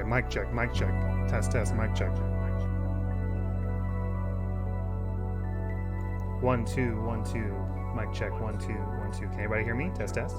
Alright, mic check, mic check. Test, mic check. 1 2 1 2. Mic check, 1 2 1 2. Can anybody hear me? Test, test.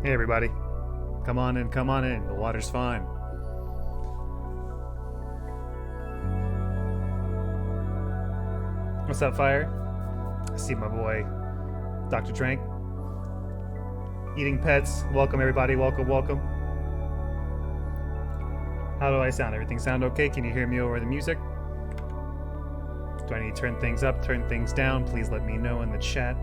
Hey everybody, come on in, the water's fine. What's up, Fire? I see my boy, Dr. Trank. Eatingpets, welcome everybody, welcome. How do I sound? Everything sound okay? Can you hear me over the music? Do I need to turn things up, turn things down? Please let me know in the chat.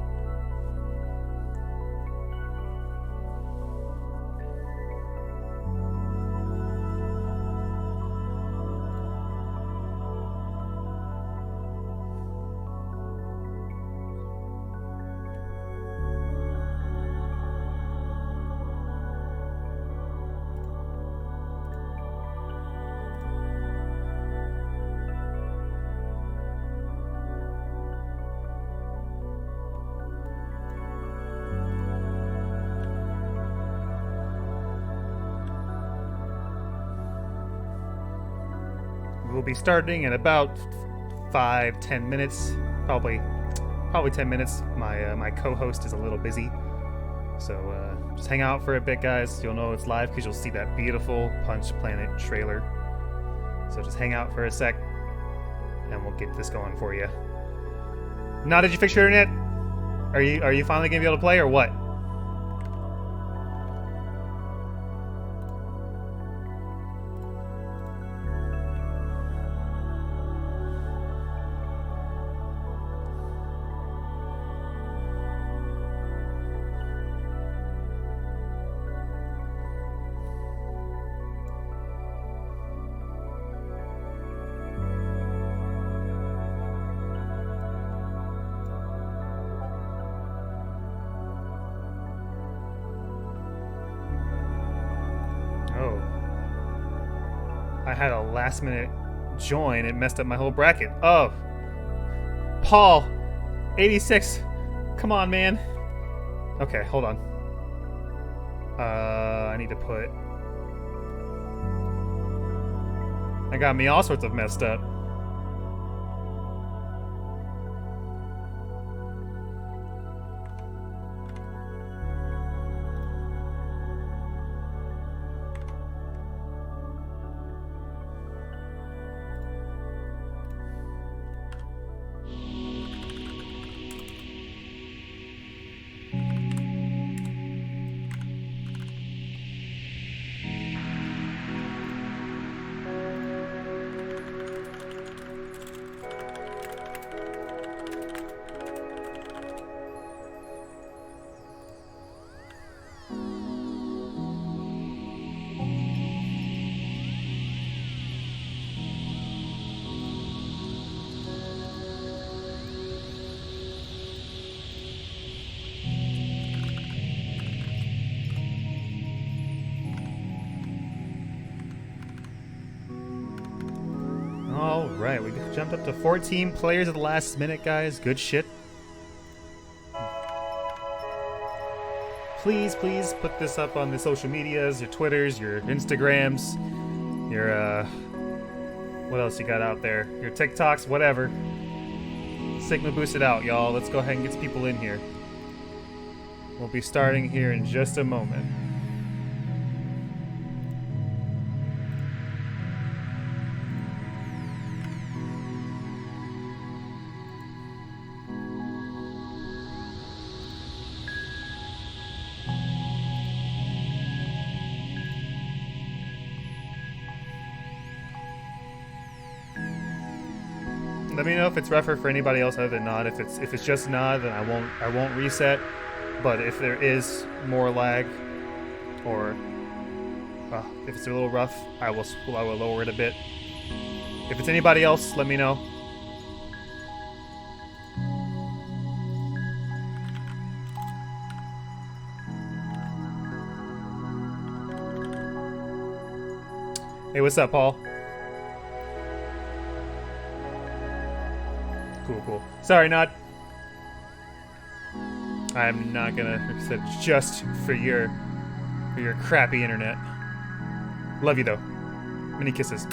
We'll be starting in about 5-10 minutes, probably 10 minutes. My co-host is a little busy, so just hang out for a bit, guys. You'll know it's live because you'll see that beautiful Punch Planet trailer. So just hang out for a sec, and we'll get this going for you. Now, did you fix your internet? Are you finally gonna be able to play or what? I had a last minute join. It messed up my whole bracket. Oh, Paul, 86. Come on, man. Okay, hold on. I need to put. That got me all sorts of messed up. Alright, we jumped up to 14 players at the last minute, guys. Good shit. Please put this up on the social medias, your Twitters, your Instagrams, your, what else you got out there? Your TikToks, whatever. Sigma boost it out, y'all. Let's go ahead and get some people in here. We'll be starting here in just a moment. Let me know if it's rougher for anybody else other than Nod. If it's just Nod, then I won't reset. But if there is more lag, or if it's a little rough, I will lower it a bit. If it's anybody else, let me know. Hey, what's up, Paul? Cool. Sorry, Nod. I'm not gonna reset just for your crappy internet. Love you though. Many kisses.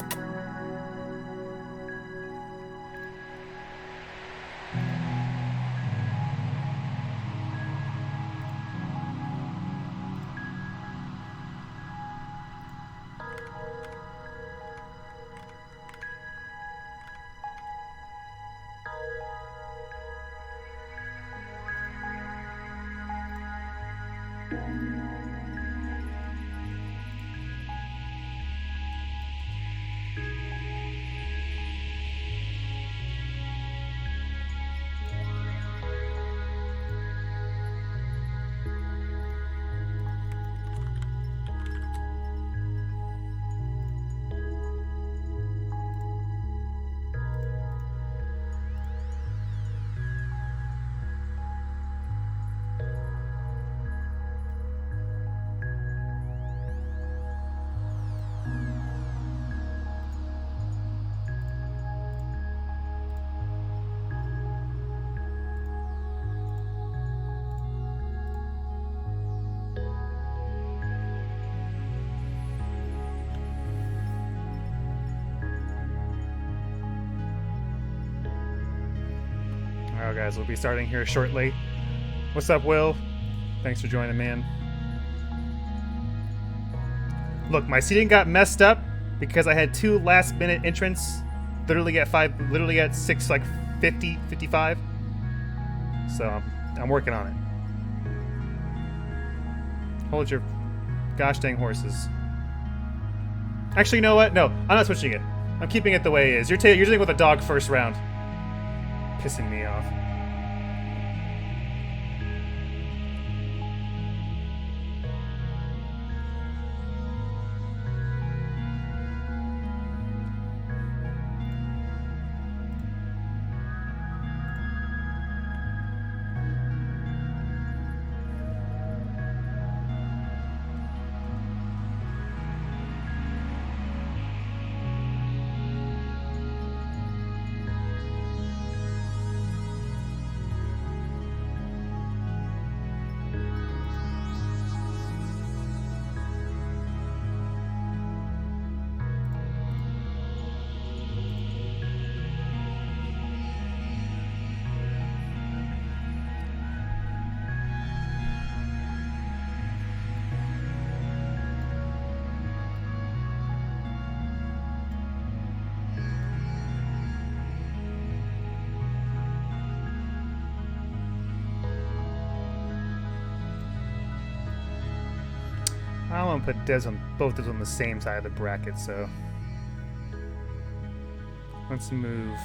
Alright guys, we'll be starting here shortly. What's up, Will? Thanks for joining, man. Look, my seating got messed up because I had 2 last-minute entrants. Literally at 6, like 50, 55. So I'm working on it. Hold your gosh dang horses. Actually, you know what? No, I'm not switching it. I'm keeping it the way it is. You're dealing with a dog first round. Pissing me off. I want to put Des on both of them on the same side of the bracket, so let's move.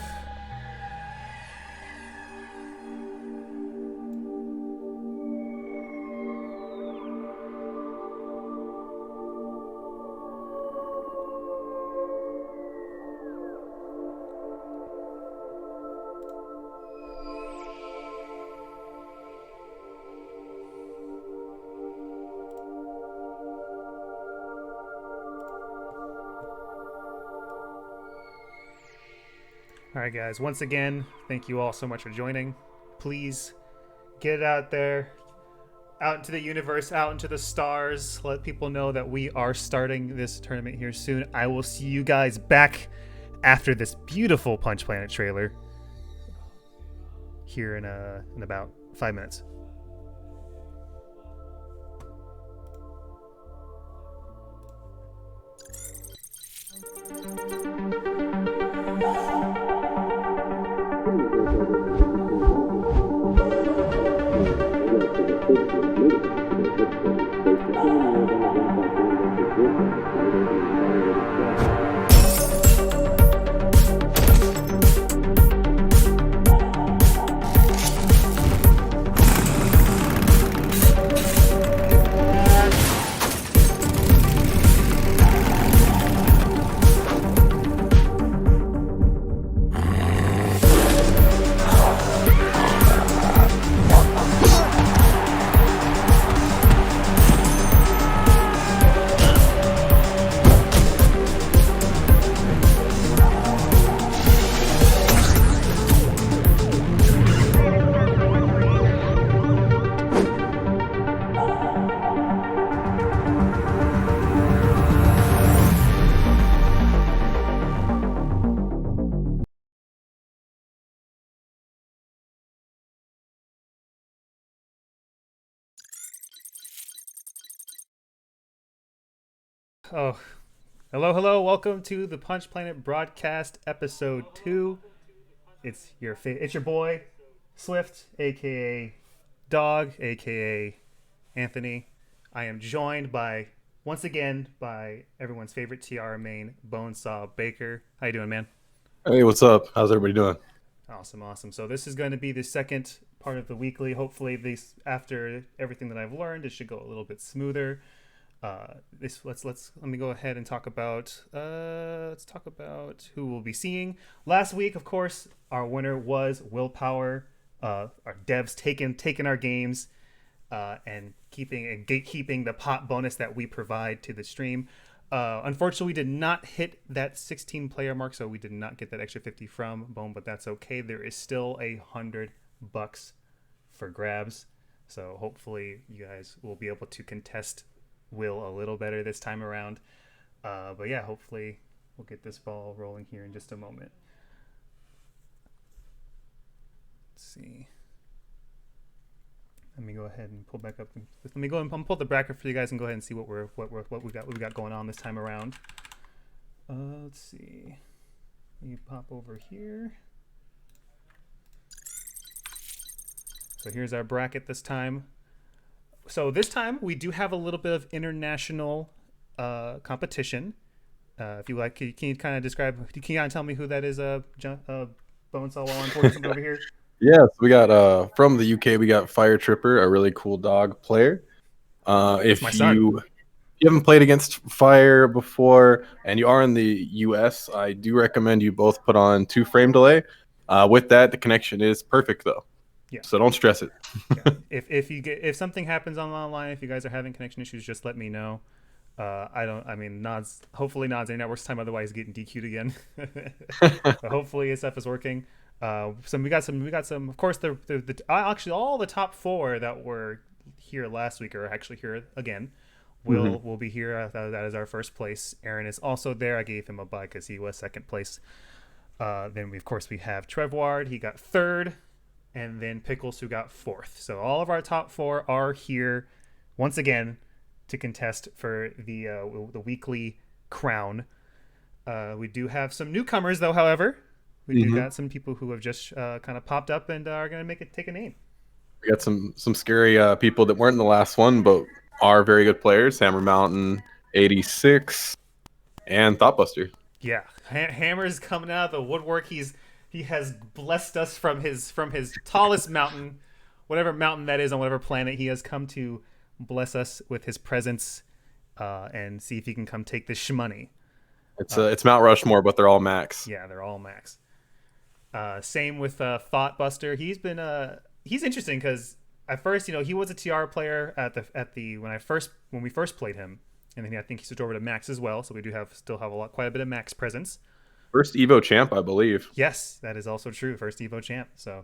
Alright guys, once again, thank you all so much for joining. Please get it out there, out into the universe, out into the stars. Let people know that we are starting this tournament here soon. I will see you guys back after this beautiful Punch Planet trailer here in about 5 minutes. Oh, hello. Welcome to the Punch Planet broadcast, episode 2. It's your boy, Swift, aka Dog, aka Anthony. I am joined once again by everyone's favorite Tiara main, Bonesaw Baker. How you doing, man? Hey, what's up? How's everybody doing? Awesome. So this is going to be the second part of the weekly. Hopefully, after everything that I've learned, it should go a little bit smoother. Let me go ahead and talk about who we'll be seeing. Last week, of course, our winner was Willpower. Our devs taking our games and gatekeeping the pot bonus that we provide to the stream. Unfortunately, we did not hit that 16 player mark, so we did not get that extra 50 from Bone, but that's okay. There is still $100 for grabs, so hopefully you guys will be able to contest Will a little better this time around. But yeah, hopefully we'll get this ball rolling here in just a moment. Let's see. Let me go ahead and pull back up. Let me go and pull the bracket for you guys and go ahead and see what we got going on this time around. Let's see. You pop over here. So here's our bracket this time. So this time we do have a little bit of international competition. If you like, can you kind of describe? Can you kind of tell me who that is? Bonesaw while I'm pulling over here. Yes, we got from the UK. We got Fire Tripper, a really cool dog player. If you haven't played against Fire before and you are in the US, I do recommend you both put on 2 frame delay. With that, the connection is perfect though. Yeah. So don't stress it. Yeah. If something happens online, if you guys are having connection issues, just let me know. Hopefully Nod's network's time, otherwise getting DQ'd again. But hopefully his stuff is working. We got some. Of course, actually all the top 4 that were here last week are actually here again. Will be here. That is our first place. Aaron is also there. I gave him a bye because he was second place. Then we have Trevward. He got 3rd. And then Pickles, who got 4th. So all of our top 4 are here once again to contest for the weekly crown. We do have some newcomers, though. However, we do got some people who have just kind of popped up and are going to take a name. We got some scary people that weren't in the last one, but are very good players. Hammer Mountain, 86, and Thoughtbuster. Yeah, Hammer's coming out of the woodwork. He has blessed us from his tallest mountain, whatever mountain that is on whatever planet. He has come to bless us with his presence and see if he can come take this shmoney. It's Mount Rushmore, but they're all Maxx. Yeah, they're all Maxx. Same with Thoughtbuster. He's interesting because at first, he was a TR player when we first played him, and then I think he switched over to Maxx as well. So we do still have quite a bit of Maxx presence. First Evo champ, I believe. Yes, that is also true. First Evo champ. So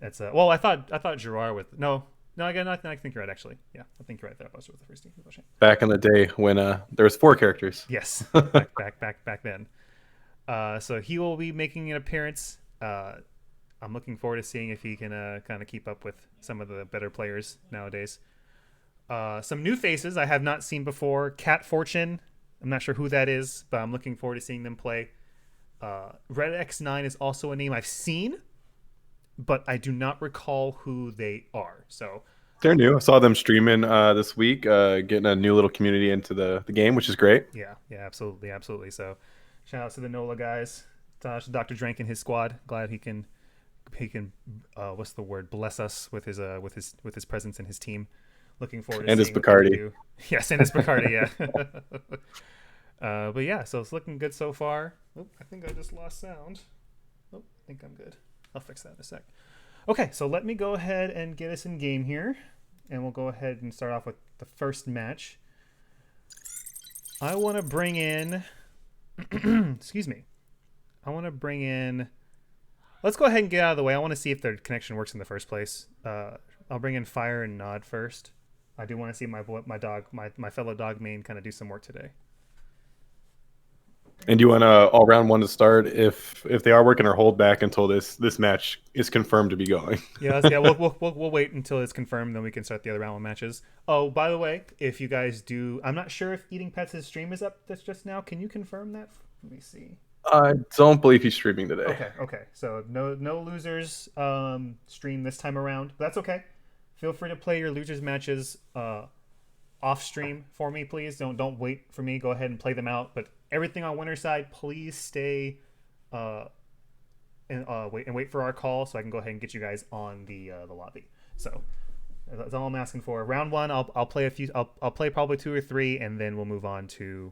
it's I thought Gerard with again I think you're right actually. Yeah, I think you're right. That was the first Evo champ. Back in the day when there was 4 characters. Yes, back then. So he will be making an appearance. I'm looking forward to seeing if he can kind of keep up with some of the better players nowadays. Some new faces I have not seen before. Cat Fortune I'm not sure who that is, but I'm looking forward to seeing them play. Red X9 is also a name I've seen, but I do not recall who they are. So they're new. I saw them streaming this week, getting a new little community into the game, which is great. Yeah, absolutely. So shout out to the NOLA guys, Dr. Drank and his squad. Glad he can what's the word, bless us with his presence and his team. Looking forward to and seeing his Bacardi. Yes, and his Bacardi, yeah. But yeah, so it's looking good so far. Oh, I think I just lost sound. Oh, I think I'm good. I'll fix that in a sec. Okay, so let me go ahead and get us in game here, and we'll go ahead and start off with the first match. I want to bring in excuse me. I want to bring in, let's go ahead and get out of the way. I want to see if their connection works in the first place. I'll bring in Fire and Nod first. I do want to see my fellow dog main kind of do some work today. And do you want all round one to start if they are working, or hold back until this match is confirmed to be going? We'll wait until it's confirmed, then we can start the other round one matches. Oh, by the way, if you guys do, I'm not sure if Eatingpets' stream is up just now. Can you confirm that? Let me see. I don't believe he's streaming today. Okay. So no losers stream this time around. But that's okay. Feel free to play your losers matches off stream for me, please. Don't wait for me. Go ahead and play them out. But everything on winner's side, please stay and wait for our call so I can go ahead and get you guys on the lobby. So that's all I'm asking for. Round one, I'll play a few. I'll play probably 2 or 3, and then we'll move on to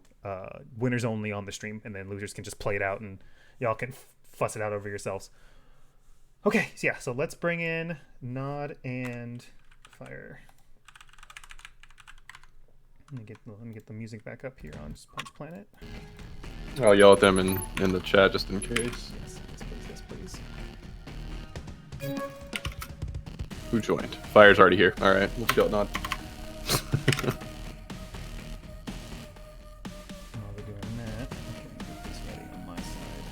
winners only on the stream, and then losers can just play it out, and y'all can fuss it out over yourselves. Okay, so yeah, so let's bring in Nod and Fire. Let me get the music back up here on Punch Planet. I'll yell at them in the chat just in case. Yes, please. Who joined? Fire's already here. All right, we'll yell at Nod. While we're doing that, I can get this ready on my side.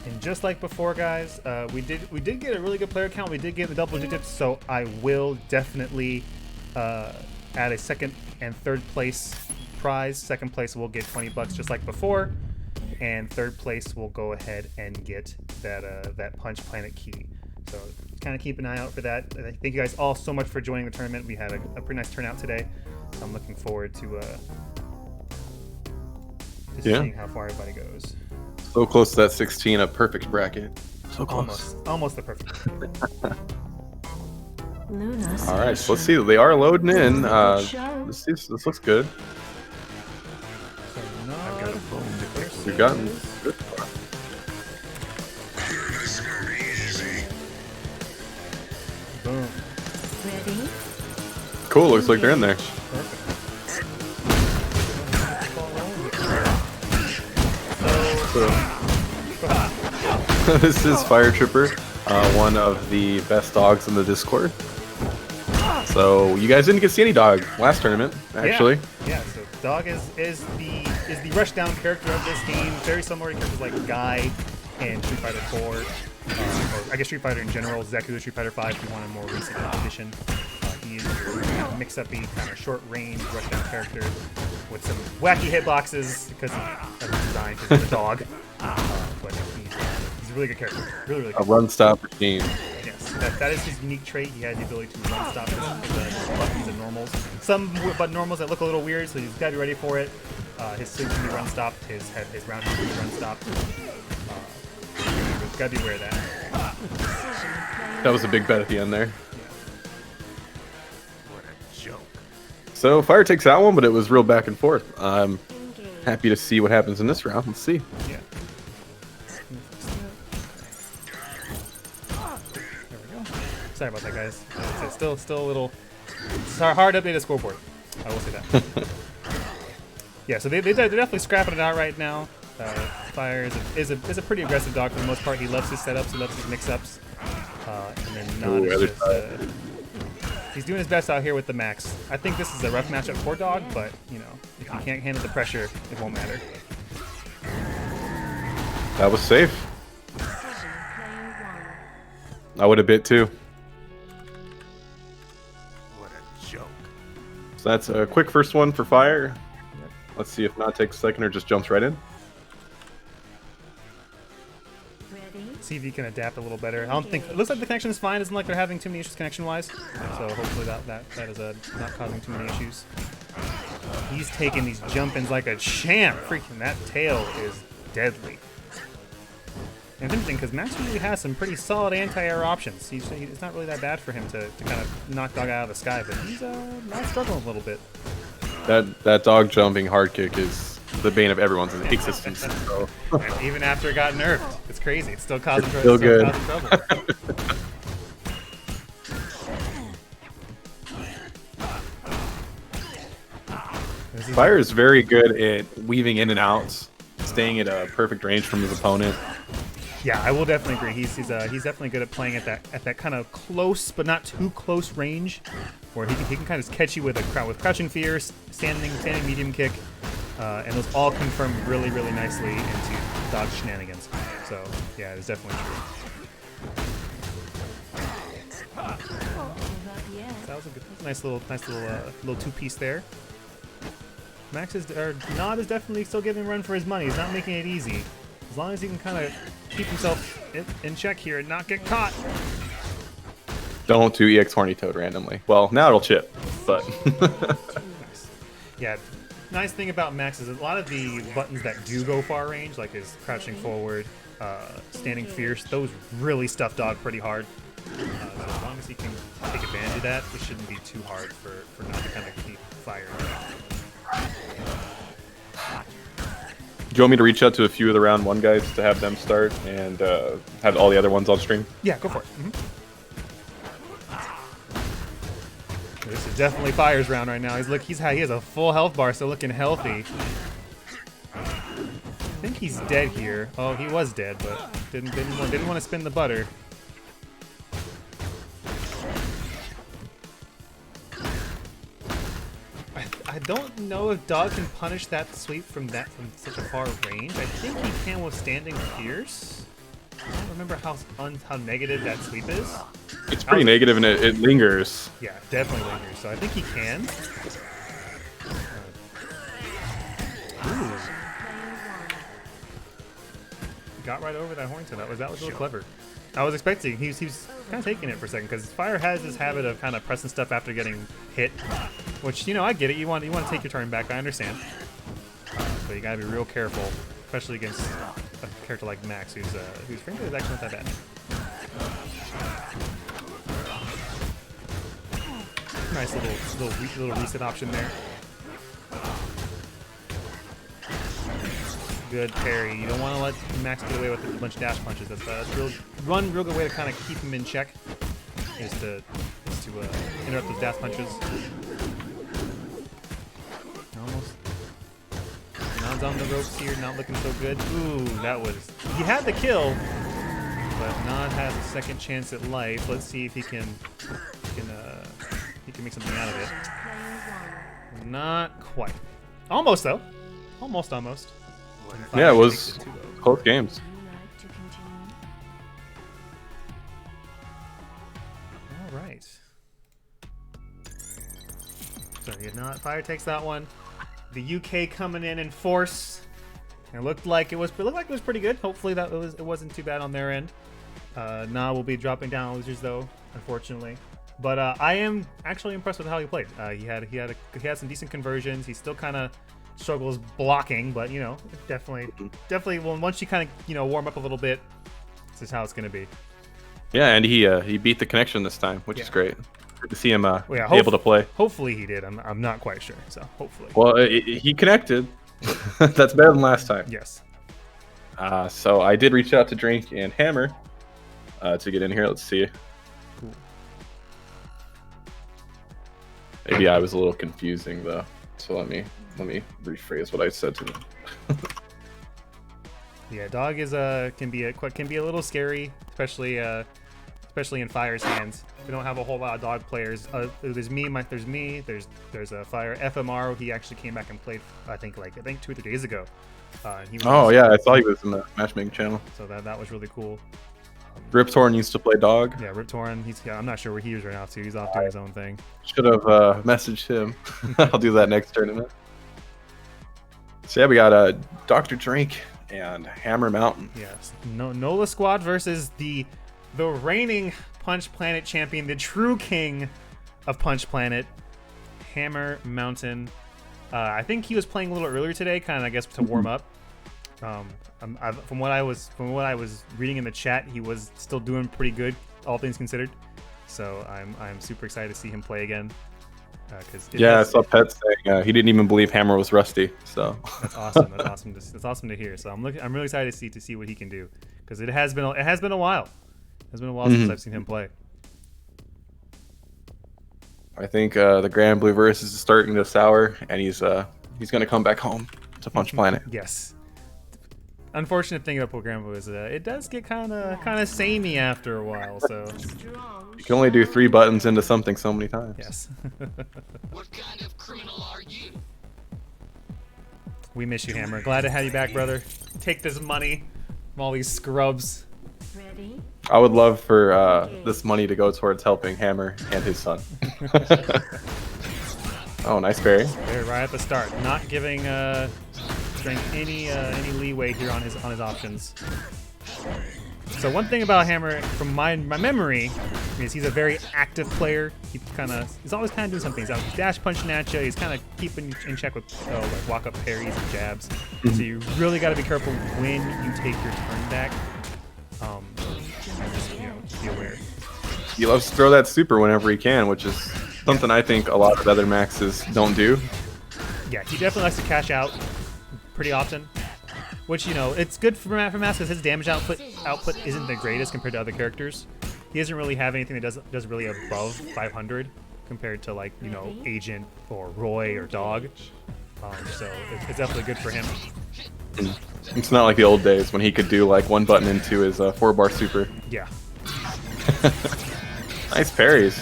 And just like before, guys, we did get a really good player count. We did get the double digits, so I will definitely add a second and third place prize. Second place will get $20 just like before, and third place will go ahead and get that Punch Planet key. So kind of keep an eye out for that. Thank you guys all so much for joining the tournament. We had a pretty nice turnout today. So I'm looking forward to seeing how far everybody goes. So close to that 16, a perfect bracket. So close. Almost the perfect. All right, so let's see. They are loading in. This looks good. We've gotten good. Boom. Ready? Cool. Looks like they're in there. Perfect. This is Fire Tripper, one of the best dogs in the Discord. So you guys didn't get to see any dog last tournament, actually. Yeah. So dog is the rushdown character of this game. Very similar to characters like Guy and Street Fighter 4, or I guess Street Fighter in general. Zeku, Street Fighter 5, if you want a more recent edition. He is your mix-up-y kind of short-range rushdown character with some wacky hitboxes because of his design, because he's a dog. But he's a really good character. Really good. A run-stop machine. Yes, that is his unique trait. He has the ability to run stop his buttons and normals. Some button normals that look a little weird, so you've got to be ready for it. His sleep can be run stopped. His round can be run stopped. You've got to be aware of that. That was a big bet at the end there. So Fire takes that one, but it was real back and forth. I'm happy to see what happens in this round. Let's see. Yeah. There we go. Sorry about that, guys. It's still a little. It's hard to update a scoreboard. I will say that. Yeah, so they're definitely scrapping it out right now. Fire is a pretty aggressive dog for the most part. He loves his setups. He loves his mix-ups. And then Nod is just He's doing his best out here with the Maxx. I think this is a rough matchup for Dog, but, you know, if you can't handle the pressure, it won't matter. That was safe. I would have bit too. What a joke. So that's a quick first one for Fire. Let's see if Nod takes a second or just jumps right in. See if you can adapt a little better. I don't think it looks like the connection is fine. Doesn't look like they're having too many issues connection-wise. So hopefully that is not causing too many issues. He's taking these jump-ins like a champ. Freaking that tail is deadly. And it's interesting because Maxx really has some pretty solid anti-air options. It's not really that bad for him to kind of knock Dog out of the sky, but he's not struggling a little bit. That dog jumping hard kick is the bane of everyone's existence. So. And even after it got nerfed, it's crazy. It's still causing trouble. Still good. Fire is very good at weaving in and out, staying at a perfect range from his opponent. Yeah, I will definitely agree. He's definitely good at playing at that kind of close but not too close range, where he can kind of catch you with crouching fear, standing medium kick, and those all confirm really nicely into Dog shenanigans. So yeah, it's definitely true. That was a nice little two-piece there. Nod is definitely still giving a run for his money. He's not making it easy. As long as he can kind of keep himself in check here and not get caught. Don't do EX Horny Toad randomly. Well, now it'll chip, but... Nice. Yeah, nice thing about Maxx is a lot of the buttons that do go far range, like his crouching forward, standing fierce, those really stuff Dog pretty hard. So as long as he can take advantage of that, it shouldn't be too hard for Nod to kind of keep firing. Do you want me to reach out to a few of the round one guys to have them start and have all the other ones on stream? Yeah, go for it. This is definitely Fire's round right now. He has a full health bar, so looking healthy. I think he's dead here. Oh, he was dead, but didn't want to spin the butter. I don't know if Dog can punish that sweep from such a far range. I think he can with standing fierce. I don't remember how negative that sweep is. It's pretty negative and it lingers. Yeah, definitely lingers. So I think he can. Ooh. Got right over that Hornton. That was really clever. I was expecting he was kind of taking it for a second because Fire has this habit of kind of pressing stuff after getting hit, which, you know, I get it. You want to take your turn back. I understand, but you gotta be real careful, especially against a character like Maxx, whose frankly is actually not that bad. Nice little reset option there. Good parry. You don't want to let Maxx get away with a bunch of dash punches. That's real good way to kind of keep him in check. Is to interrupt those dash punches. Almost. Nod's on the ropes here, not looking so good. Ooh, he had the kill, but Nod has a second chance at life. Let's see if he can make something out of it. Not quite. Almost though. Almost. Yeah, it was close games. All right. So Fire takes that one. The UK coming in force. It looked like it was pretty good. Hopefully it wasn't too bad on their end. Nah will be dropping down losers though, unfortunately. But I am actually impressed with how he played. He had some decent conversions. He still kind of struggles blocking, but you know, definitely. Well, once you kind of warm up a little bit, this is how it's gonna be. Yeah, and he beat the connection this time, which is great. Good to see him able to play. Hopefully he did. I'm not quite sure, so hopefully. Well, he connected. That's better than last time. Yes. So I did reach out to Drink and Hammer to get in here. Let's see. Cool. Maybe I was a little confusing though. So let me rephrase what I said to them. Yeah, Dog is can be a little scary, especially especially in Fire's hands. We don't have a whole lot of dog players. There's me. There's a Fire FMR. He actually came back and played. I think 2 or 3 days ago. Yeah, I saw he was in the matchmaking channel. So that was really cool. Riptorn used to play dog. Yeah, Riptorn. I'm not sure where he is right now too. He's off doing his own thing. Should have messaged him. I'll do that next tournament. So yeah, we got Dr. Drink and Hammer Mountain. Yes, Nola Squad versus the reigning Punch Planet champion, the true king of Punch Planet, Hammer Mountain. I think he was playing a little earlier today, kind of I guess to warm up. From what I was reading in the chat, he was still doing pretty good, all things considered. So I'm super excited to see him play again. I saw Pet saying he didn't even believe Hammer was rusty. So that's awesome. That's awesome to hear. So I'm really excited to see what he can do, because it has been a while. It's been a while since I've seen him play. I think the Grand Blue Verse is starting to sour, and he's going to come back home to Punch Planet. Yes. Unfortunate thing about Grand Blue is it does get kind of samey after a while. So you can only do 3 buttons into something so many times. Yes. What kind of criminal are you? We miss you, Hammer. Glad to have you back, brother. Take this money from all these scrubs. Ready? I would love for this money to go towards helping Hammer and his son. Oh, nice parry. There, right at the start, not giving Drink any leeway here on his options. So one thing about Hammer, from my memory, is he's a very active player. He's always kind of doing something. He's dash punching at you. He's kind of keeping in check with like walk up parries and jabs. So you really got to be careful when you take your turn back. Just be aware. He loves to throw that super whenever he can, which is something I think a lot of other Maxes don't do. Yeah, he definitely likes to cash out pretty often, which it's good for Maxx because his damage output isn't the greatest compared to other characters. He doesn't really have anything that does really above 500 compared to like Agent or Roy or Dog. So it's definitely good for him. It's not like the old days when he could do like 1 button into his 4-bar super. Yeah. Nice parries.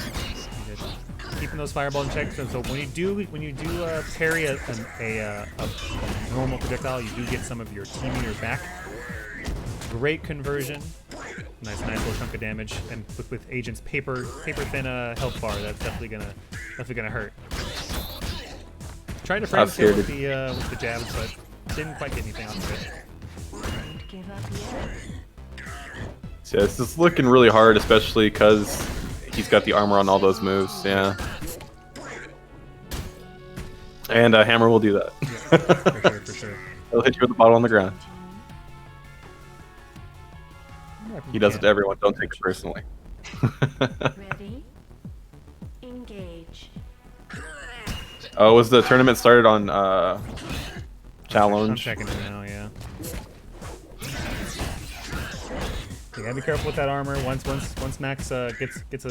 Keeping those fireballs in check. So when you do parry a normal projectile, you do get some of your T meter back. Great conversion. Nice little chunk of damage. And with Agent's paper thin health bar, that's definitely gonna hurt. Tried to frame kill with the jabs, but didn't quite get anything off of it. Don't give up yet. So this is looking really hard, especially because he's got the armor on all those moves. Yeah. And Hammer will do that. Yeah, for sure. He'll hit you with the bottle on the ground. He does it to everyone. Don't take it personally. Ready? Engage. Oh, was the tournament started on challenge? I'm checking it now. Yeah. You gotta be careful with that armor. Once Maxx gets a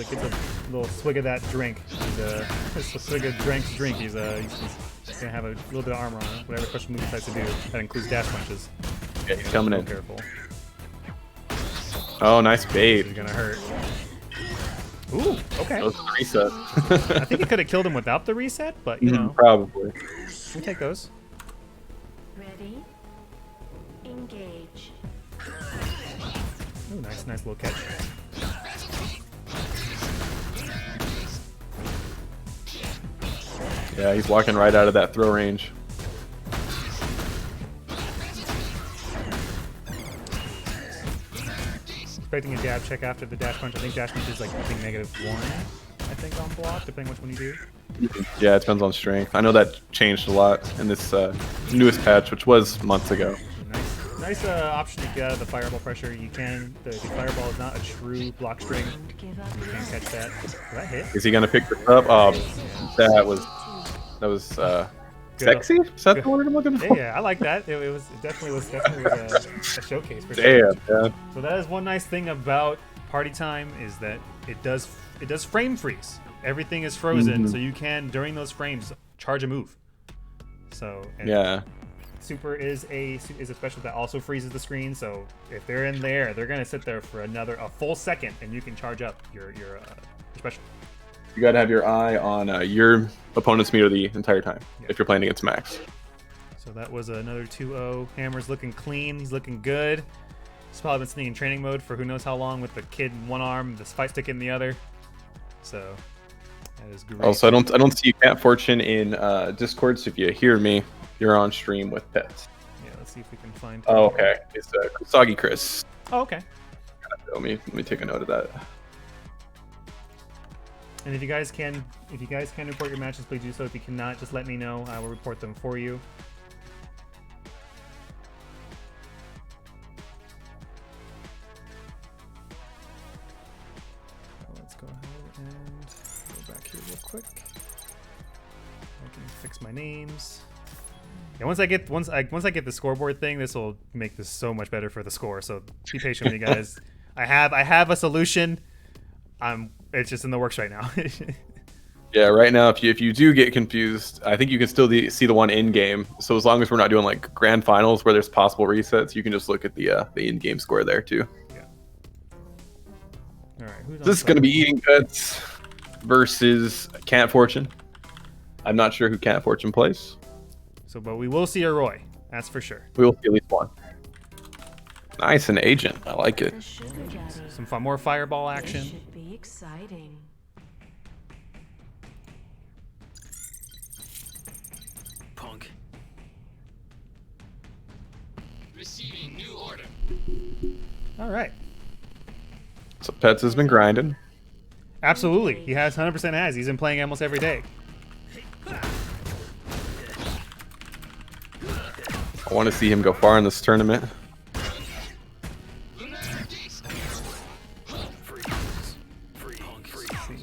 little swig of that drink, a swig of Drink's drink, he's gonna have a little bit of armor on it. Whatever special move he decides to do, that includes dash punches. Yeah, he's coming in. Careful. Oh, nice bait. He's gonna hurt. Ooh, okay. That was the reset. I think it could have killed him without the reset, but you know, probably. we take those. Ready? Engage. Ooh, nice little catch. Yeah, he's walking right out of that throw range. Expecting a jab check after the dash punch. I think dash punch is like -1, I think, on block, depending which one you do. Yeah, it depends on strength. I know that changed a lot in this newest patch, which was months ago. Nice option to get out of the fireball pressure. You can. The fireball is not a true block string. Don't give up You can't yet. catch that. Did that hit? Is he gonna pick this up? That was sexy. Is that the word I'm looking for? Yeah, I like that. It definitely was a showcase for sure. Damn, man. So that is one nice thing about Party Time, is that it does frame freeze. Everything is frozen, so you can, during those frames, charge a move. So Yeah. Super is a special that also freezes the screen. So if they're in there, they're gonna sit there for a full second, and you can charge up your special. You gotta have your eye on your opponent's meter the entire time if you're playing against Maxx. So that was another 2-0. Hammer's looking clean. He's looking good. He's probably been sitting in training mode for who knows how long with the kid in one arm, the fight stick in the other. So that is great. Also, I don't see Cat Fortune in Discord. So if you hear me, you're on stream with Pets. Yeah, let's see if we can find. Oh, okay. It's Kusagi Chris. Oh, okay. Let me take a note of that. And if you guys can report your matches, please do so. If you cannot, just let me know. I will report them for you. Let's go ahead and go back here real quick. I can fix my names. Yeah, once I get the scoreboard thing, this will make this so much better for the score. So be patient with me, guys. I have a solution. It's just in the works right now. Yeah, right now, if you do get confused, I think you can still see the one in game. So as long as we're not doing like grand finals where there's possible resets, you can just look at the in-game score there too. Yeah. All right. Who's This is going to be Eatingpets versus Cat Fortune. I'm not sure who Cat Fortune plays. So, but we will see a Roy. That's for sure. We will see at least one. Nice, an agent. I like it. The sugar daddy. Some fun, more fireball This action. should be exciting. Punk. Receiving new order. All right. So Pets has been grinding. Absolutely. He has 100% has. He's been playing almost every day. I want to see him go far in this tournament. Let's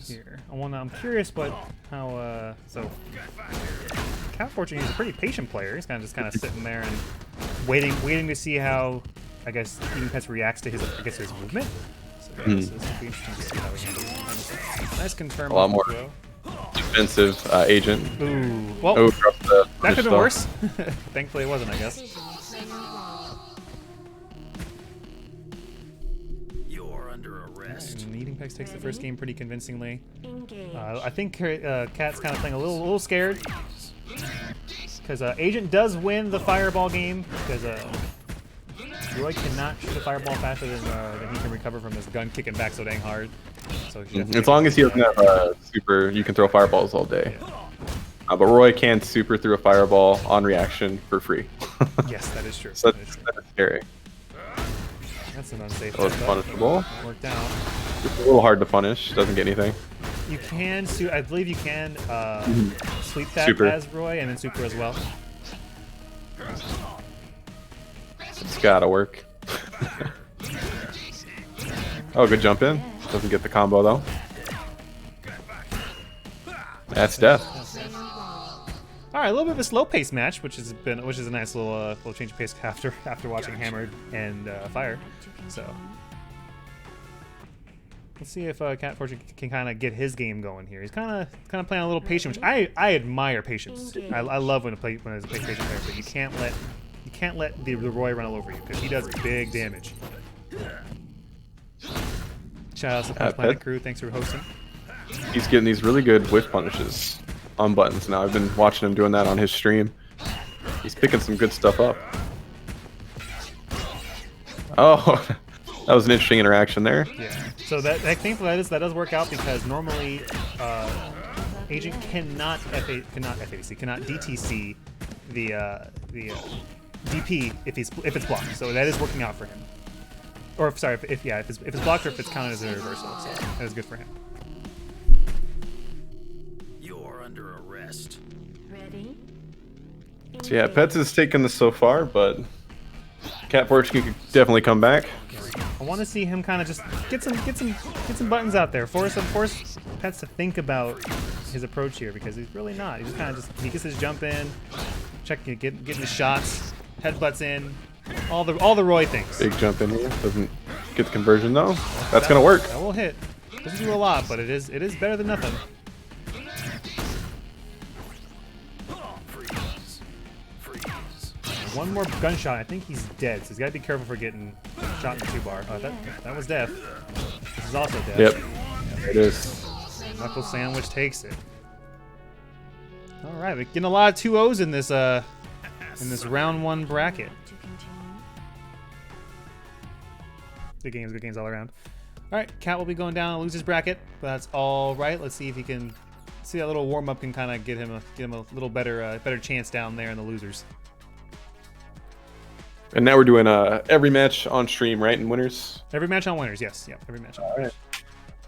see here. I'm curious how so Cat Fortune is a pretty patient player. He's kind of sitting there and waiting to see how I guess Eatingpets reacts to his movement. So yeah, this will be interesting to see how he handles it. Nice confirm. A lot more throw. defensive agent. Ooh, well, Oh, dropped the that could have been stuff. worse. Thankfully, it wasn't. I guess. You're under arrest. And Eatingpets takes the first game pretty convincingly. Engage. I think Cat's kind of playing a little scared because Agent does win the fireball game because Roy cannot shoot a fireball faster than he can recover from his gun kicking back so dang hard. So he As long as he doesn't have super, you can throw fireballs all day. Yeah. But Roy can super through a fireball on reaction for free. Yes, that is true. So That is true. that's scary. That's an unsafe. That was setup. punishable. That worked out. It's a little hard to punish. Doesn't get anything. You can I believe you can sweep that Super. as Roy and then super as well. It's gotta work. Oh, good jump in. Doesn't get the combo though. That's death. All right, a little bit of a slow-paced match, which is a nice little change of pace after watching Hammered and Fire. So let's see if Cat Fortune can kind of get his game going here. He's kind of playing a little patient, which I admire patience. I love when it's a patient player, but you can't let the Roy run all over you because he does big damage. Shout out to the Planet Crew. Thanks for hosting. He's getting these really good whiff punishes on buttons now. I've been watching him doing that on his stream. He's picking some good stuff up. Oh, that was an interesting interaction there. Yeah. So that does work out because normally Agent cannot DTC the DP if it's blocked. So that is working out for him. Or if it's blocked or if it's counted as a reversal. So that is good for him. You're under arrest. Ready? So yeah, Pets is taking this so far, but Cat Fortune could definitely come back. I want to see him kind of just get some buttons out there. Force Pets to think about his approach here because he's really not. He's just kind of he gets his jump in, getting his shots, headbutts in, all the Roy things. Big jump in here. Doesn't get the conversion though. That's gonna work. That will hit. Doesn't do a lot, but it is better than nothing. One more gunshot. I think he's dead, so he's got to be careful for getting shot in the 2-bar. Oh, that was death. This is also death. Yep. It is. Knuckle Sandwich takes it. All right, we're getting a lot of 2-0s in this round 1 bracket. To continue. Good games all around. All right, Cat will be going down a loser's bracket, but that's all right. Let's see if he can see that little warm up can kind of get him a little better chance down there in the losers. And now we're doing every match on stream, right? And winners. Every match on winners, yes. Yep, every match on winners.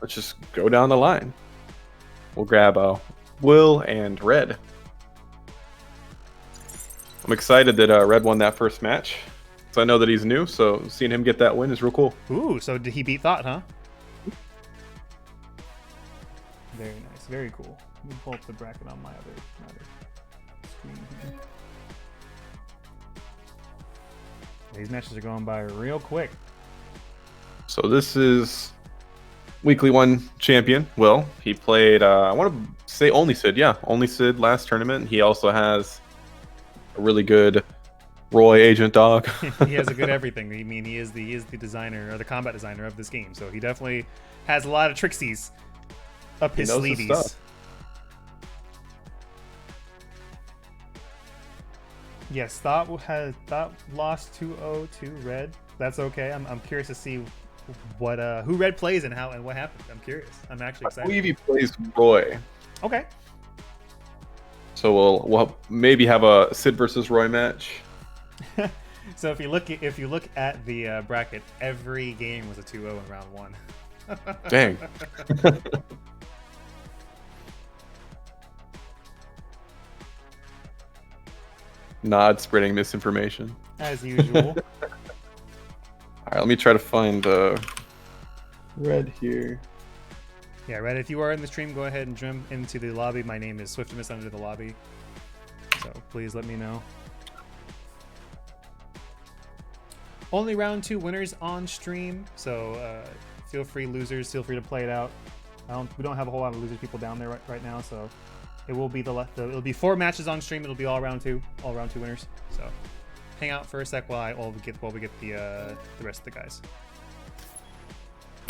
Let's just go down the line. We'll grab Will and Red. I'm excited that Red won that first match. So I know that he's new, so seeing him get that win is real cool. Ooh, so did he beat Thought, huh? Very nice, very cool. Let me pull up the bracket on my other screen here. These matches are going by real quick. So this is weekly 1 champion, Will. He played, I want to say only Sid. Yeah, only Sid last tournament. He also has a really good Roy agent dog. He has a good everything. I mean, he is the designer or the combat designer of this game, so he definitely has a lot of trixies up his sleeves. Yes, Thought lost 2-0 to Red. That's okay. I'm curious to see what who Red plays and how and what happened. I'm curious. I'm actually excited. I believe he plays Roy. Okay. So we'll maybe have a Sid versus Roy match. So if you look at the bracket, every game was a 2-0 in round 1. Dang. Nod spreading misinformation. As usual. All right, let me try to find Red here. Yeah, Red, if you are in the stream, go ahead and jump into the lobby. My name is Swiftimus under the lobby. So please let me know. Only round 2 winners on stream, so feel free, losers, feel free to play it out. We don't have a whole lot of loser people down there right now, so it will be it'll be 4 matches on stream. It'll be all round 2 winners. So hang out for a sec while we get the rest of the guys.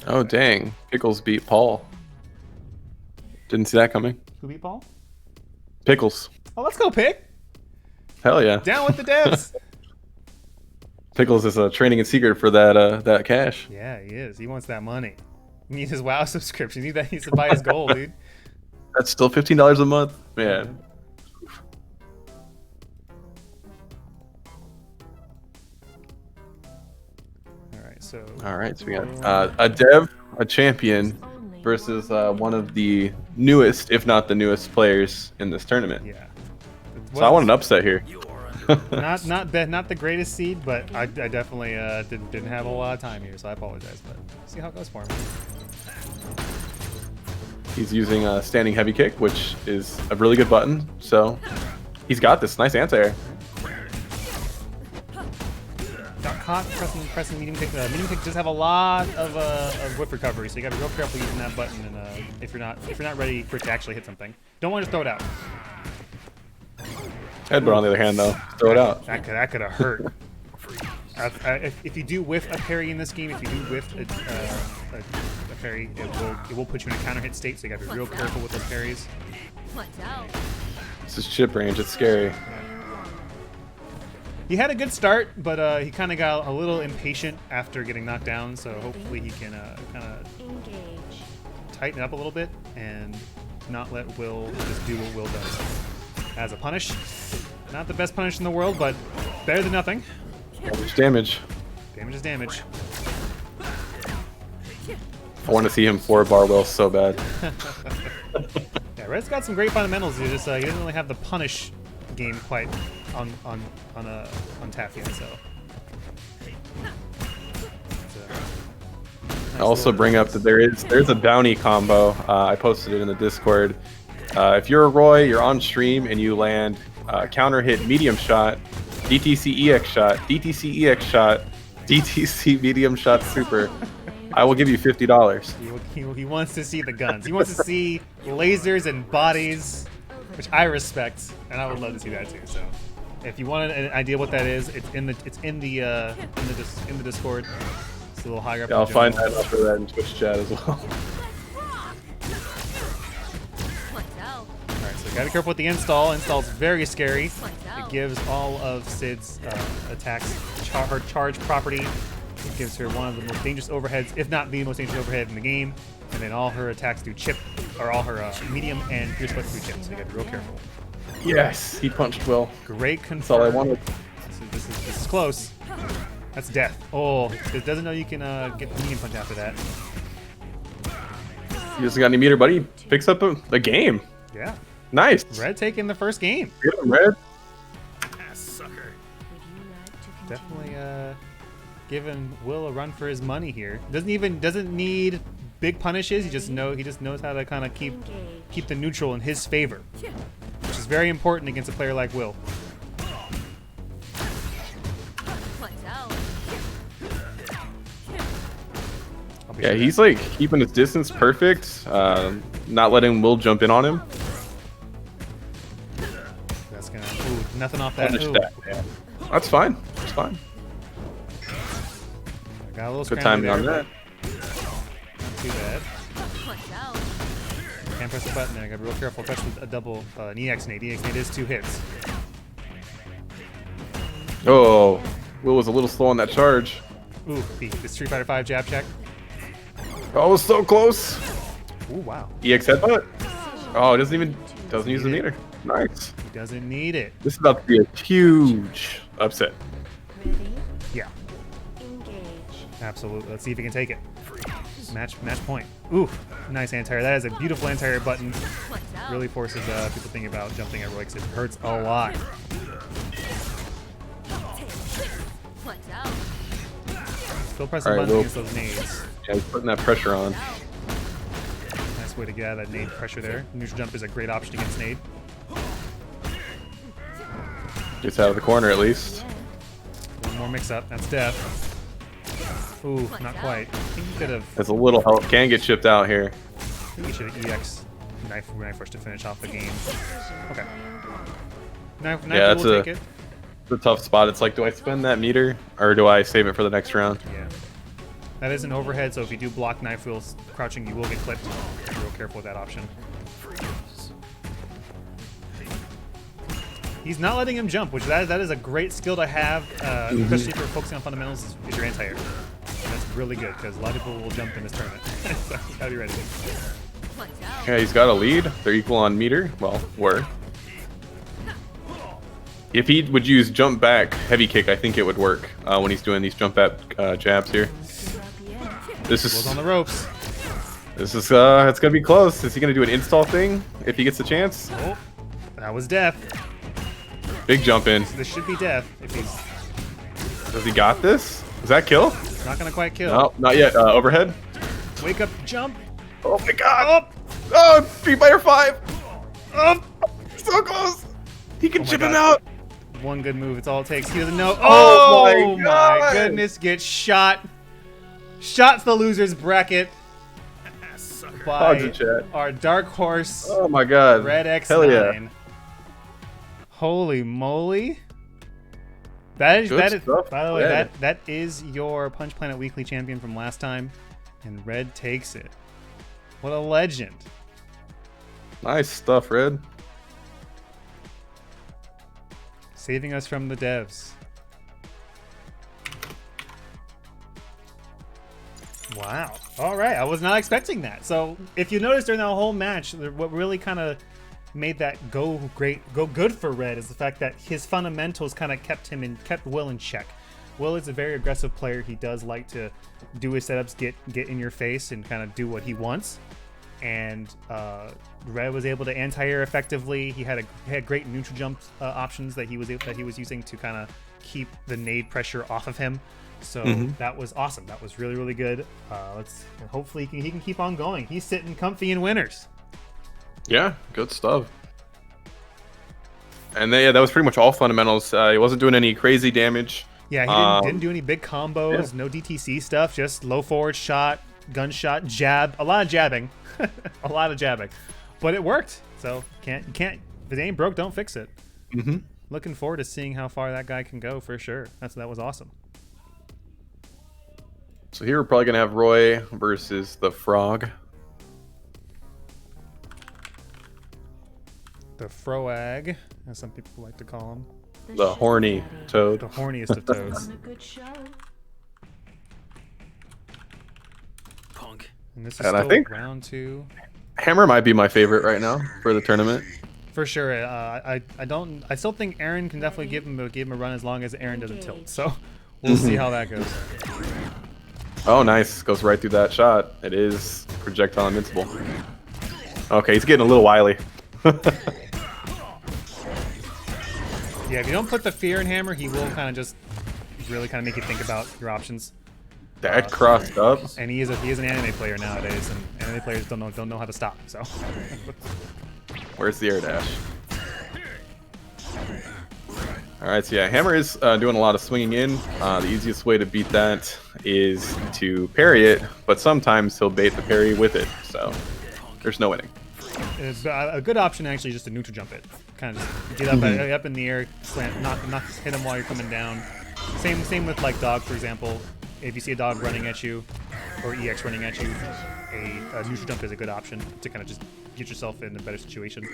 Oh dang! Pickles beat Paul. Didn't see that coming. Who beat Paul? Pickles. Oh, let's go, Pick! Hell yeah! Down with the devs. Pickles is training in secret for that cash. Yeah, he is. He wants that money. He needs his WoW subscription. He needs to buy his gold, dude. That's still $15 a month, man. All right, so we got a dev, a champion, versus one of the newest, if not the newest, players in this tournament. Yeah. So I want an upset here. not the greatest seed, but I definitely didn't have a lot of time here, so I apologize. But see how it goes for him. He's using a standing heavy kick, which is a really good button. So he's got this nice anti-air. Got caught pressing medium kick. Medium kick does have a lot of whip recovery, so you got to be real careful using that button. And if you're not ready for it to actually hit something, don't want to throw it out. Headbutt on the other hand, though, throw it out. That could have hurt. If you do whiff a parry in this game, if you do whiff a parry, it will put you in a counter hit state. So you got to be real careful with those parries. This is chip range. It's scary. He had a good start, but he kind of got a little impatient after getting knocked down. So hopefully he can kind of tighten it up a little bit and not let Will just do what Will does. As a punish, not the best punish in the world, but better than nothing. Damage. Damage is damage. I want to see him 4-bar Will so bad. Yeah, Red's got some great fundamentals. He doesn't really have the punish game quite on tap yet. So. I also bring up that there's a bounty combo. I posted it in the Discord. If you're a Roy, you're on stream and you land counter hit medium shot, DTC EX shot, DTC EX shot, DTC medium shot super, I will give you $50. He wants to see the guns. He wants to see lasers and bodies, which I respect, and I would love to see that too. So If you want an idea what that is, it's in the Discord. It's a little higher up. Yeah, I'll find that after that in Twitch chat as well. Alright, so gotta be careful with the install. Install's very scary. It gives all of Sid's attacks her charge property. It gives her one of the most dangerous overheads, if not the most dangerous overhead in the game. And then all her attacks do chip, or all her medium and pierce weapons do chip, so you gotta be real careful. Yes, he punched Will. Great confirm. That's all I wanted. So this is close. That's death. Oh, it doesn't know you can get the medium punch after that. He doesn't got any meter, but he picks up the game. Yeah. Nice. Red taking the first game. Get him, Red. Sucker. Definitely giving Will a run for his money here. Doesn't need big punishes. He just knows how to kind of keep the neutral in his favor, which is very important against a player like Will. Yeah, he's like keeping his distance perfect, not letting Will jump in on him. That's gonna nothing off that. Punish that, man. That's fine. That's fine. I got a little Good scramble timing on there, that. Not too bad. Can't press the button there. I gotta be real careful. Especially a double an EX nade. EX nade is 2 hits. Oh, Will was a little slow on that charge. Ooh, the Street Fighter 5 jab check. Oh, it was so close. Ooh, wow. EX headbutt. Oh, it doesn't use the meter. Nice. He doesn't need it. This is about to be a huge upset. Ready? Yeah, Engage. absolutely. Let's see if he can take it. Match point. Ooh, nice anti-air. That is a beautiful anti-air button. Really forces people thinking about jumping at Roy because it hurts a lot. Still pressing All right, buttons Will. against those nades. Yeah, he's putting that pressure on. Nice way to get out of that nade pressure there. Neutral jump is a great option against nade. Gets out of the corner at least. One more mix-up. That's death. Ooh, not quite. I think you could have. There's a little help. Can get chipped out here. I think you should have EX knife rush to finish off the game. Okay. Knife Yeah, will take it. It's a tough spot. It's like, do I spend that meter or do I save it for the next round? Yeah. That is an overhead, so if you do block knife wheels crouching, you will get clipped. Be real careful with that option. He's not letting him jump, which that is a great skill to have, especially if you're focusing on fundamentals, is your anti-air. That's really good, because a lot of people will jump in this tournament. So you gotta be ready. Yeah, he's got a lead. They're equal on meter. Well, were. If he would use jump back heavy kick, I think it would work when he's doing these jump back jabs here. This Will's is on the ropes. it's gonna be close. Is he gonna do an install thing if he gets the chance? Oh, that was death. Big jump in. This should be death if he's Does he got this? Is that kill? not gonna quite kill. No, not yet. Overhead. Wake up, jump. Oh my god. Oh, Street Fighter 5. Oh, so close. He can Oh my chip God. him out. One good move, it's all it takes. He doesn't know. Oh my my God. goodness, gets shot. Shot to the loser's bracket by Pods in chat. our dark horse, Oh my god. Red X9. Hell yeah. Holy moly. That is, Good that is stuff, by the way, Red. that is your Punch Planet Weekly champion from last time, and Red takes it. What a legend. Nice stuff, Red. Saving us from the devs. Wow. All right. I was not expecting that. So if you notice during that whole match, what really kind of made that go good for Red is the fact that his fundamentals kind of kept Will in check. Will is a very aggressive player. He does like to do his setups, get in your face and kind of do what he wants. And Red was able to anti-air effectively. He had great neutral jump options that he was using to kind of keep the nade pressure off of him. So that was awesome. That was really, really good. Hopefully he can keep on going. He's sitting comfy in winners. Yeah, good stuff. And that was pretty much all fundamentals. He wasn't doing any crazy damage. Yeah, he didn't do any big combos, no DTC stuff, just low forward shot, gunshot, jab, a lot of jabbing. A lot of jabbing. But it worked. So you can't if it ain't broke, don't fix it. looking forward to seeing how far that guy can go for sure. That was awesome. So here we're probably gonna have Roy versus the Frog. The Froag, as some people like to call him. The horny toad. The horniest of toads. On a good show. Punk. And this is And still I think round 2. Hammer might be my favorite right now for the tournament. For sure. I still think Aaron can definitely give him a run as long as Aaron doesn't tilt. So we'll see how that goes. Oh, nice. Goes right through that shot. It is projectile invincible. Okay, he's getting a little wily. Yeah, if you don't put the fear in Hammer, he will kind of just really kind of make you think about your options. That crossed up. And he is an anime player nowadays, and anime players don't know how to stop. So. Where's the air dash? All right, so yeah, Hammer is doing a lot of swinging in. The easiest way to beat that is to parry it, but sometimes he'll bait the parry with it, so there's no winning. It's a good option actually, just to neutral jump it. Kind of just get up in the air, slant, not hit him while you're coming down. Same with like dog, for example. If you see a dog running at you, or EX running at you, a neutral jump is a good option to kind of just get yourself in a better situation.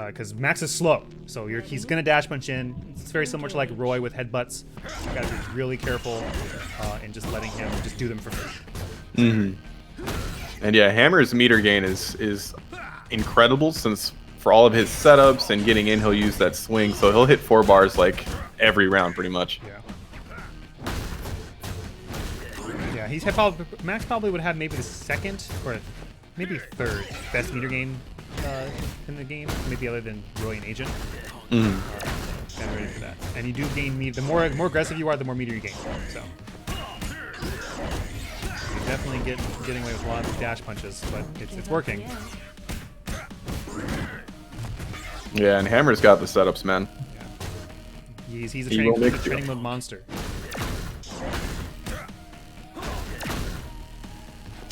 Because Maxx is slow, so he's gonna dash punch in. It's very similar to like Roy with headbutts. You gotta be really careful in just letting him just do them for free. And yeah, Hammer's meter gain is incredible, since for all of his setups and getting in, he'll use that swing, so he'll hit 4 bars like every round pretty much. Yeah, Maxx probably would have maybe the second or maybe third best meter gain in the game, maybe other than Roy and Agent. I'm ready for that. And you do gain meter. The more aggressive you are, the more meter you gain. So you're definitely getting away with a lot of dash punches, but it's working. Yeah, and Hammer's got the setups, man. Yeah. He's a training mode monster.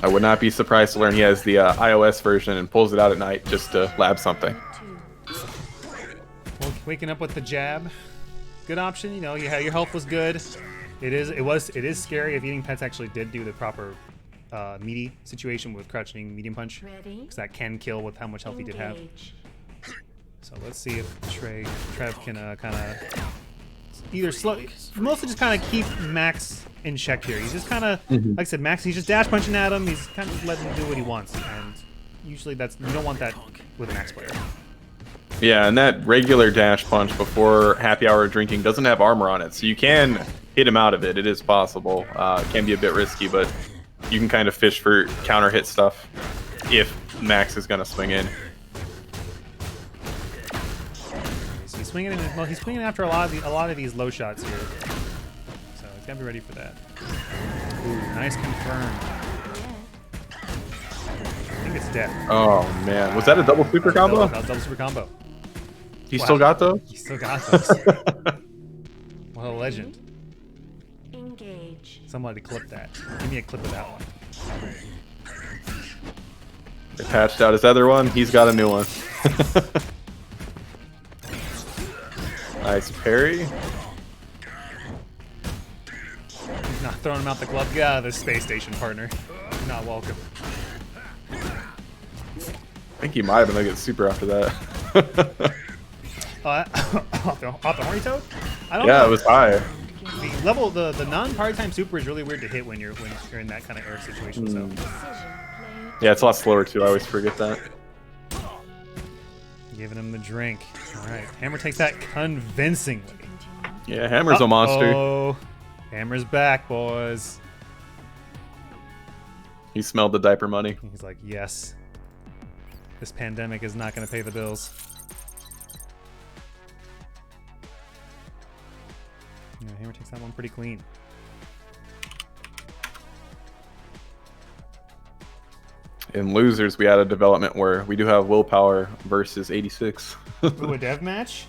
I would not be surprised to learn he has the iOS version and pulls it out at night just to lab something. Well, waking up with the jab, good option. You know, your health was good. It is scary if Eatingpets actually did do the proper meaty situation with crouching medium punch, because that can kill with how much health he did have. So let's see if Trev can kind of either mostly just kind of keep Maxx in check here. He's just kind of, like I said, Maxx, he's just dash punching at him. He's kind of letting him do what he wants, and usually you don't want that with a Maxx player. Yeah, and that regular dash punch before happy hour drinking doesn't have armor on it, so you can hit him out of it. It is possible. It can be a bit risky, but you can kind of fish for counter hit stuff if Maxx is going to swing in. He's swinging in. Well, he's swinging after a lot of these low shots here, so he's gotta be ready for that. Ooh, nice confirm. I think it's dead. Oh man, was that a double super combo? That was a double super combo. He still got those? He still got those. What a legend. Engage. Somebody clip that. Give me a clip of that one. They patched out his other one. He's got a new one. Nice parry. He's not throwing him out the glove. Get out of the space station, partner. You're not welcome. I think he might have been able to get super after that. Off the horny toad? I don't know. Yeah, it was high. The non-party time super is really weird to hit when you're in that kind of air situation. So Yeah, it's a lot slower too. I always forget that. giving him the drink. All right, Hammer takes that convincingly. Yeah, Hammer's a monster. Oh, Hammer's back, boys. He smelled the diaper money. He's like, yes, this pandemic is not going to pay the bills. Yeah, Hammer takes that one pretty clean. In losers, we had a development where we do have Willpower versus 86. Ooh, a dev match?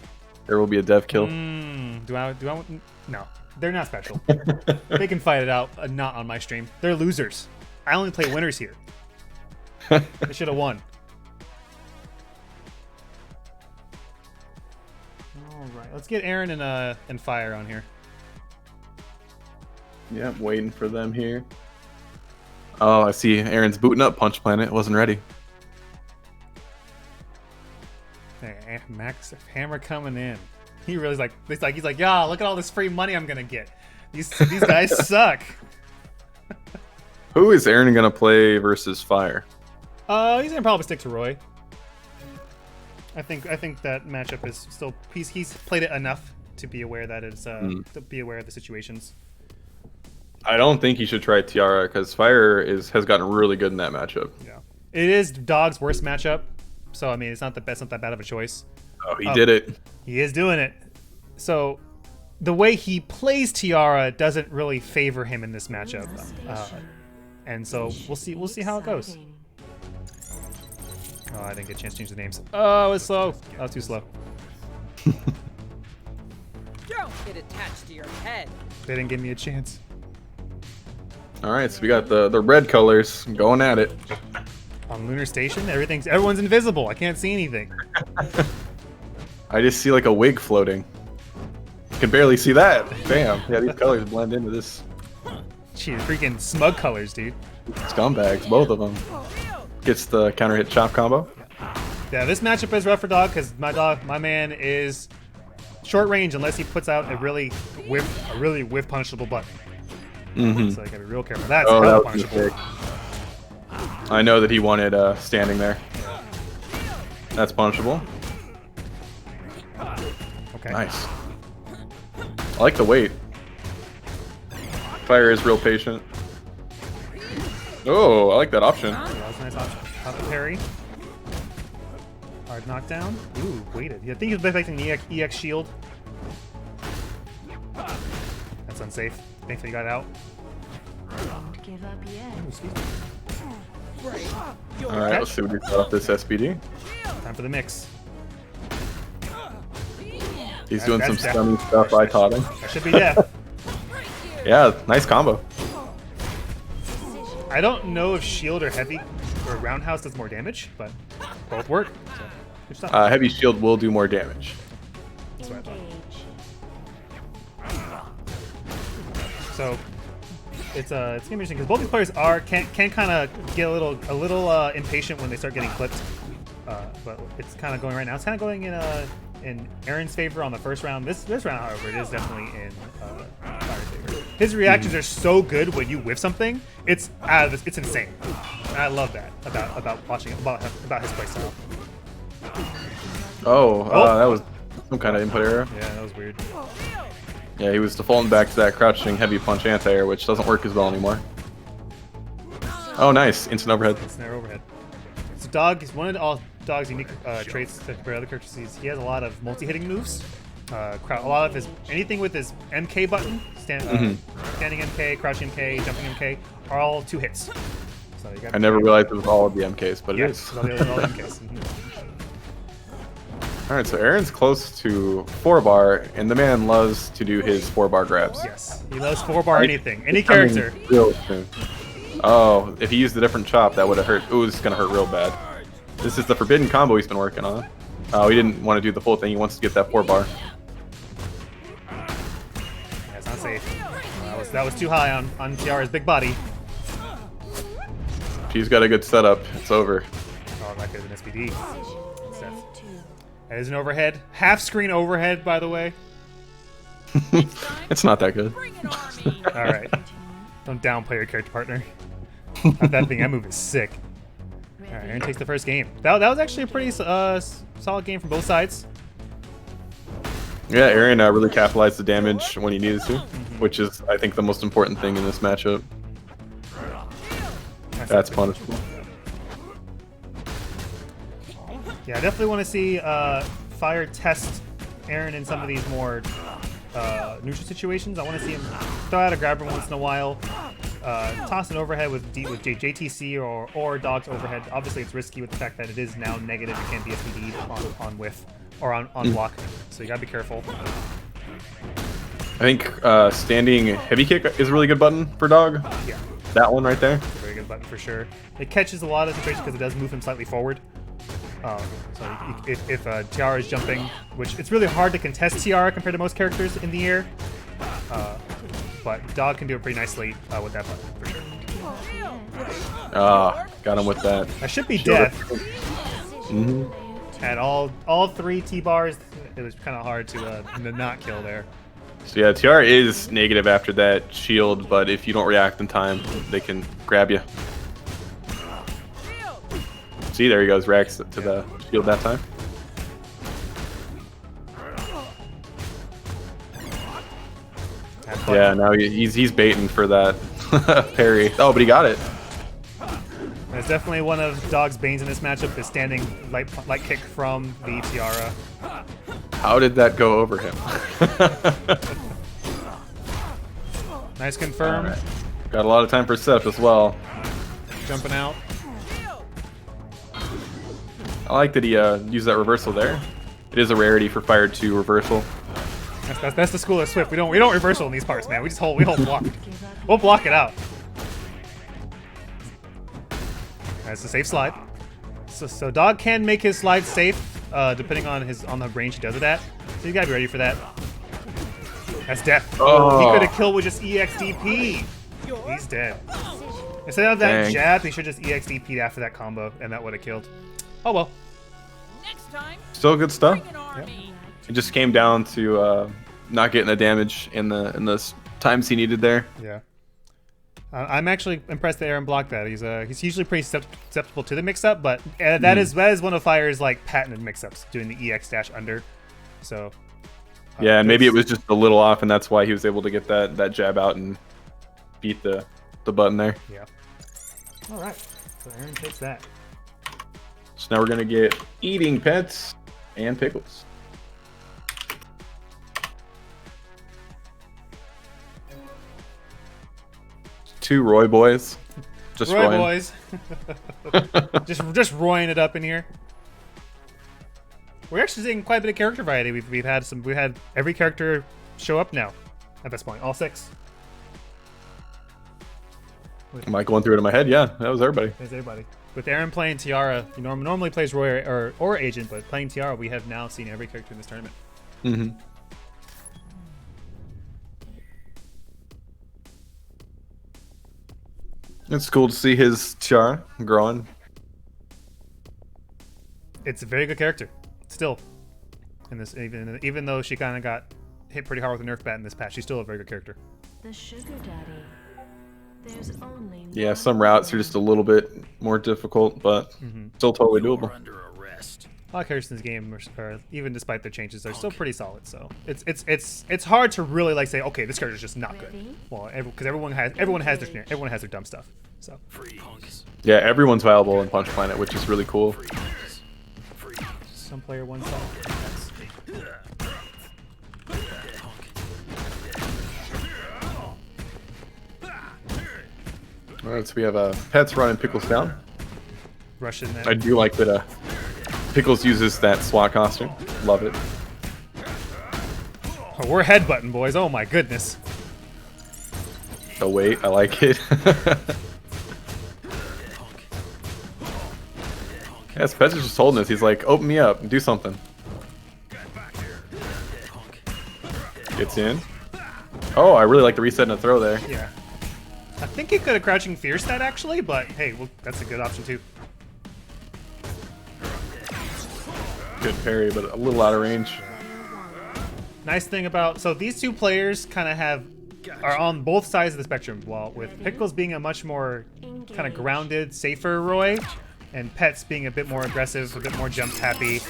There will be a dev kill. Do I want? No, they're not special. They can fight it out, not on my stream. They're losers. I only play winners here. They should have won. All Right. Let's get Aaron and Fire on here. Yeah, I'm waiting for them here. Oh, I see Aaron's booting up Punch Planet. Wasn't ready. Hey, Maxx Hammer coming in. He really he's like, yeah, look at all this free money I'm gonna get. These guys suck. Who is Aaron gonna play versus Fire? He's gonna probably stick to Roy. I think that matchup is still he's played it enough to be aware that it's to be aware of the situations. I don't think he should try Tyara because Fire has gotten really good in that matchup. Yeah, it is Dog's worst matchup, so I mean it's not that bad of a choice. Oh, he did it. He is doing it. So the way he plays Tyara doesn't really favor him in this matchup, and so we'll see how it goes. Oh, I didn't get a chance to change the names. Oh, it's slow. That was too slow. Don't get attached to your head. They didn't give me a chance. All right, so we got the red colors going at it. On Lunar Station, everyone's invisible. I can't see anything. I just see like a wig floating. You can barely see that. Bam. Yeah, these colors blend into this. Gee, freaking smug colors, dude. Scumbags, both of them. Gets the counter hit chop combo. Yeah, this matchup is rough for Dog because my man is short range unless he puts out a really whiff punishable button. So I gotta be real careful. That's hella punishable. I know that he wanted standing there. That's punishable. Okay. Nice. I like the weight. Fire is real patient. Oh, I like that option. Yeah, that was a nice option. Top parry. Hard knockdown. Ooh, weighted. Yeah, I think he was expecting the EX shield. That's unsafe. Thankfully, he got it out. Don't give up yet. Ooh, excuse me. Alright, let's see what we got off this SBD. Time for the mix. He's doing some stunning stuff I taught him. That should be death. Yeah, nice combo. I don't know if shield or heavy or roundhouse does more damage, but both work. So, good stuff. Heavy shield will do more damage. That's what I thought. Engage. So it's gonna be interesting because both these players can kind of get a little impatient when they start getting clipped. But it's kind of going right now. It's kind of going in Aaron's favor on the first round. This round, however, it is definitely in Fire's favor. His reactions are so good when you whiff something. It's insane. And I love that about watching about his playstyle. That was some kind of input error. Yeah, that was weird. Yeah, he was defaulting back to that crouching heavy punch anti-air, which doesn't work as well anymore. Oh, nice. Instant overhead. Snare overhead. So Dog is one of all Dog's unique traits to compare to other characters. He has a lot of multi-hitting moves. A lot of his anything with his MK button, standing MK, crouching MK, jumping MK, are all 2 hits. So you got I never realized it was all of the MKs, but it is. It's all the MKs. Alright, so Aaron's close to 4-bar, and the man loves to do his 4-bar grabs. Yes, he loves 4-bar anything, any character. Real soon. Oh, if he used a different chop, that would have hurt. Ooh, this is gonna hurt real bad. This is the forbidden combo he's been working on. Oh, he didn't want to do the full thing. He wants to get that 4-bar. Yeah, it's not safe. That was too high on Tiara's big body. If he's got a good setup, it's over. Oh, that could have been SBD. That is an overhead. Half-screen overhead, by the way. It's not that good. All right. Don't downplay your character partner. That move is sick. All right, Aaron takes the first game. That was actually a pretty solid game from both sides. Yeah, Aaron really capitalized the damage when he needed to, which is, I think, the most important thing in this matchup. That's punishable. Yeah, I definitely want to see Fire test Aaron in some of these more neutral situations. I want to see him throw out a grabber once in a while, toss an overhead with JTC or Dog's overhead. Obviously, it's risky with the fact that it is now negative. It can't be SPD'd on whiff or on block, so you gotta be careful. I think standing heavy kick is a really good button for Dog. Yeah, that one right there. it's a very good button for sure. It catches a lot of situations because it does move him slightly forward. So if Tyara is jumping, which it's really hard to contest Tyara compared to most characters in the air, but dog can do it pretty nicely with that button for sure. Got him with that. That should be death. Mm-hmm. At all 3 T-bars, it was kind of hard to not kill there. So yeah, Tyara is negative after that shield, but if you don't react in time, they can grab you. See, there he goes, Rex to the shield that time. Yeah, now he's baiting for that parry. Oh, but he got it. That's definitely one of Dog's banes in this matchup, is standing light kick from the Tyara. How did that go over him? Nice confirm. Right. Got a lot of time for setup as well. Jumping out. I like that he used that reversal there. It is a rarity for Fire to reversal. That's the school of Swift. We don't reversal in these parts, man. We hold block. We'll block it out. That's a safe slide. So Dog can make his slide safe, depending on the range he does it at. So you gotta be ready for that. That's death. Oh. He could have killed with just EXDP. He's dead. Instead of that jab, he should just EXDP'd after that combo, and that would have killed. Oh well. Next time, still good stuff. yep. It just came down to not getting the damage in the times he needed there. Yeah. I'm actually impressed that Aaron blocked that. He's usually pretty susceptible to the mix-up, but that is one of Fire's like patented mix-ups, doing the EX dash under. So. Yeah, and maybe it was just a little off, and that's why he was able to get that jab out and beat the button there. Yeah. All right. So Aaron takes that. So now we're gonna get Eatingpets and Pickles. Two Roy boys. Just Roy Roying. boys. just roying it up in here. We're actually seeing quite a bit of character variety. We've had every character show up now at this point. All 6. Am I going through it in my head? Yeah, that was everybody. There's everybody. With Aaron playing Tyara, he normally plays Roy or Agent, but playing Tyara, we have now seen every character in this tournament. Mm-hmm. It's cool to see his Tyara growing. It's a very good character, still. In this, even though she kind of got hit pretty hard with a Nerf bat in this patch, she's still a very good character. The sugar daddy. There's only Yeah, some routes are just a little bit more difficult, but still totally doable. Under arrest. A lot of characters in this game, are, even despite their changes, are still pretty solid. So it's hard to really like say, okay, this character's just not good. Well, because everyone has their dumb stuff. So yeah, everyone's viable in Punch Planet, which is really cool. Some player one side. All right, so we have Pets running Pickles down. Russian. I do like that Pickles uses that SWAT costume. Love it. Oh, we're headbutting, boys. Oh my goodness. Oh wait, I like it. Yes, Pets is just holding this. He's like, open me up and do something. Gets in. Oh, I really like the reset and a throw there. Yeah. I think he could have crouching fierce that actually, but hey, well, that's a good option too. Good parry, but a little out of range. Nice thing about these two players kind of are on both sides of the spectrum. Well, with Pickles being a much more kind of grounded, safer Roy, and Pets being a bit more aggressive, a bit more jump happy,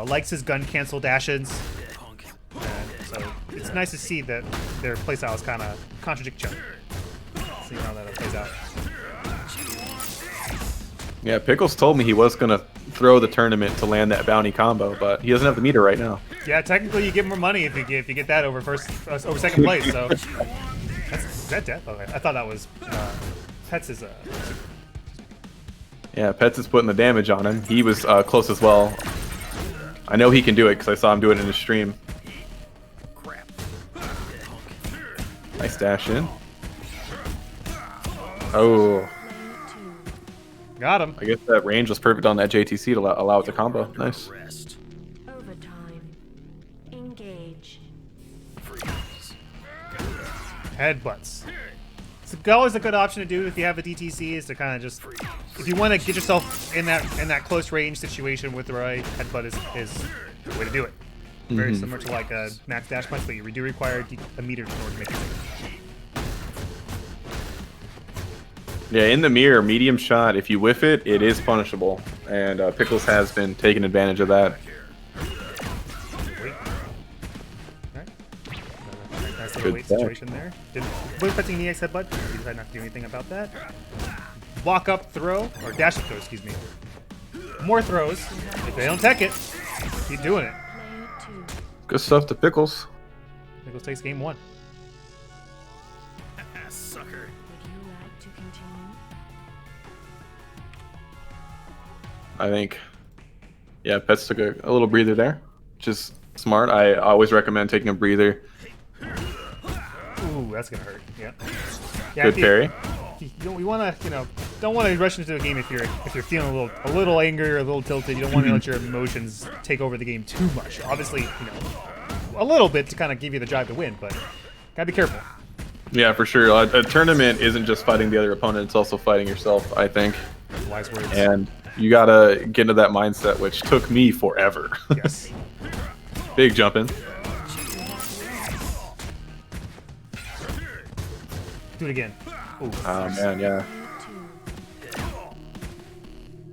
likes his gun cancel dashes. And so it's nice to see that their playstyles kind of contradict each other. See how that plays out. Yeah, Pickles told me he was gonna throw the tournament to land that bounty combo, but he doesn't have the meter right now. Yeah, technically you get more money if you get that over second place. So is that death? Okay, I thought that was Pets is Yeah, Pets is putting the damage on him. He was close as well. I know he can do it because I saw him do it in his stream. Nice dash in. Oh. Got him. I guess that range was perfect on that JTC to allow it to combo. Nice. Rest. Overtime. Engage. Headbutts. It's always a good option to do if you have a DTC is to kind of just, if you want to get yourself in that close range situation with Roy, headbutt is the way to do it. Very similar to like a Maxx dash punch, but you do require a meter in order to make it. Yeah, in the mirror, medium shot, if you whiff it, it is punishable. And Pickles has been taking advantage of that. Wait. Alright. Nice little Good wait back. situation there. Wasn't expecting the EX headbutt. We decided not to do anything about that. Walk up throw, or dash up throw, excuse me. More throws. If they don't tech it, keep doing it. Play 2. Good stuff to Pickles. Pickles takes game 1. Sucker. Would you like to continue? I think, yeah, Pets took a little breather there, which is smart. I always recommend taking a breather. Ooh, that's gonna hurt. Yeah. Yeah, Good parry. You want to, don't want to rush into a game if you're feeling a little angry or a little tilted. You don't want to let your emotions take over the game too much. Obviously, a little bit to kind of give you the drive to win, but gotta be careful. Yeah, for sure. A tournament isn't just fighting the other opponent; it's also fighting yourself, I think. Wise words. And you gotta get into that mindset, which took me forever. Yes. Big jumping. Do it again. Ooh. Oh man, yeah.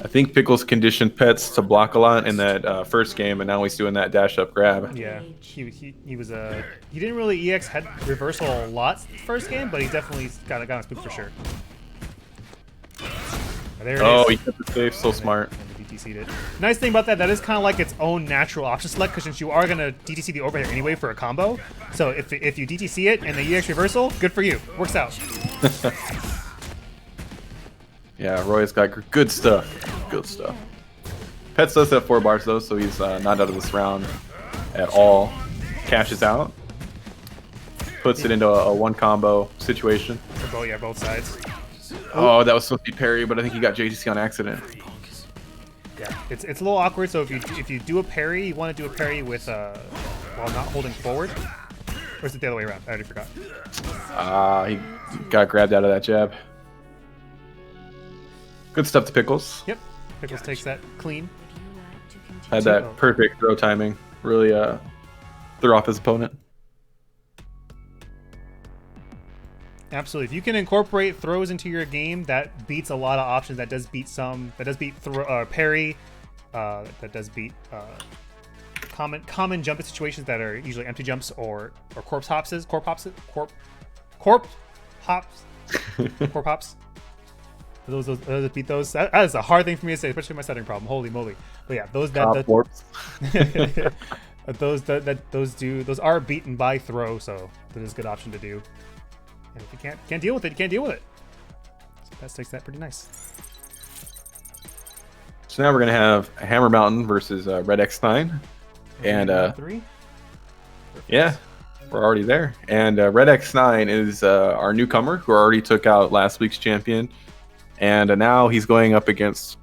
I think Pickles conditioned Pets to block a lot in that first game, and now he's doing that dash up grab. Yeah, he was he didn't really EX head reversal a lot first game, but he definitely got on spook for sure. There it Oh, is. he kept it safe. So smart. And the DTC'd it. Nice thing about that is kind of like its own natural option select, because since you are gonna DTC the overhead anyway for a combo, so if you DTC it and the EX reversal, good for you. Works out. Yeah, Roy's got good stuff. Good stuff. Pets does have 4 bars though, so he's not out of this round at all. Cashes out. Puts it into a 1 combo situation. For both sides. Oh, that was supposed to be parry, but I think he got JTC on accident. Yeah, it's a little awkward. So if you do a parry, you want to do a parry with while not holding forward, or is it the other way around? I already forgot. He got grabbed out of that jab. Good stuff to Pickles. Yep, Pickles takes that clean. Would you like to continue? Had that perfect throw timing. Really threw off his opponent. Absolutely. If you can incorporate throws into your game, that beats a lot of options. That does beat some. That does beat parry. That does beat common jumping situations that are usually empty jumps or corpse hops. Corp hops. Those beat those. That is a hard thing for me to say, especially with my setting problem. Holy moly! But yeah, those those are beaten by throw, so that is a good option to do. And if you can't deal with it, you can't deal with it. So that takes that pretty nice. So now we're gonna have Hammer Mountain versus Red X9, and 3. yeah, we're already there. And Red X9 is our newcomer who already took out last week's champion, and now he's going up against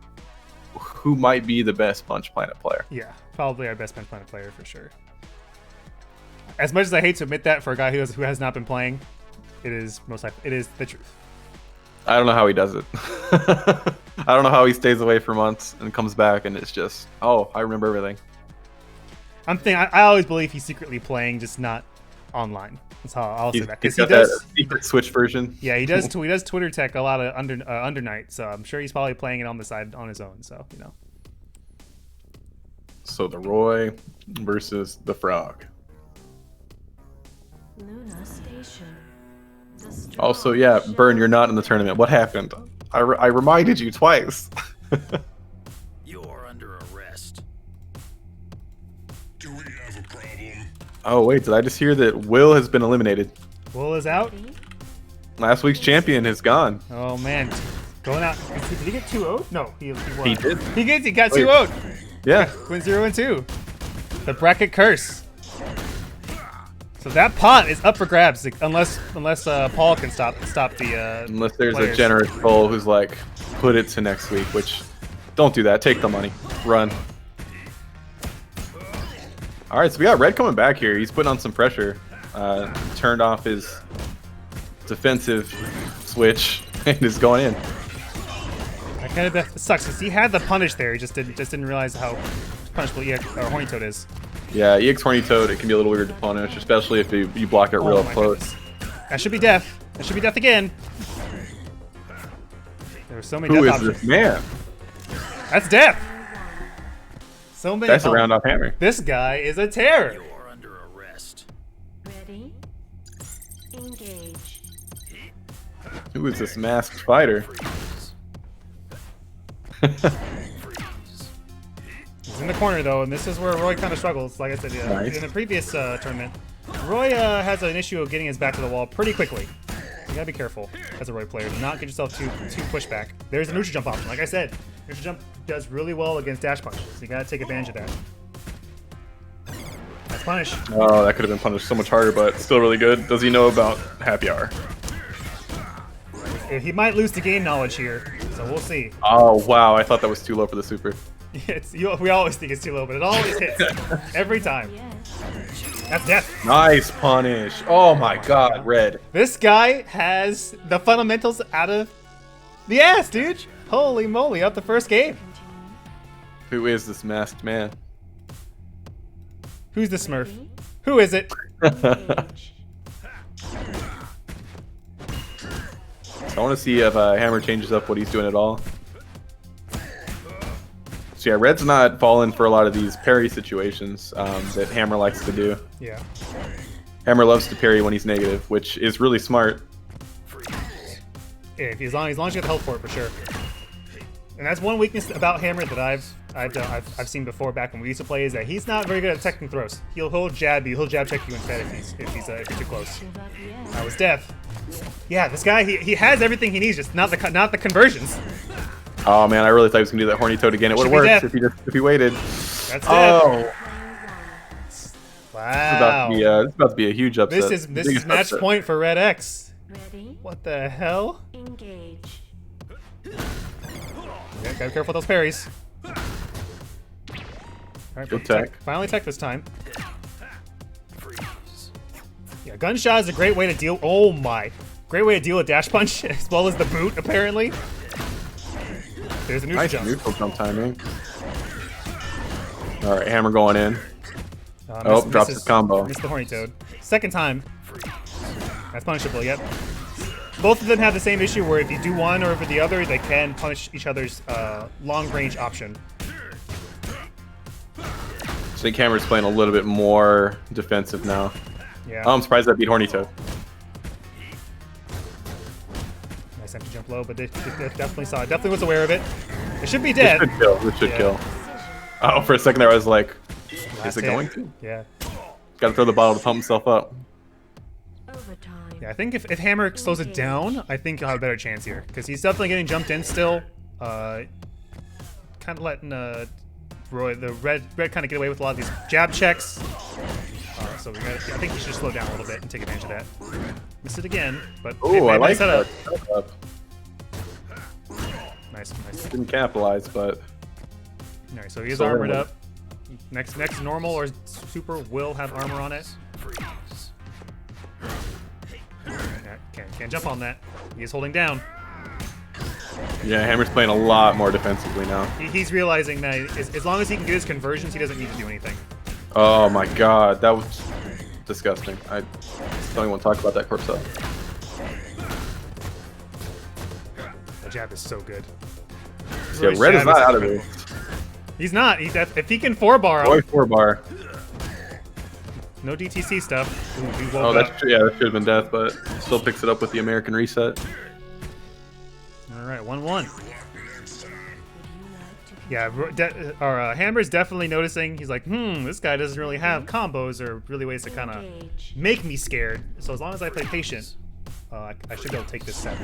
who might be the best Punch Planet player. Yeah, probably our best Punch Planet player for sure. As much as I hate to admit that for a guy who has not been playing, it is the truth. I don't know how he does it. I don't know how he stays away for months and comes back and it's just, oh, I remember everything. I always believe he's secretly playing, just not online. That's how I'll say that. He's Because got that secret Switch version. Yeah, he does. He does Twitter tech a lot of under night, so I'm sure he's probably playing it on the side on his own. So So the Roy versus the Frog. Luna Station. Also, yeah, Burn, you're not in the tournament. What happened? I reminded you twice. You're under arrest. Do we have a problem? Oh, wait, did I just hear that Will has been eliminated? Will is out. Last week's champion is gone. Oh man, going out. Did he get 2-0'd? No, he won. He did. He got Wait. 2-0'd. Yeah. Win 0 and 2. The bracket curse. So that pot is up for grabs, like, unless Paul can stop the. Unless there's players. a generous soul who's like, put it to next week. Which, don't do that. Take the money. Run. All right, so we got Red coming back here. He's putting on some pressure. Turned off his defensive switch and is going in. That kind of sucks because he had the punish there. He just didn't realize how punishable Horny Toad is. Yeah, EX Horny Toad, it can be a little weird to punish, especially if you block it real my close. goodness. That should be death. That should be death again. There were so many Who death is options. this man? That's death. So many. That's a round off hammer. This guy is a terror. You're under arrest. Ready? Engage. Who is this masked fighter? He's in the corner though, and this is where Roy kind of struggles. Like I said, Nice. in the previous tournament, Roy has an issue of getting his back to the wall pretty quickly. You gotta be careful as a Roy player to not get yourself too pushback. There's a neutral jump option. Like I said, neutral jump does really well against dash punch, so you gotta take advantage of that. Nice punish. Oh, that could have been punished so much harder, but still really good. Does he know about happy hour? He might lose to game knowledge here, so we'll see. Oh, wow. I thought that was too low for the super. We always think it's too low, but it always hits every time. Yes. That's death. Nice punish. Oh my god, Red. This guy has the fundamentals out of the ass, dude. Holy moly, up the first game. Who is this masked man? Who's the Smurf? Who is it? Engage. So I want to see if Hammer changes up what he's doing at all. So yeah, Red's not falling for a lot of these parry situations that Hammer likes to do. Yeah. Hammer loves to parry when he's negative, which is really smart. Yeah, as long as you get the health for it, for sure. And that's one weakness about Hammer that I've seen before back when we used to play, is that he's not very good at detecting throws. He'll jab you, he'll jab check you instead if you're too close. Give up yes. That was death. Yeah, this guy he has everything he needs, just not the conversions. Oh man, I really thought he was gonna do that Horny Toad again. It would Should have be worked if he waited. That's Oh, death. Wow. It's about to be a huge upset. This is Biggest match upset. point for Red X. Ready? What the hell? Engage. Yeah, gotta be careful with those parries. Alright, Good tech. finally tech this time. Yeah, gunshot is a great way to deal. Oh my. Great way to deal with dash punch, as well as the boot, apparently. There's a neutral Nice jump. neutral jump timing. All right, Hammer going in. Drops his combo. Missed the Horny Toad. Second time. That's punishable, yep. Both of them have the same issue where if you do one or for the other, they can punish each other's long-range option. I think Hammer's playing a little bit more defensive now. Yeah. Oh, I'm surprised that beat Horny Toad. Nice empty jump low, but they definitely saw it. Definitely was aware of it. It should be dead. This should kill. This should Yeah. kill. Oh, for a second there I was like, Last is it hit. going to? Yeah. Gotta throw the bottle to pump himself up. Overtime. Yeah, I think if Hammer slows it down, I think he'll have a better chance here. Because he's definitely getting jumped in still. Kind of letting Roy, the red kind of get away with a lot of these jab checks. So I think he should slow down a little bit and take advantage of that. Missed it again, but Oh, I like setup. that setup. Nice. Didn't capitalize, but All right, so he is So armored then- up. Next normal or super will have armor on it. Yeah, can't jump on that. He is holding down. yeah, Hammer's playing a lot more defensively now. He's realizing that as long as he can get his conversions, he doesn't need to do anything. Oh my god, that was disgusting. I don't even want to talk about that corpse up. The jab is so good. Yeah, Roy's Red is jab not out of incredible. it. He's not. If he can 4-bar Boy, him, 4-bar. no DTC stuff. Ooh, he woke Oh, up. that should have been death, but still picks it up with the American reset. All right, 1-1. Would you Yeah, like to Hammer's definitely noticing. He's like, this guy doesn't really have combos or really ways to kind of engage? make me scared. So as long as I play patient, I should be able to take this set.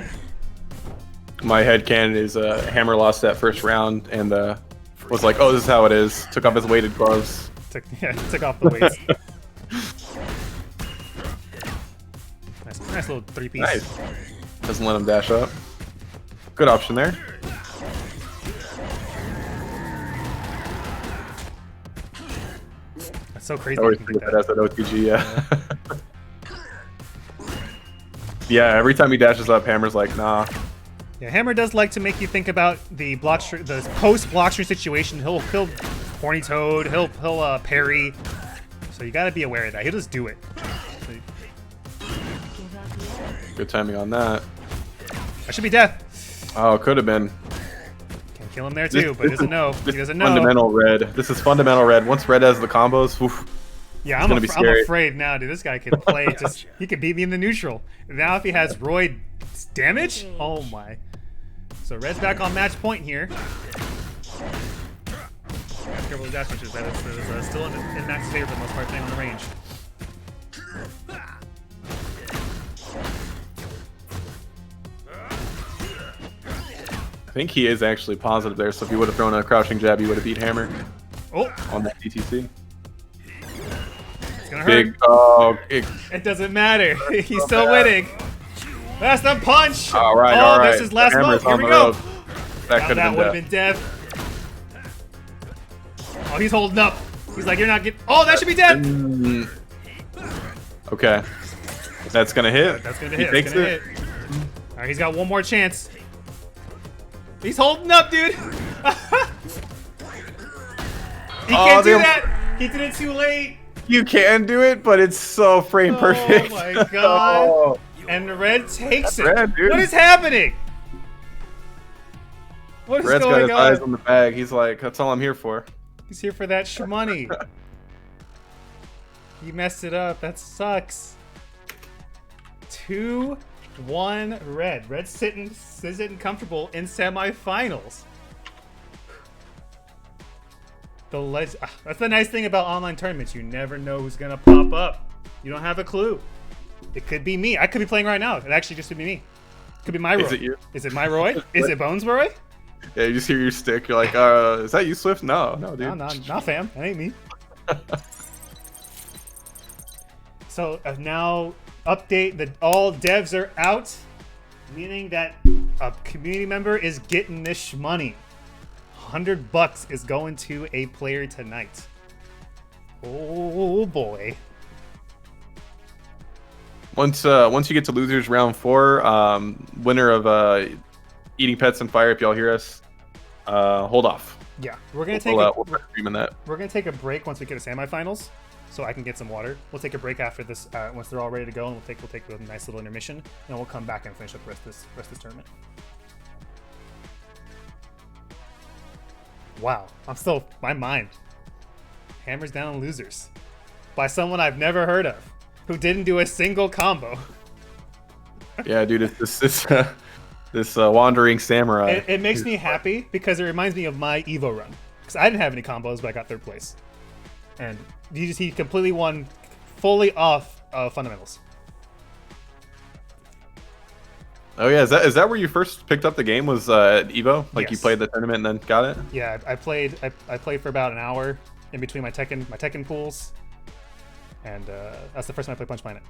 My headcanon is Hammer lost that first round and was like, oh, this is how it is. Took off his weighted gloves. Took off the weights. Nice little 3-piece. Nice. Doesn't let him dash up. Good option there. That's so crazy. I always think that as an OTG, yeah. Yeah, every time he dashes up, Hammer's like, nah. Yeah, Hammer does like to make you think about the the post block string situation. He'll Horny Toad. He'll parry. So you gotta be aware of that. He'll just do it. Good timing on that. That should be death. Oh, could have been. Can kill him there too, but he doesn't know. He doesn't know. Fundamental red. This is fundamental red. Once red has the combos, oof, yeah, I'm afraid now, dude. This guy can play. He could beat me in the neutral. Now if he has Roid damage, oh my. So red's back on match point here. Careful with dash switches. That is still in Max's favor for the most part, staying on the range. I think he is actually positive there, so if he would have thrown a crouching jab, he would have beat Hammer. Oh! On that DTC. It's gonna hurt. Big, oh, it doesn't matter. He's still winning. That's the punch! All right. This is last month. Here we go. That could would have been death. Oh, he's holding up. He's like, you're not getting. Oh, that should be death. Okay. That's gonna hit. That's gonna He hit. takes it. All right, he's got one more chance. He's holding up, dude. He can't do that. He did it too late. You can do it, but it's so frame perfect. Oh my god. Oh. And Red takes it. Red, dude. What is happening? What is Red's got going his on? eyes on the bag. He's like, that's all I'm here for. He's here for that shmoney. He messed it up. That sucks. 2-1 Red. Red's sitting comfortable in semifinals. That's the nice thing about online tournaments. You never know who's gonna pop up. You don't have a clue. It could be me. I could be playing right now. It actually just could be me. It could be my Roy. Is it you? Is it my Roy? Is it Bones Roy? Yeah, you just hear your stick. You're like, is that you, Swift? No, dude. No, not fam. That ain't me. So now update that all devs are out, meaning that a community member is getting this money. $100 is going to a player tonight. Oh boy. Once you get to losers round 4, winner of Eatingpets and Fire, if y'all hear us, hold off. Yeah, we're gonna we'll streaming that. We're gonna take a break once we get to semifinals, so I can get some water. We'll take a break after this once they're all ready to go, and we'll take a nice little intermission, and we'll come back and finish up the rest of this tournament. Wow, my mind. Hammers down on losers by someone I've never heard of, who didn't do a single combo. Yeah, dude, it's this wandering samurai. It makes me happy because it reminds me of my Evo run. Because I didn't have any combos, but I got 3rd place. And he completely won fully off fundamentals. Oh yeah, is that where you first picked up the game? Was at Evo? Like Yes. You played the tournament and then got it? Yeah, I played for about an hour in between my Tekken pools, and that's the first time I played Punch Planet.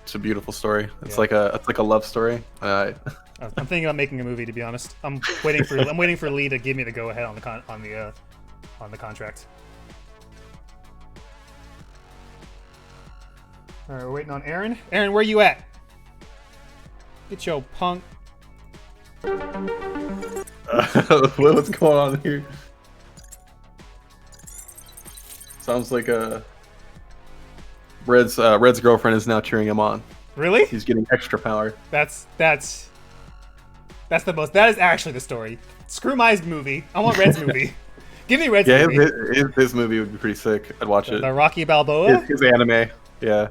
It's a beautiful story. It's Yeah. like a love story. I'm thinking about making a movie, to be honest. I'm waiting for Lee to give me the go ahead on the contract. All right, we're waiting on Aaron. Aaron, where you at? Get your punk. What's going on here? Sounds like Red's girlfriend is now cheering him on. Really? He's getting extra power. That's the most. That is actually the story. Screw my movie. I want Red's movie. Give me Red's movie. His movie would be pretty sick. I'd watch it. The Rocky Balboa. His anime. Yeah.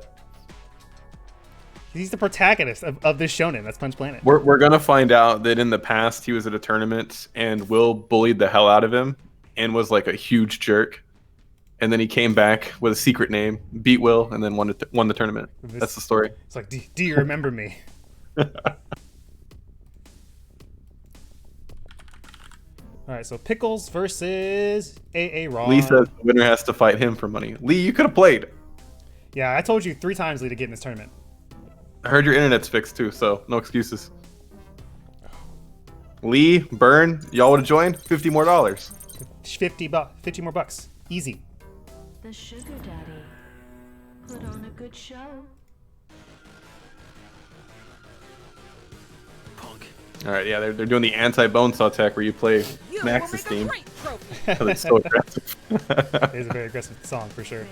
He's the protagonist of this shonen. That's Punch Planet. We're gonna find out that in the past he was at a tournament and Will bullied the hell out of him and was like a huge jerk. And then he came back with a secret name, beat Will, and then won the tournament. That's the story. It's like, do you remember me? All right, so Pickles versus AA Raw. Lee says the winner has to fight him for money. Lee, you could have played. Yeah, I told you 3 times, Lee, to get in this tournament. I heard your internet's fixed too, so no excuses. Lee, Burn, y'all would have joined? $50 more. 50 more bucks. Easy. The sugar daddy put on a good show. Punk. All right, yeah, they're doing the anti-bonesaw tech where you play You Max's will make a theme. great trophy. Because it's so aggressive. It is a very aggressive song for sure.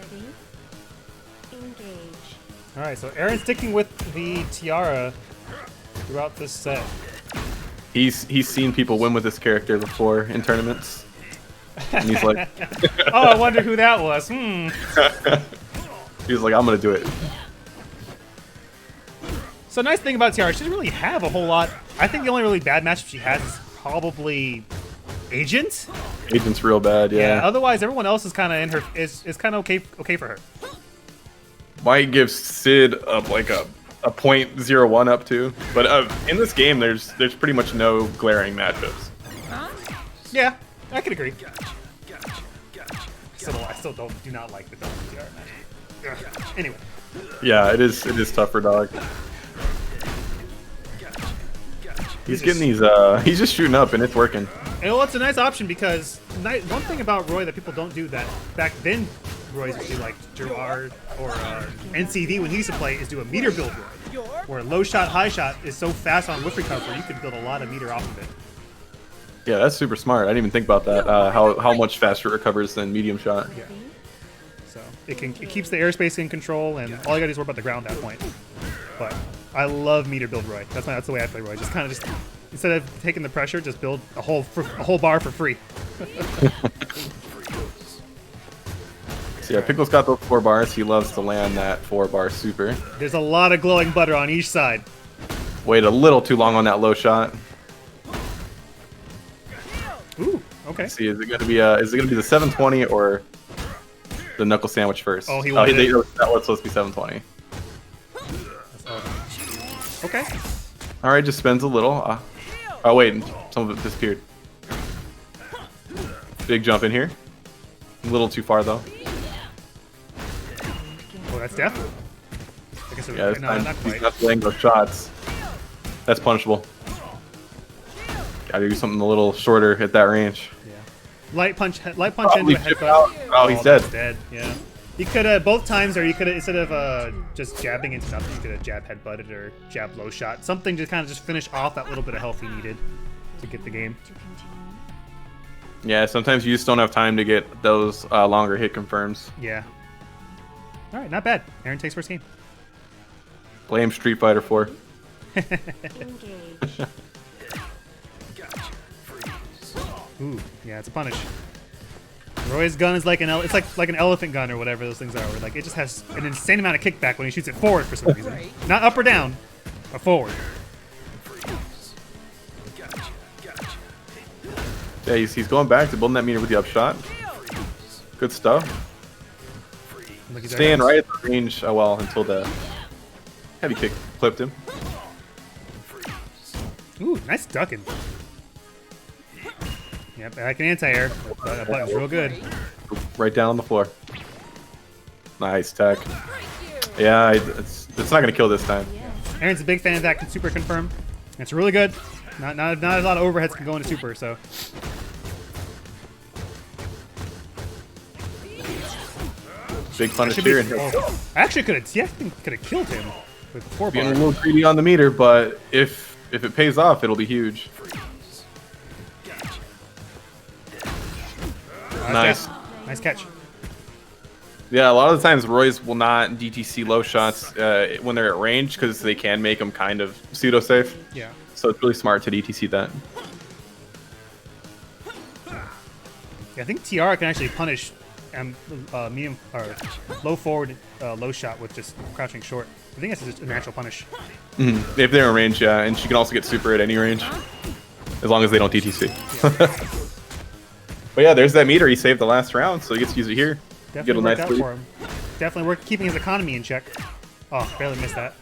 Ready? Engage. All right, so Aaron's sticking with the Tyara throughout this set. He's seen people win with this character before in tournaments. And he's like, Oh, I wonder who that was. he's like, I'm gonna do it. So nice thing about Tyara, she doesn't really have a whole lot. I think the only really bad matchup she has is probably Agent. Agent's real bad, yeah. Otherwise, everyone else is kind of in her is kind of okay for her. Might give Sid like a .01 up to, but in this game, there's pretty much no glaring matchups. Yeah, I can agree. I still do not like the double Tyara matchup. Anyway. Yeah, it is tougher, dog. He's getting these. He's just shooting up, and it's working. And well, it's a nice option because one thing about Roy that people don't do that back then Roy used to do, like Trevward or NCV when he used to play, is do a meter build Roy, where low shot, high shot is so fast on whiff recovery, you could build a lot of meter off of it. Yeah, that's super smart. I didn't even think about that. How much faster it recovers than medium shot. Yeah. So it keeps the airspace in control, and all you gotta do is worry about the ground at that point. But I love meter build Roy. That's the way I play Roy. Just kind of instead of taking the pressure, just build a whole bar for free. So yeah, Pickles got those 4 bars. He loves to land that 4-bar super. There's a lot of glowing butter on each side. Wait a little too long on that low shot. Ooh, okay. Let's see, is it gonna be the 720 or the knuckle sandwich first? Oh, that was supposed to be 720. Okay. All right, just spends a little. Oh wait, some of it disappeared. Big jump in here. A little too far though. Oh, that's death? I guess Yeah, this time not he's quite. not laying those shots. That's punishable. Gotta do something a little shorter at that range. Yeah. Light punch into a Chip headbutt. out. Oh, he's dead. That's dead. Yeah. You could have both times, or you could have, instead of just jabbing into nothing, you could have jab headbutted or jab low shot. Something to kind of just finish off that little bit of health he needed to get the game. To continue. Yeah, sometimes you just don't have time to get those longer hit confirms. Yeah. All right, not bad. Aaron takes first game. Blame Street Fighter 4. Engage. Ooh, yeah, it's a punish. Roy's gun is like it's like an elephant gun or whatever those things are. Where like it just has an insane amount of kickback when he shoots it forward for some reason. Not up or down, but forward. Yeah, he's going back to building that meter with the upshot. Good stuff. Look, he's Staying right at the range. Oh well, until the heavy kick clipped him. Ooh, nice ducking. Yep, like an anti-air. That button's real good. Right down on the floor. Nice tech. Yeah, it's not gonna kill this time. Aaron's a big fan of that super confirm. It's really good. Not a lot of overheads can go into super, so. Big punish here. Actually, could have killed him with 4 Being a bar. little greedy on the meter, but if it pays off, it'll be huge. Nice. Nice catch. Yeah, a lot of the times Roy's will not DTC low shots when they're at range because they can make them kind of pseudo safe. Yeah. So it's really smart to DTC that. Yeah, I think Tyara can actually punish medium or low forward, low shot with just crouching short. I think that's just a natural punish. Mm-hmm. If they're in range, yeah, and she can also get super at any range, as long as they don't DTC. Yeah. But yeah, there's that meter. He saved the last round, so he gets to use it here. Definitely Get worked a out nice lead. for him. Definitely worked keeping his economy in check. Oh, barely missed that.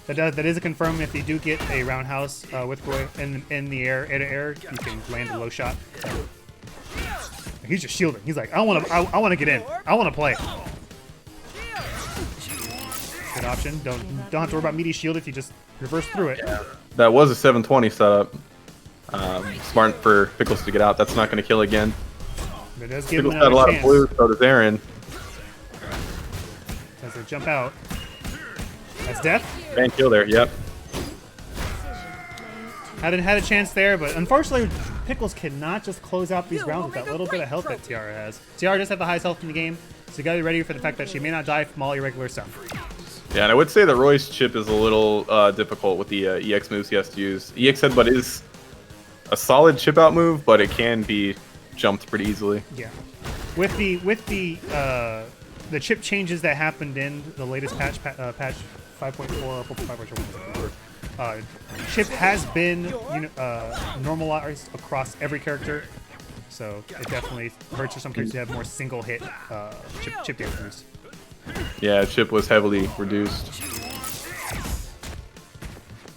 That is a confirm if you do get a roundhouse with Roy in the air, air, you can land a low shot. So. He's just shielding. He's like, I want to get in. I want to play. good option. Don't have to worry about meaty shield if you just reverse through it. Yeah. That was a 720 setup. Smart for Pickles to get out. That's not going to kill again. But it does give him Pickles had a lot chance. of blue, so does Aaron. As they jump out. That's death. And kill there, yep. Had a chance there, but unfortunately, Pickles cannot just close out these rounds with that little bit of health that Tyara has. Tyara does have the highest health in the game, so you gotta be ready for the fact that she may not die from all your regular stuff. Yeah, and I would say that Roy's chip is a little difficult with the EX moves he has to use. EX headbutt is a solid chip out move, but it can be jumped pretty easily. Yeah, with the chip changes that happened in the latest patch 5.4 or 4.5 or chip has been normalized across every character, so it definitely hurts for some characters to have more single hit chip damage boost. Yeah, chip was heavily reduced.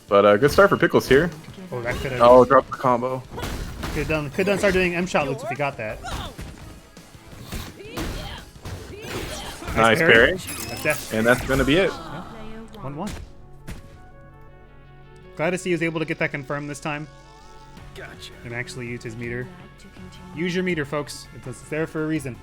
But good start for Pickles here. Oh, that could have. Oh, drop the combo. Could have done start doing M-shot loops if he got that. Nice parry. That's death. And that's going to be it. 1-1. Glad to see he was able to get that confirmed this time. Gotcha. And actually use his meter. Use your meter, folks. It's there for a reason.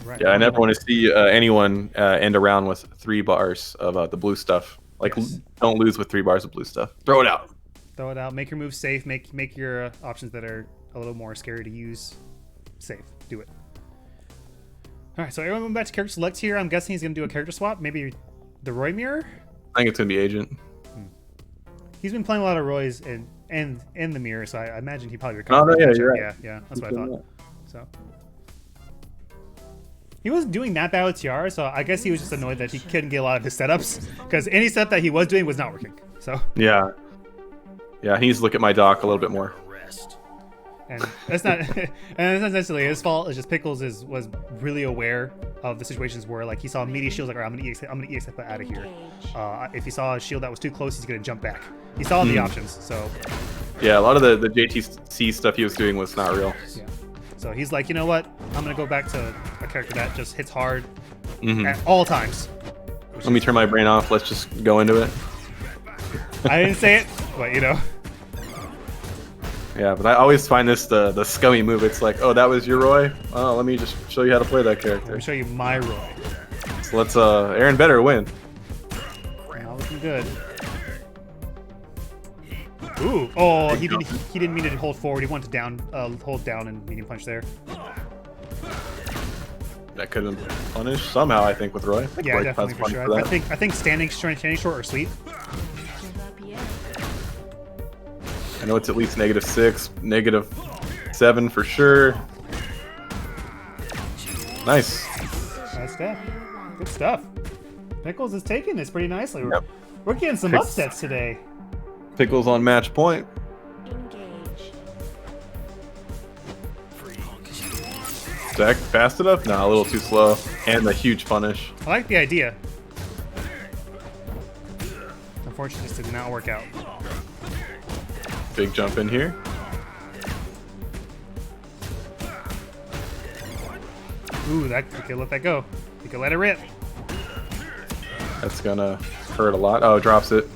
Right. Yeah, I never want to see anyone end a round with 3 bars of the blue stuff. Like, Yes. don't lose with 3 bars of blue stuff. Throw it out. Throw it out. Make your moves safe. Make your options that are a little more scary to use safe. Do it. All right, so everyone went back to character select here. I'm guessing he's going to do a character swap. Maybe the Roy mirror? I think it's going to be Agent. He's been playing a lot of Roys in the mirror, so I imagine he probably Oh, recovered. no, yeah, you're right. Yeah, that's what I thought. So he wasn't doing that bad with Tyara, so I guess he was just annoyed that he couldn't get a lot of his setups, because any setup that he was doing was not working. So Yeah. Yeah, he needs to look at my dock a little bit more. Rest. and that's not necessarily his fault. It's just Pickles was really aware of the situations where like he saw meaty shields like, all right, I'm gonna EX out of here. If he saw a shield that was too close, he's gonna jump back. He saw the options, so Yeah, a lot of the JTC stuff he was doing was not real. yeah. So he's like, you know what? I'm gonna go back to a character that just hits hard at all times. Let me turn my brain off. Let's just go into it. I didn't say it, but you know. Yeah, but I always find this the scummy move. It's like, oh, that was your Roy? Oh, let me just show you how to play that Let character. me show you my Roy. So let's, Aaron better win. Not looking good. Ooh, oh, he didn't mean to hold forward. He wanted to hold down and medium punch there. That could have been punished somehow, I think, with Roy. I think Yeah, Roy definitely has for fun sure. for I that. think standing short or sweep. I know it's at least -6, -7 for sure. Nice. Nice stuff. Good stuff. Pickles is taking this pretty nicely. Yep. We're getting some Pickles. upsets today. Pickles on match point. Engage. Zach, fast enough? Nah, a little too slow. And a huge punish. I like the idea. Unfortunately, this did not work out. Big jump in here. Ooh, that you could let that go. You could let it rip. That's gonna hurt a lot. Oh, drops it.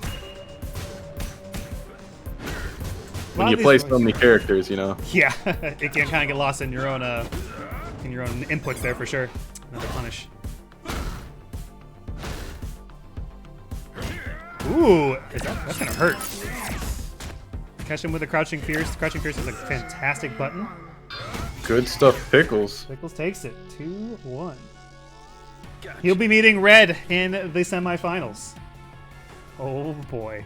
When you play so many characters, you know. Yeah, it can kind of get lost in your own inputs there for sure. Another punish. Ooh, that's gonna hurt. Catch him with a crouching fierce. Crouching fierce is a fantastic button. Good stuff, Pickles. Pickles takes it 2-1. He'll be meeting Red in the semifinals. Oh boy.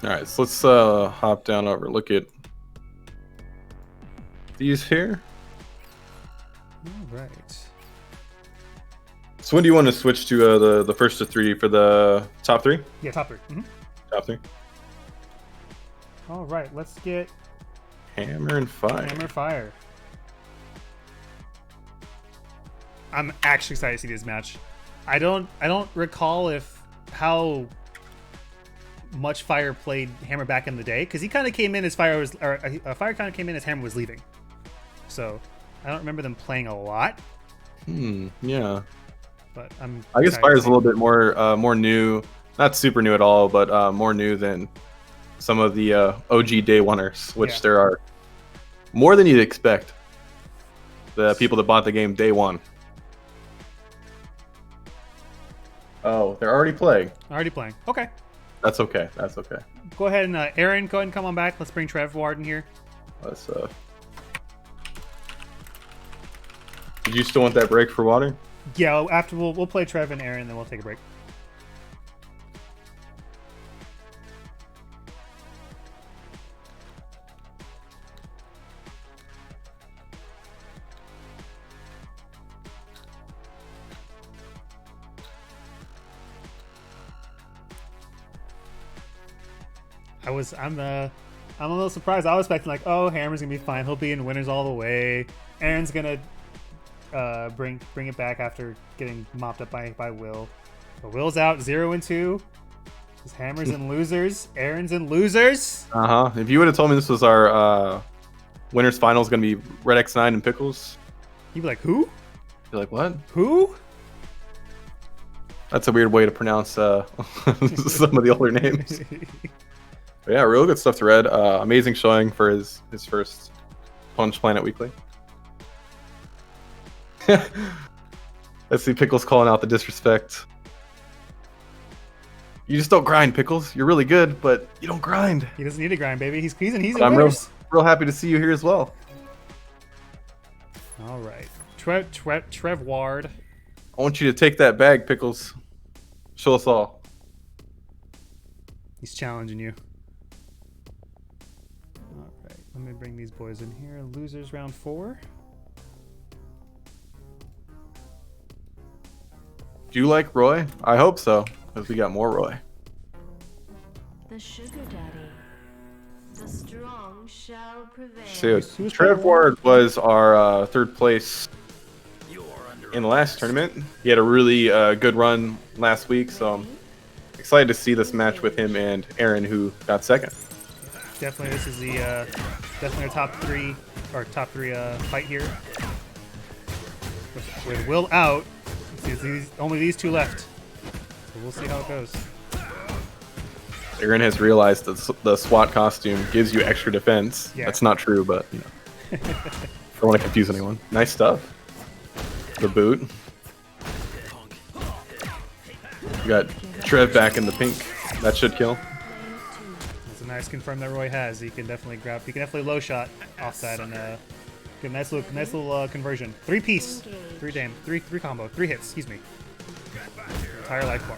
All right, so let's hop down over. Look at these here. All right. So when do you want to switch to the first of 3 for the top 3? Yeah, top 3. Top 3. All right, let's get Hammer and Fire. Hammer Fire. I'm actually excited to see this match. I don't recall how much Fire played Hammer back in the day, because he kind of came in as Fire kind of came in as Hammer was leaving. So I don't remember them playing a lot. Yeah. But I guess Fire's a little bit more new, not super new at all, but more new than some of the OG day oneers, which there are more than you'd expect. The people that bought the game day one. Oh, they're already playing. Already playing. Okay. That's okay. That's okay. Go ahead and Aaron, go ahead and come on back. Let's bring Trevward in here. Let's. Did you still want that break for water? Yeah. After we'll play Trev and Aaron, then we'll take a break. I'm a little surprised. I was expecting like, oh, Hammer's gonna be fine. He'll be in winners all the way. Aaron's gonna bring it back after getting mopped up by Will. But Will's out 0-2. His Hammer's in losers. Aaron's in losers. If you would have told me this was our winners finals gonna be Red X9 and Pickles, You'd be like, who? you're like, what? Who? That's a weird way to pronounce some of the older names. But yeah, real good stuff to Red. Amazing showing for his first Punch Planet Weekly. Let's see Pickles calling out the disrespect. You just don't grind, Pickles. You're really good, but you don't grind. He doesn't need to grind, baby. He's in I'm winners. real happy to see you here as well. All right, Trevward. I want you to take that bag, Pickles. Show us all. He's challenging you. All right, let me bring these boys in here. Losers round 4. Do you like Roy? I hope so, because we got more Roy. The sugar daddy. The strong shall prevail. Dude, Trevward was our third place You're under in the last tournament. He had a really good run last week, so I'm excited to see this match with him and Aaron, who got second. Definitely, this is the definitely our top three fight here. With Will out, only these two left. So we'll see how it goes. Aaron has realized that the SWAT costume gives you extra defense. Yeah. That's not true, but you know, don't want to confuse anyone. Nice stuff. The boot. You got Trev back in the pink. That should kill. It's a nice confirm that Roy has. He can definitely low shot off that and get a nice little conversion. 3-piece, 3 combo, 3 hits. Excuse me. Entire life bar.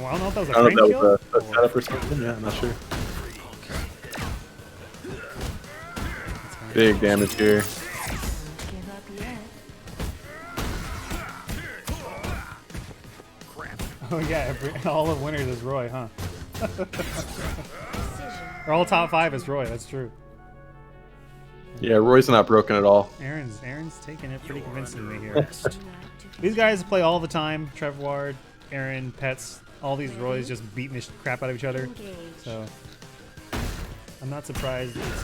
I don't know if that was a I don't know if kill. that was a setup or something. Yeah, I'm not sure. Big damage here. Give up yet. Oh yeah, all of winners is Roy, huh? Or all top 5 is Roy. That's true. Yeah, Roy's not broken at all. Aaron's taking it pretty convincingly here. These guys play all the time. Trevward, Aaron, Pets, all these Roys just beating the crap out of each other. So I'm not surprised it's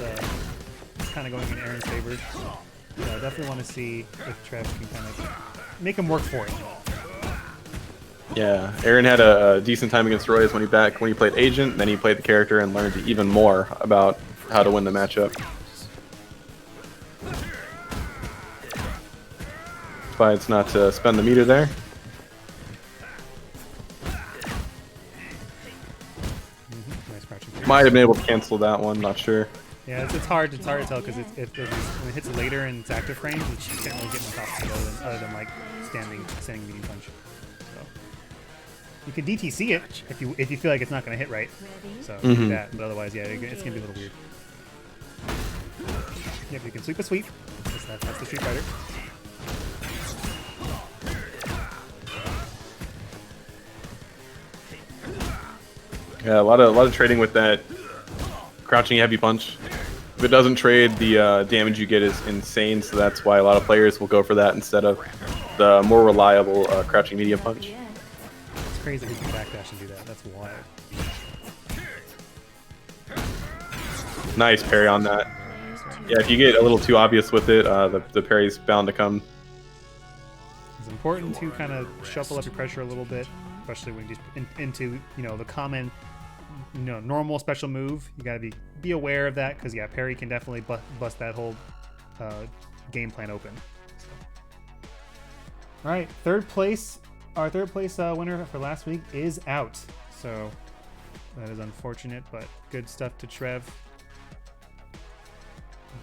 kind of going in Aaron's favor. So I definitely want to see if Trev can kind of make him work for it. Yeah, Aaron had a decent time against Roy's when he played Agent, then he played the character and learned even more about how to win the matchup. But it's not to spend the meter there. Nice crouching. Might have been able to cancel that one, not sure. Yeah, it's hard to tell because when it hits later in its active range, you can't really get much off the go other than like standing medium punch. So you can DTC it if you feel like it's not going to hit right. So you do that, but otherwise, yeah, it's going to be a little weird. Yeah, if you can sweep a sweep, that's the Street Fighter. Yeah, a lot of trading with that crouching heavy punch. it doesn't trade, the damage you get is insane, so that's why a lot of players will go for that instead of the more reliable crouching medium punch. It's crazy he can backdash and do that. That's wild. Nice parry on that. Yeah, if you get a little too obvious with it, the parry's bound to come. It's important to kind of shuffle up your pressure a little bit, especially when you just into the common, normal special move. You gotta be aware of that because yeah, parry can definitely bust that whole game plan open. So. All right, third place. Our third place winner for last week is out. So that is unfortunate, but good stuff to Trev.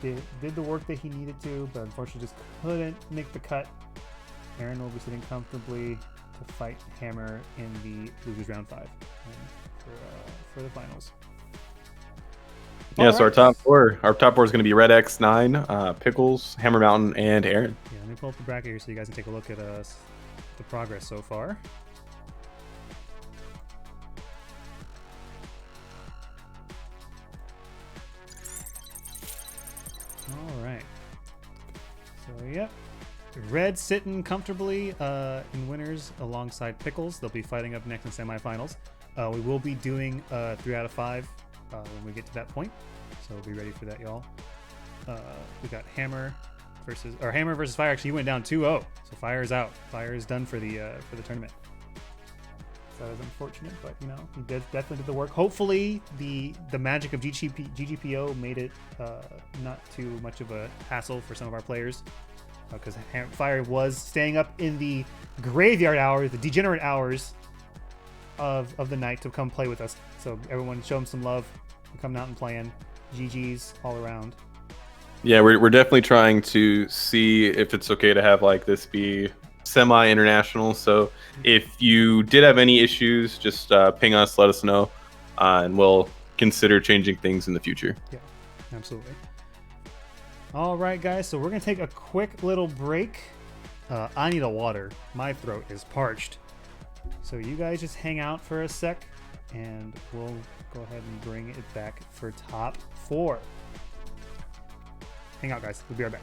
Did the work that he needed to, but unfortunately just couldn't make the cut. Aaron will be sitting comfortably to fight Hammer in the losers round 5 for the finals. Yeah, so our top four is going to be Red X9, Pickles, Hammer Mountain, and Aaron. Yeah, let me pull up the bracket here so you guys can take a look at the progress so far. All right. So, yep. Red sitting comfortably in winners alongside Pickles. They'll be fighting up next in semifinals. We will be doing 3 out of 5 when we get to that point. So be ready for that, y'all. We got Hammer versus Fire. Actually, he went down 2-0. So Fire is out. Fire is done for the tournament. So that was unfortunate, but he definitely did the work. Hopefully, the magic of GGPO made it not too much of a hassle for some of our players, because Fire was staying up in the graveyard hours, the degenerate hours of the night to come play with us. So everyone, show him some love. We're coming out and playing. GG's all around. Yeah, we're definitely trying to see if it's okay to have like this be semi-international. So if you did have any issues, just ping us, let us know, and we'll consider changing things in the future. Yeah, absolutely. All right, guys, so we're going to take a quick little break. I need a water. My throat is parched. So you guys just hang out for a sec, and we'll go ahead and bring it back for top 4. Hang out, guys. We'll be right back.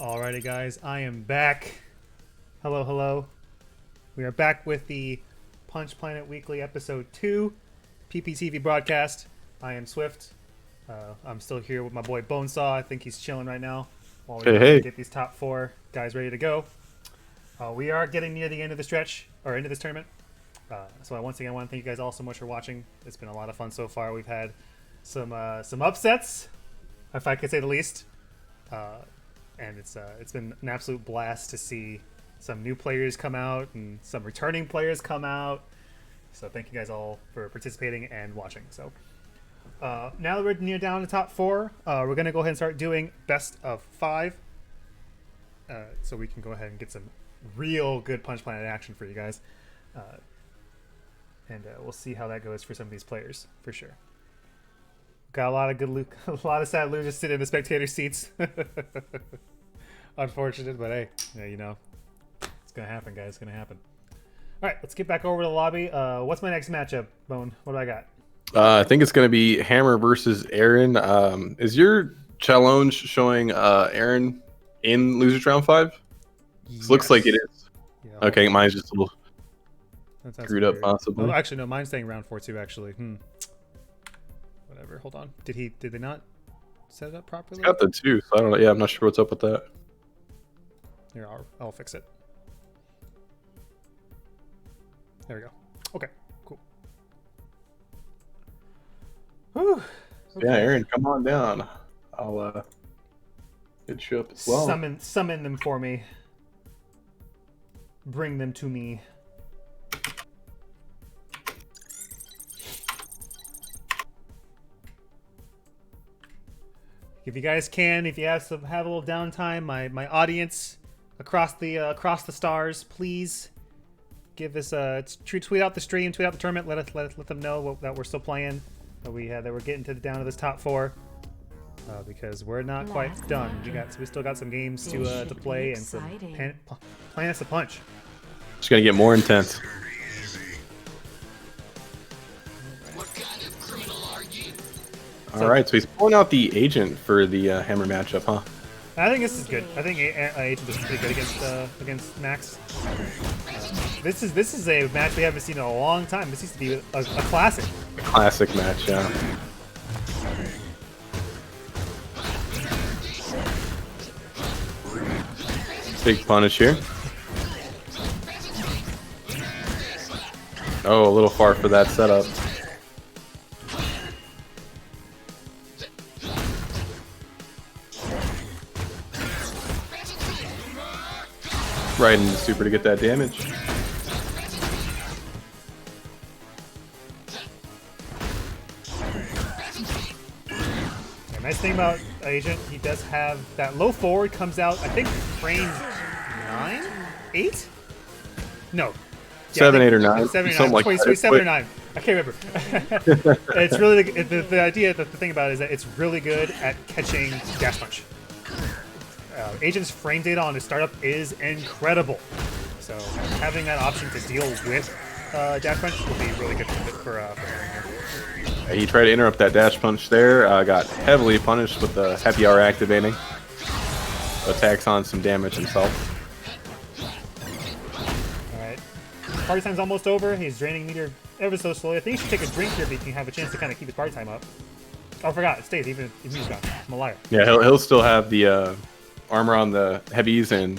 Alrighty, guys, I am back. Hello, hello. We are back with the Punch Planet Weekly Episode 2 PPTV broadcast. I am Swift. I'm still here with my boy Bonesaw. I think he's chilling right now while we get these top 4 guys ready to go. We are getting near the end of the stretch, or end of this tournament. So once again, I want to thank you guys all so much for watching. It's been a lot of fun so far. We've had some upsets, if I could say the least. And it's been an absolute blast to see some new players come out and some returning players come out. So thank you guys all for participating and watching. So now that we're near down to top 4, we're going to go ahead and start doing best of 5. So we can go ahead and get some real good Punch Planet action for you guys. And we'll see how that goes for some of these players, for sure. Got a lot of good a lot of sad losers sitting in the spectator seats. Unfortunate, but hey, yeah, you know, it's gonna happen, guys. It's gonna happen. All right, let's get back over to the lobby. What's my next matchup, Bone? What do I got? I think it's gonna be Hammer versus Aaron. Is your challenge showing Aaron in losers round 5? Yes. Looks like it is. Yeah, okay, mine's just a little screwed up, possibly. Oh, actually, no, mine's staying round 4 too. Actually, whatever. Hold on. Did they not set it up properly? It's got the 2, so I don't know. Yeah, I'm not sure what's up with that. Here, I'll fix it. There we go. Okay, cool. Whew. Okay. Yeah, Aaron, come on down. I'll hit you up as well. Summon them for me. Bring them to me. If you guys can, if you have a little downtime, my audience across the stars, please give us tweet out the stream, tweet out the tournament. Let them know that we're still playing, that we're getting down to this top 4, because we're not quite done. We still got some games to play and some planets to punch. It's gonna get more intense. All right, so he's pulling out the agent for the Hammer matchup, huh? I think this is good. I think agent is pretty good against Maxx. This is a match we haven't seen in a long time. This used to be a classic. A classic match, yeah. Big punish here. Oh, a little far for that setup. Right into super to get that damage. The nice thing about Agent, he does have that low forward comes out, I think, frame 9? 8? No. 7, 8, or 9. 7 or 9. Something like that. 7 or 9. I can't remember. It's really the idea. The thing about it is that it's really good at catching dash punch. Agent's frame data on his startup is incredible. So having that option to deal with dash punch will be really good for Aaron here. He tried to interrupt that dash punch there. Got heavily punished with the happy hour activating. Attacks on some damage himself. Alright. Party time's almost over. He's draining meter ever so slowly. I think he should take a drink here, but he can have a chance to kind of keep his party time up. Oh, I forgot. It stays even if he's gone. I'm a liar. Yeah, he'll still have the armor on the heavies and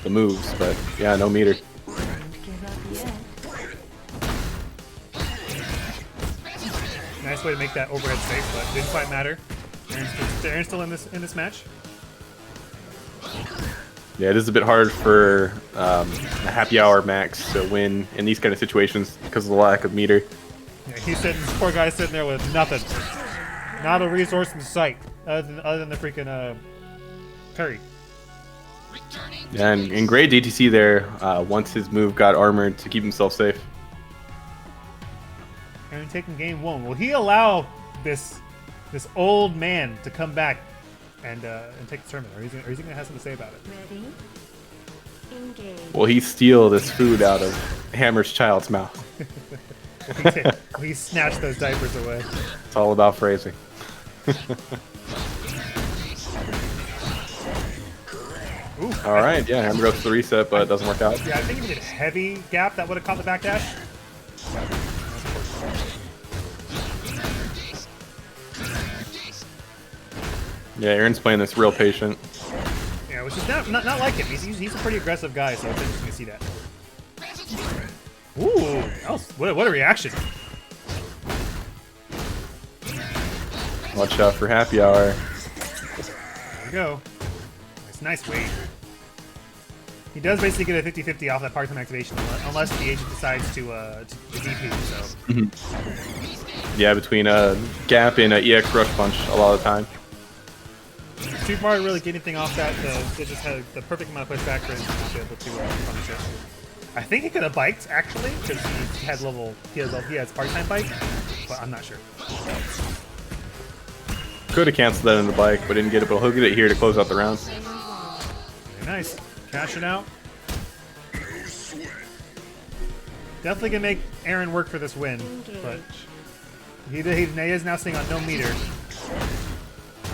the moves, but yeah, no meter. Nice way to make that overhead safe, but didn't quite matter. Aaron's still in this match. Yeah, it is a bit hard for a happy hour Maxx to win in these kind of situations because of the lack of meter. Yeah, this poor guy's sitting there with nothing. Not a resource in sight other than the freaking parry. Yeah, and great DTC there once his move got armored to keep himself safe. Aaron taking game 1. Will he allow this old man to come back and take the tournament? Or is he going to have something to say about it? Ready? Engage. Will he steal this food out of Hammer's child's mouth? Will he snatch those diapers away? It's all about phrasing. All right, yeah, Hammer goes to the reset, but it doesn't work out. Yeah, I think if he did heavy gap, that would have caught the backdash. Yeah, Aaron's playing this real patient. Yeah, which is not like him. He's a pretty aggressive guy, so it's interesting to see that. Ooh, what a reaction. Watch out for happy hour. There we go. Nice weight. He does basically get a 50-50 off that part-time activation, unless the agent decides to DP. So. Yeah, between Gap and EX Rush Punch a lot of the time. Too far to really get anything off that. It just had the perfect amount of pushback for him to be able to punish it. I think he could have biked actually, because he has part-time bike, but I'm not sure. Could have canceled that in the bike, but didn't get it. But he'll get it here to close out the round. Very nice. Cash it out. Definitely gonna make Aaron work for this win, but he is now sitting on no meter.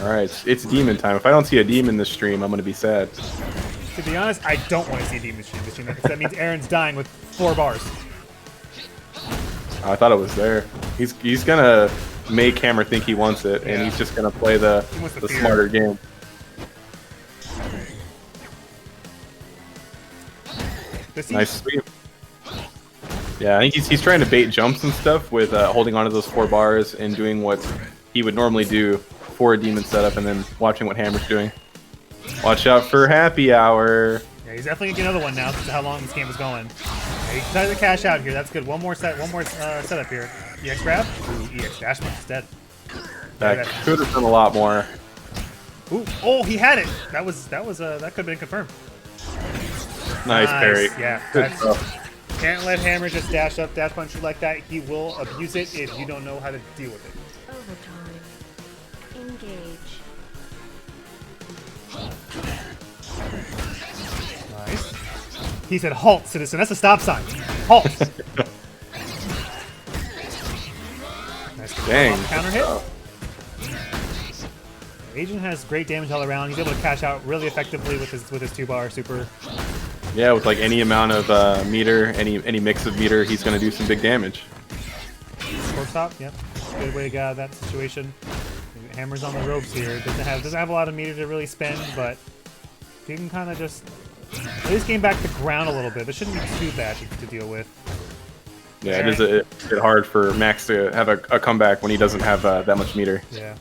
All right, it's demon time. If I don't see a demon this stream, I'm gonna be sad. To be honest, I don't want to see a demon stream this stream because that means Aaron's dying with 4 bars. I thought it was there. He's gonna make Hammer think he wants it, and he's just gonna play the smarter game. Nice sweep. Yeah, I think he's trying to bait jumps and stuff with holding onto those 4 bars and doing what he would normally do for a demon setup, and then watching what Hammer's doing. Watch out for happy hour. Yeah, he's definitely gonna get another one now. This is how long this game is going. Yeah, he decided to cash out here. That's good. One more setup here. EX grab. Ooh, EX dash punch is dead. That could have done a lot more. Ooh, oh, he had it. That could have been confirmed. Nice parry. Yeah. Can't let Hammer just dash up, dash punch you like that. He will abuse it if you don't know how to deal with it. Overtime. Engage. Nice. He said, "Halt, citizen." That's a stop sign. Halt. Nice. Dang. Counter hit. Agent has great damage all around. He's able to cash out really effectively with his 2-bar super. Yeah, with like any amount of meter, any mix of meter, he's gonna do some big damage. Short stop. Yep. Good way to get out of that situation. Hammer's on the ropes here. Doesn't have a lot of meter to really spend, but he can kind of just at least gain back the ground a little bit. This shouldn't be too bad to deal with. Yeah, it is a bit hard for Maxx to have a comeback when he doesn't have that much meter. Yeah.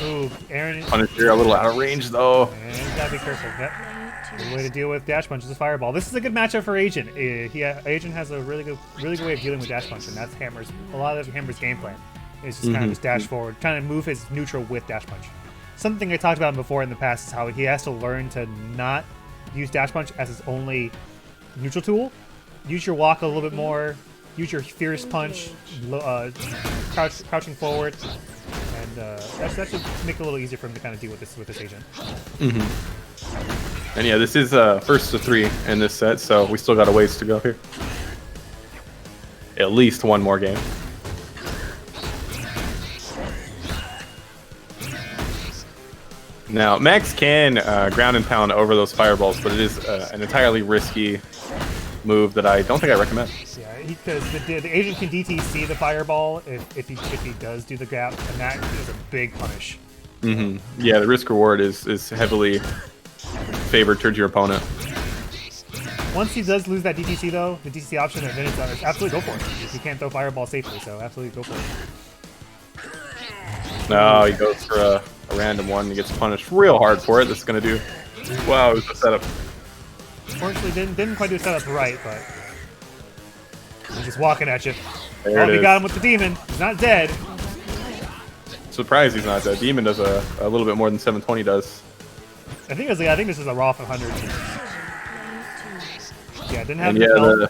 Ooh, Aaron. Punisher a little out of range though. And he's gotta be careful. Yep. Good way to deal with dash punch is a fireball. This is a good matchup for Agent. Agent has a really good way of dealing with dash punch, and that's a lot of Hammer's game plan. Is just kind of just dash forward, trying to move his neutral with dash punch. Something I talked about before in the past is how he has to learn to not use dash punch as his only neutral tool. Use your walk a little bit more. Use your fierce punch, crouching forward, and that should make it a little easier for him to kind of deal with this agent. And yeah, this is first to 3 in this set, so we still got a ways to go here. At least one more game. Now, Maxx can ground and pound over those fireballs, but it is an entirely risky move that I don't think I recommend. Yeah, because the agent can DTC the fireball if he does do the gap, and that is a big punish. Yeah, the risk reward is heavily favored towards your opponent. Once he does lose that DTC though, the DTC option, then it's absolutely go for it. He can't throw fireball safely, so absolutely go for it. No, he goes for a random one and gets punished real hard for it. This is gonna do. Wow, it was a setup. Unfortunately, didn't quite do the setup right, but he's just walking at you. There we got him with the demon. He's not dead. Surprised he's not dead. Demon does a little bit more than 720 does. I think this is a raw 500. Yeah, didn't have. And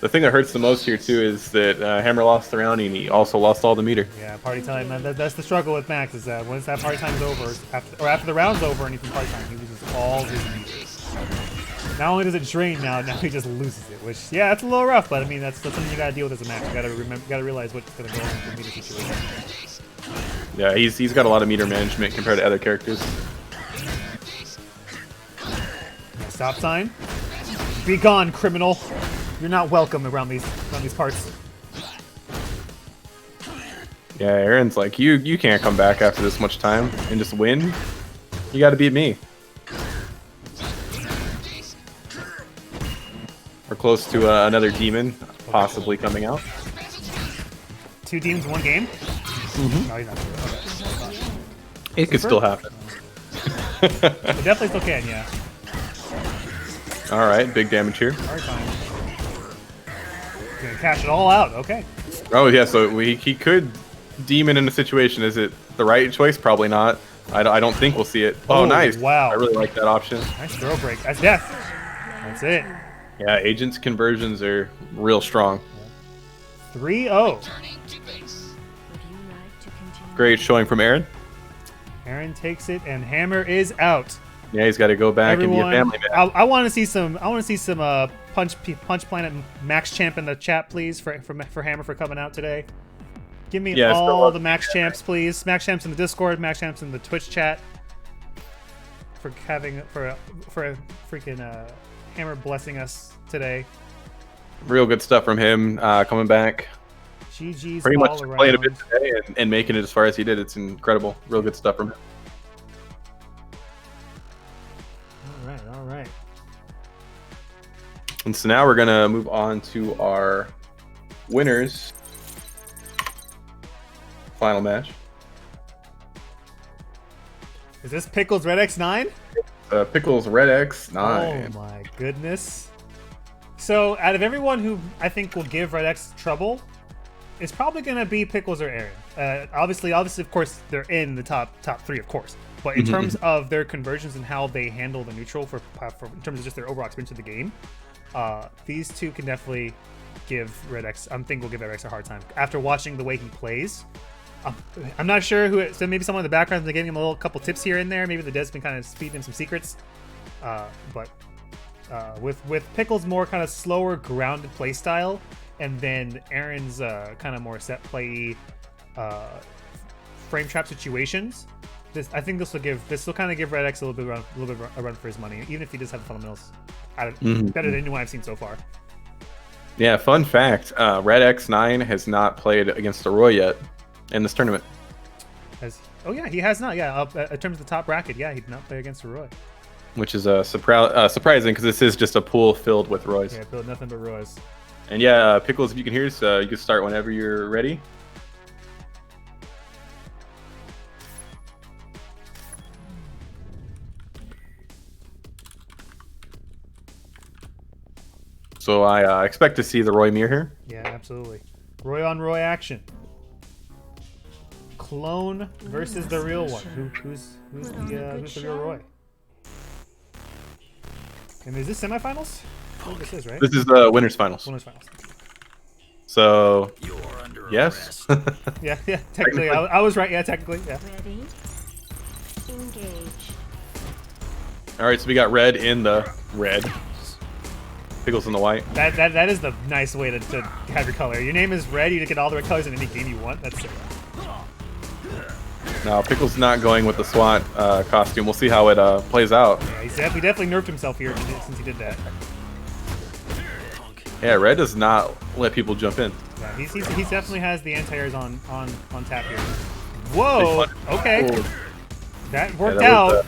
the thing that hurts the most here too is that Hammer lost the round and he also lost all the meter. Yeah, party time. That's the struggle with Maxx, is that once that party time is over, after the round's over and he's in party time, he loses all his meters. Not only does it drain now he just loses it. Which, yeah, that's a little rough, but I mean that's something you gotta deal with as a Maxx. You gotta realize what's gonna go on with the meter situation. Yeah, he's got a lot of meter management compared to other characters. stop sign. Be gone, criminal. You're not welcome around these parts. Yeah, Aaron's like, you can't come back after this much time and just win. You got to beat me. We're close to another demon possibly coming out. 2 demons, 1 game? Mm-hmm. No, you're not sure. Okay. It could still happen. It definitely still can, yeah. All right, big damage here. Hard time. Gonna cash it all out. Okay. Oh yeah, so he could demon in a situation. Is it the right choice? Probably not. I don't think we'll see it. Oh, nice. Wow. I really like that option. Nice throw break. That's death. That's it. Yeah, agents conversions are real strong. 3-0. Would you like to continue? Great showing from Aaron. Aaron takes it, and Hammer is out. Yeah, he's got to go back and be a family man. I want to see some. I want to see some Punch Planet Max Champ in the chat, please, for Hammer for coming out today. Give me all the Max Champs, please. Max Champs in the Discord, Max Champs in the Twitch chat. For a freaking Hammer blessing us today. Real good stuff from him coming back. GG's pretty much all around. playing a bit today and making it as far as he did. It's incredible. Real good stuff from him. All right. And so now we're gonna move on to our winners final match. Is this Pickles Red X9? Pickles Red X9. Oh my goodness. So out of everyone who I think will give Red X trouble, it's probably gonna be Pickles or Aaron. Obviously, of course, they're in the top 3, of course. But in terms of their conversions and how they handle the neutral for in terms of just their overall experience of the game, these two can definitely give Red X. I think we'll give Red X a hard time after watching the way he plays. I'm not sure who. So maybe someone in the background is giving him a couple tips here and there. Maybe the dev's been kind of feeding him some secrets. But with Pickles' more kind of slower, grounded play style, and then Aaron's kind of more set play, frame trap situations. I think this will kind of give Red X a little bit a run for his money, even if he does have the fundamentals better than anyone I've seen so far. Yeah, fun fact: Red X9 has not played against the Roy yet in this tournament. He has not. Yeah, in terms of the top bracket, yeah, he did not play against a Roy. Which is surprising because this is just a pool filled with Roys. Yeah, filled nothing but Roys. And yeah, Pickles, if you can hear us, you can start whenever you're ready. So I expect to see the Roy Mir here. Yeah, absolutely. Roy on Roy action. Clone versus the real one. Who's the real Roy? And is this semifinals? I think this is, right? This is the winners finals. Winners finals. So You're under yes. Yeah. Technically, I was right. Yeah, technically. Yeah. Ready? Engage. All right, so we got red in the red. Pickles in the white. That is the nice way to have your color. Your name is red. You get all the red colors in any game you want. That's sick. Now Pickles not going with the SWAT costume. We'll see how it plays out. Yeah, he definitely nerfed himself here since he did that. Yeah, red does not let people jump in. Yeah, he definitely has the anti-airs on tap here. Whoa. Okay. Oh. That worked out,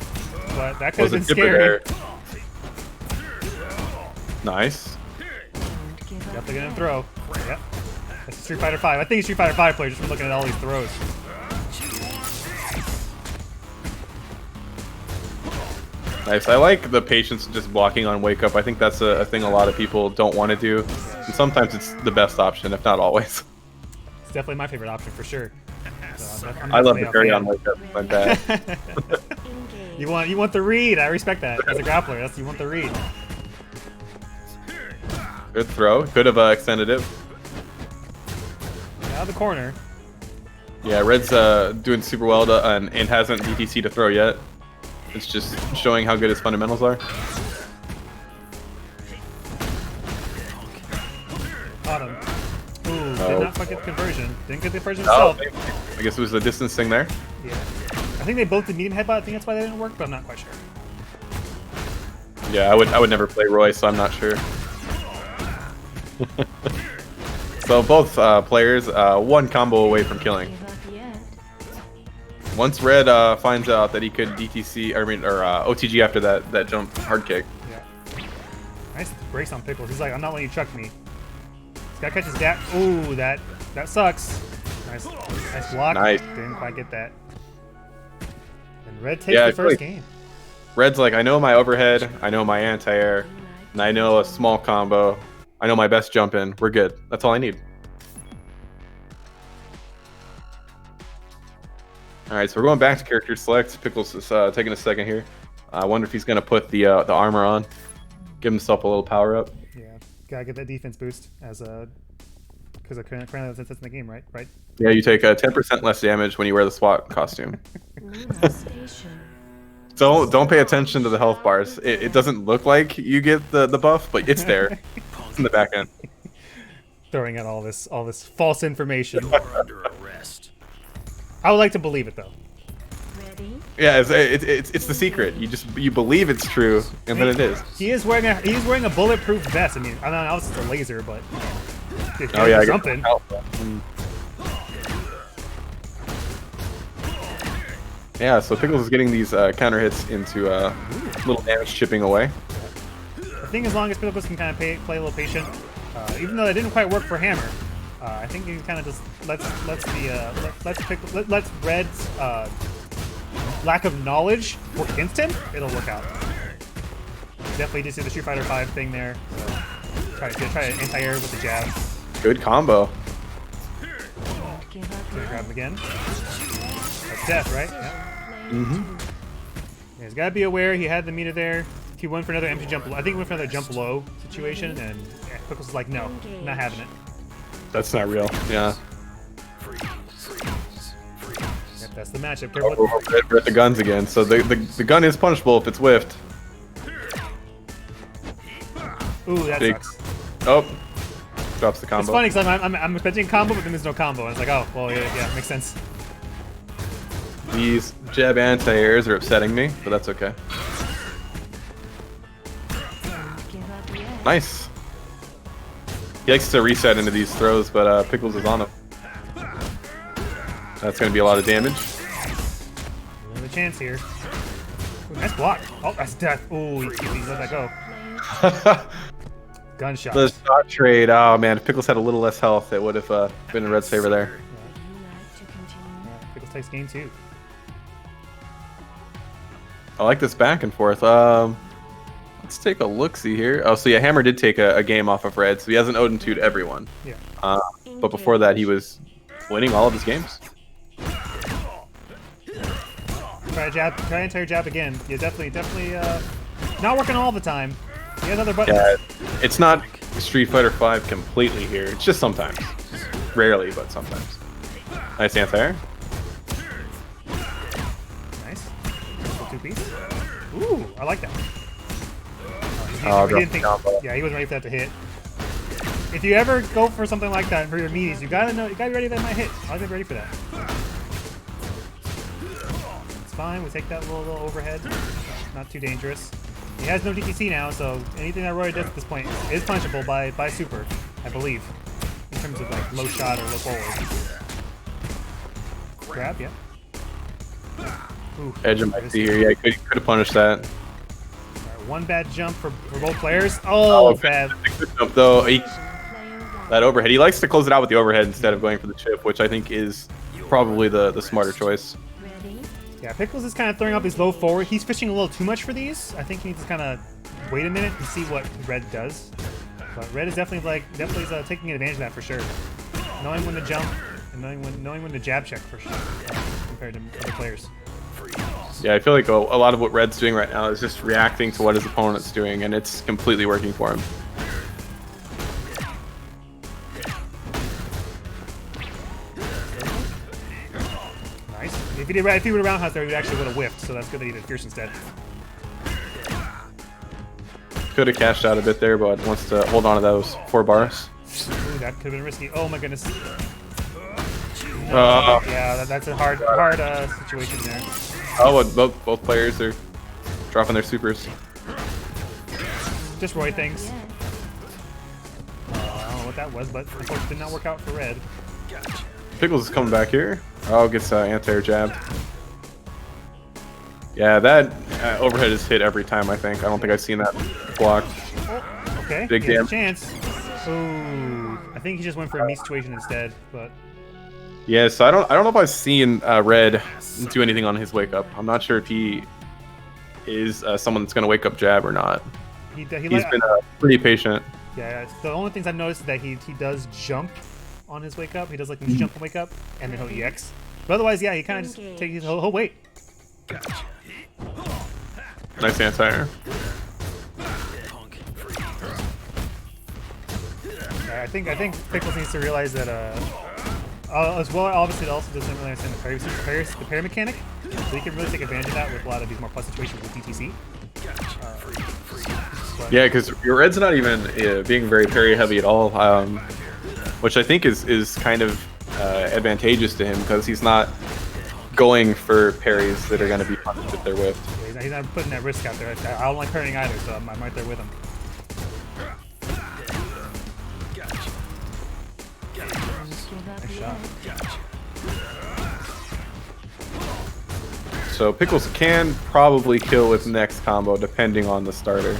but that could have been scary. Nice. Definitely gonna throw. Yep. That's Street Fighter 5. I think it's Street Fighter 5 player just from looking at all these throws. Nice. I like the patience of just blocking on wake up. I think that's a thing a lot of people don't want to do. And sometimes it's the best option, if not always. It's definitely my favorite option for sure. So I love the carry on wake up. My bad. You want the read. I respect that. As a grappler, you want the read. Good throw. Could have extended it. Out of the corner. Yeah, red's doing super well and hasn't DTC to throw yet. It's just showing how good his fundamentals are. Got him. Ooh, did not quite get the conversion. Didn't get the conversion himself. I guess it was the distance thing there. Yeah. I think they both did medium headbutt. I think that's why they didn't work, but I'm not quite sure. Yeah, I would never play Roy, so I'm not sure. So both players, one combo away from killing. Give up yet. Once Red finds out that he could DTC, or OTG after that jump hard kick. Yeah. Nice brace on Pickles. He's like, I'm not letting you chuck me. This guy catches that. Ooh, that sucks. Nice block. Nice. Didn't quite get that. And Red takes the first game. Red's like, I know my overhead, I know my anti-air, and I know a small combo. I know my best jump in. We're good. That's all I need. Alright, so we're going back to character select. Pickles is taking a second here. I wonder if he's going to put the armor on. Give himself a little power up. Yeah, gotta get that defense boost as a... Because currently that's in the game, right? Right? Yeah, you take 10% less damage when you wear the SWAT costume. Luna Station. Don't pay attention to the health bars. It doesn't look like you get the buff, but it's there. It's in the back end. Throwing out all this false information. You're under arrest. I would like to believe it though. Ready? Yeah, it's the secret. You believe it's true, and then it is. He's wearing a bulletproof vest. I mean, I don't know, obviously it's a laser, but Oh yeah, I guess something. Yeah, so Pickles is getting these counter hits into little damage chipping away. I think as long as Pickles can kind of play a little patient, even though that didn't quite work for Hammer, I think he kind of just lets Red's lack of knowledge work against him. It'll work out. Definitely did see the Street Fighter 5 thing there. So try to anti-air with the jab. Good combo. Don't give up Gonna yet. grab him again. That's death, right? Yeah. Mm-hmm. Yeah, he's gotta be aware. He had the meter there. He went for another empty jump. I think he went for another jump low situation, and yeah, Pickles is like, no, not having it. That's not real. Yeah. Yep, that's the matchup. We're at the guns again. So the gun is punishable if it's whiffed. Ooh, that Big. sucks. Oh. Drops the combo. It's funny because I'm expecting a combo, but then there's no combo. And it's like, oh, well, yeah, makes sense. These jab anti-airs are upsetting me, but that's okay. Don't give up yet. Nice. He likes to reset into these throws, but Pickles is on him. That's going to be a lot of damage. Another chance here. Ooh, nice block. Oh, that's death. Ooh, he let that go. Gunshot. The shot trade. Oh man, if Pickles had a little less health, it would have been in Red's favor there. Would you like to continue? Pickles takes game 2. I like this back and forth. Let's take a look-see here. Oh, so yeah, Hammer did take a game off of Red, so he hasn't Odin 2'd everyone. Yeah. But before that, he was winning all of his games. Try entire jab again. Yeah, definitely not working all the time. He has other buttons. Yeah, it's not Street Fighter 5 completely here. It's just sometimes. Rarely, but sometimes. Nice anti-air. Nice. Two-piece. Ooh, I like that. Oh, He didn't think, combo. yeah, he wasn't ready for that to hit. If you ever go for something like that for your meaties, you gotta be ready that it might hit. I was ready for that. It's fine. We take that little overhead. Not too dangerous. He has no DTC now, so anything that Roy does at this point is punishable by super, I believe, in terms of like low shot or low forward. Grab, yeah. Ooh, Edge of my here. Yeah, could have punished that. Alright, one bad jump for both players. Oh, bad. Good jump though. That overhead. He likes to close it out with the overhead instead of going for the chip, which I think is probably the smarter choice. Ready? Yeah, Pickles is kind of throwing up these low forward. He's fishing a little too much for these. I think he needs to kind of wait a minute and see what Red does. But Red is definitely taking advantage of that for sure. Knowing when to jump and knowing when to jab check for sure compared to other players. Yeah, I feel like a lot of what Red's doing right now is just reacting to what his opponent's doing, and it's completely working for him. Nice. If he would have roundhouse there, he actually would have whiffed. So that's good that he did Fierce instead. Could have cashed out a bit there, but wants to hold on to those 4 bars. Ooh, that could have been risky. Oh my goodness. Uh, Yeah, that's a hard situation there. Oh, both players are dropping their supers. just Roy things. I don't know what that was, but of course it did not work out for red. Pickles is coming back here. Oh, gets anti-air jabbed. Yeah, that overhead is hit every time, I think. I don't think I've seen that blocked. Oh, okay, Big he has a damn. chance. Ooh, I think he just went for a me situation instead, but... Yeah, so I don't know if I've seen Red do anything on his wake up. I'm not sure if he is someone that's going to wake up jab or not. He's been pretty patient. Yeah, the only things I've noticed is that he does jump on his wake up. He does like jump and wake up, and then he'll EX. But otherwise, yeah, he kind of just takes. He'll wait. Nice anti-air. I think Pickles needs to realize that as well. Obviously, it also doesn't really understand the parry mechanic, so he can really take advantage of that with a lot of these more plus situations with DTC. Yeah, because your Red's not even being very parry heavy at all, which I think is kind of advantageous to him because he's not going for parries that are going to be punished if they're whiffed. Yeah, he's not putting that risk out there. I don't like parrying either, so I'm right there with him. Nice shot. So Pickles can probably kill with next combo depending on the starter.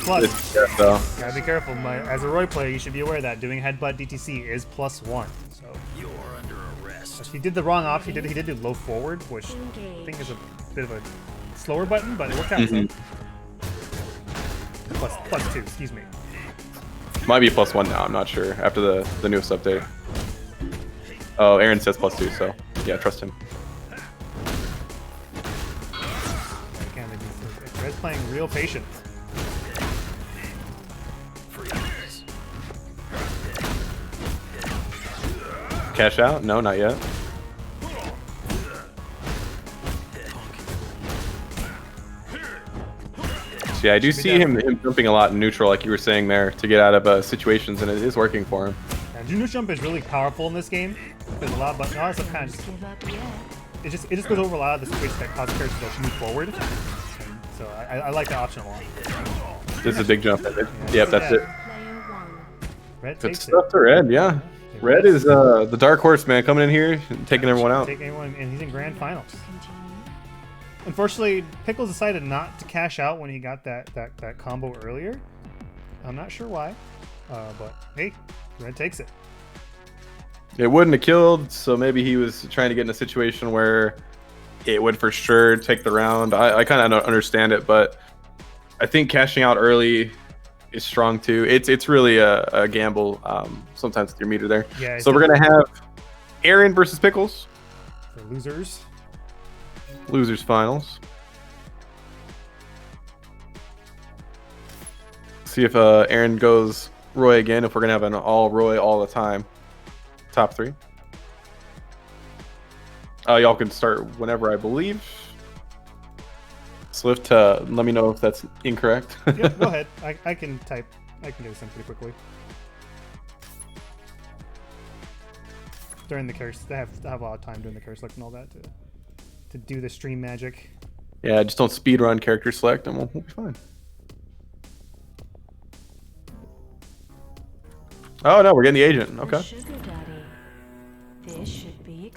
Plus, though. gotta be careful. As a Roy player, you should be aware that doing headbutt DTC is +1. So You're under arrest. he did the wrong option. He did do low forward, which I think is a bit of a slower button, but it worked out. So. Plus 2, excuse me. Might be +1 now. I'm not sure after the newest update. Oh, Aaron says +2, so yeah, trust him. Red's playing real patient. Cash out? No, not yet. So yeah, I do see him jumping a lot in neutral, like you were saying there, to get out of situations, and it is working for him. And Juno Jump is really powerful in this game. There's a lot, but also kind of it just goes over a lot of the situations that cause characters to move forward. And so I like that option a lot. This is a big jump. Yep, that's it. Red Good takes stuff to Red, yeah. Red is the dark horse, man, coming in here and taking everyone out. Taking everyone, and he's in grand finals. Unfortunately, Pickles decided not to cash out when he got that combo earlier. I'm not sure why, but hey, Red takes it. It wouldn't have killed, so maybe he was trying to get in a situation where it would for sure take the round. I kind of don't understand it, but I think cashing out early is strong too. It's really a gamble sometimes with your meter there. Yeah, so we're gonna have Aaron versus Pickles. The losers. Losers finals. See if Aaron goes Roy again. If we're gonna have an all Roy all the time. Top 3. Y'all can start whenever, I believe. Swift, let me know if that's incorrect. Yeah, go ahead. I can type. I can do this in pretty quickly. During the curse, I have a lot of time during the curse select and all that to do the stream magic. Yeah, just don't speedrun character select and we'll be fine. Oh no, we're getting the agent. Okay.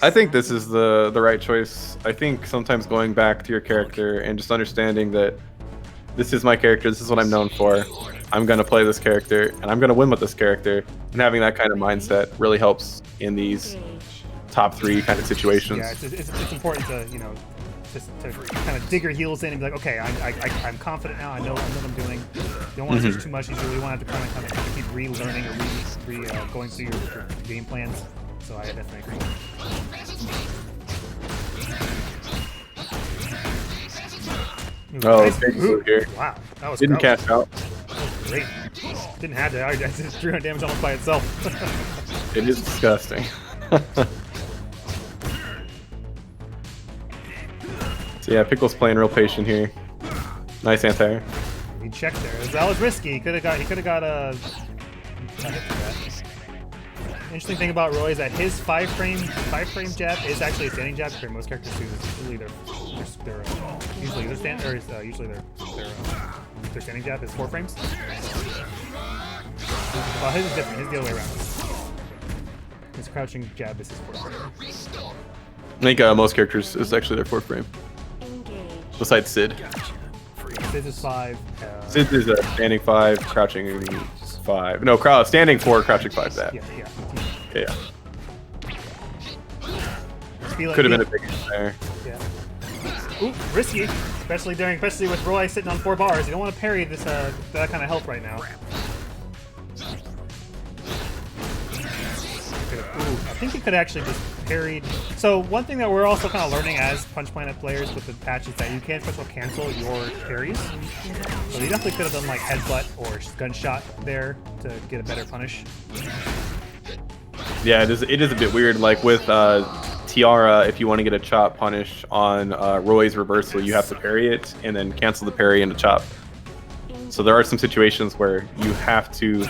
I think this is the right choice. I think sometimes going back to your character and just understanding that this is my character, this is what I'm known for. I'm going to play this character and I'm going to win with this character. And having that kind of mindset really helps in these top 3 kind of situations. Yeah, it's important to, you know, just to kind of dig your heels in and be like, okay, I'm confident now. I know what I'm doing. You don't want to switch too much. You really want to have to kind of keep relearning or going through your game plans. So I definitely agree. Oh, nice. big move here. Wow, that was Didn't cash out. That was great. Didn't have to. I just 300 damage almost by itself. It is disgusting. So yeah, Pickles playing real patient here. Nice anti-air. He checked there. That was risky. He could have got a hit for that. Interesting thing about Roy is that his 5 frame jab is actually a standing jab for most characters too. It's usually their usually their standing jab is 4 frames. Well, his is different. His the other way around. His crouching jab is his 4th frame. I think most characters is actually their 4th frame. Besides Sid. Sid is 5. Sid is a standing 5, crouching 5. No, standing 4, crouching 5. That. Yeah. Yeah. Could have been a big hit there. Yeah. Ooh, risky, especially with Roy sitting on 4 bars. You don't want to parry this that kind of health right now. Ooh, I think he could actually just parried. So one thing that we're also kind of learning as Punch Planet players with the patch is that you can't special cancel your parries. So you definitely could have done like headbutt or gunshot there to get a better punish. Yeah, it is a bit weird. Like with Tyara, if you want to get a chop punish on Roy's reversal, you have to parry it and then cancel the parry into chop. So there are some situations where you have to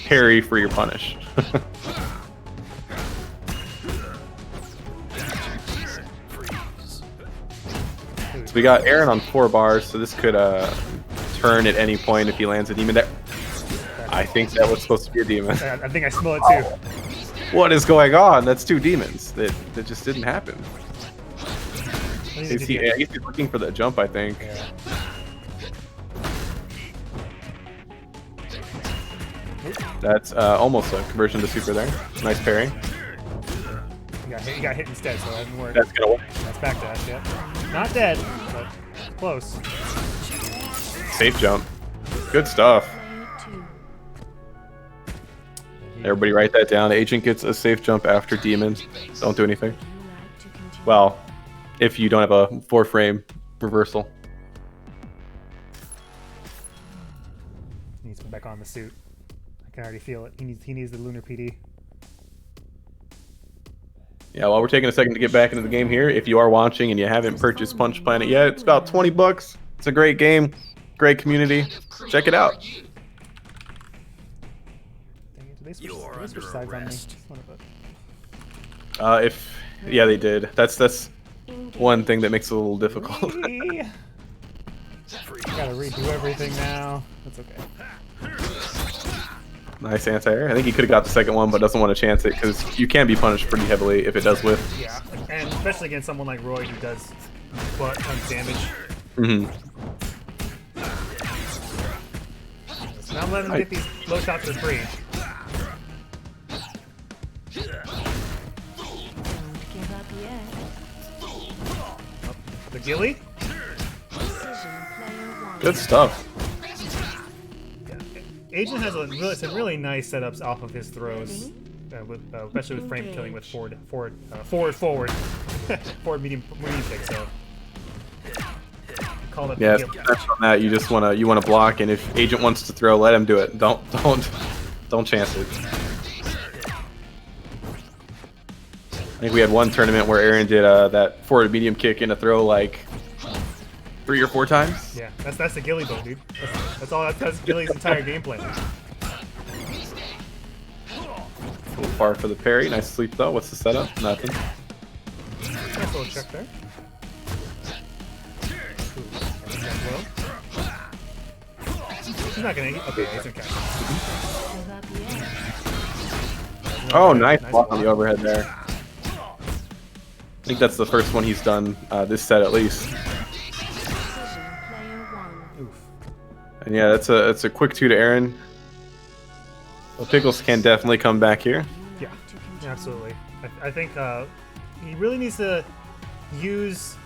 parry for your punish. So we got Aaron on 4 bars, so this could turn at any point if he lands a demon there. I think that was supposed to be a demon. I think I smell it too. What is going on? That's 2 demons. That just didn't happen. I guess he's looking for that jump, I think. Yeah. That's almost a conversion to super there. Nice parry. He got hit instead, so that didn't work. That's gonna work. That's backdash, yeah. Not dead, but close. Safe jump. Good stuff. Everybody write that down. Agent gets a safe jump after demons. Don't do anything. Well, if you don't have a 4-frame reversal. He needs to put back on the suit. I can already feel it. He needs the Lunar PD. Yeah, while we're taking a second to get back into the game here, if you are watching and you haven't purchased Punch Planet yet, it's about $20. It's a great game, great community. Check it out. You're under arrest. Yeah, they did. That's one thing that makes it a little difficult. Gotta redo everything now. That's okay. Nice anti-air. I think he could have got the second one, but doesn't want to chance it because you can be punished pretty heavily if it does whiff. Yeah, and especially against someone like Roy who does butt tons damage. Mm-hmm. So now I'm letting him get these low shots for free. The ghillie? Good stuff. Agent has some really nice setups off of his throws, especially with frame killing with forward medium kick. So call it. Yeah, on that you just wanna block, and if Agent wants to throw, let him do it. Don't chance it. I think we had one tournament where Aaron did that forward medium kick in a throw like 3 or 4 times. Yeah, that's the ghillie bow, dude. That's all. That's Ghillie's entire gameplay. A little far for the parry. Nice sleep though. What's the setup? Nothing. Nice little check there. He's not gonna. Okay, he's gonna catch. Oh, nice block on the overhead there. I think that's the first one he's done this set at least. And yeah, that's a quick 2 to Aaron. Well, Pickles can definitely come back here. Yeah, absolutely. I think he really needs to use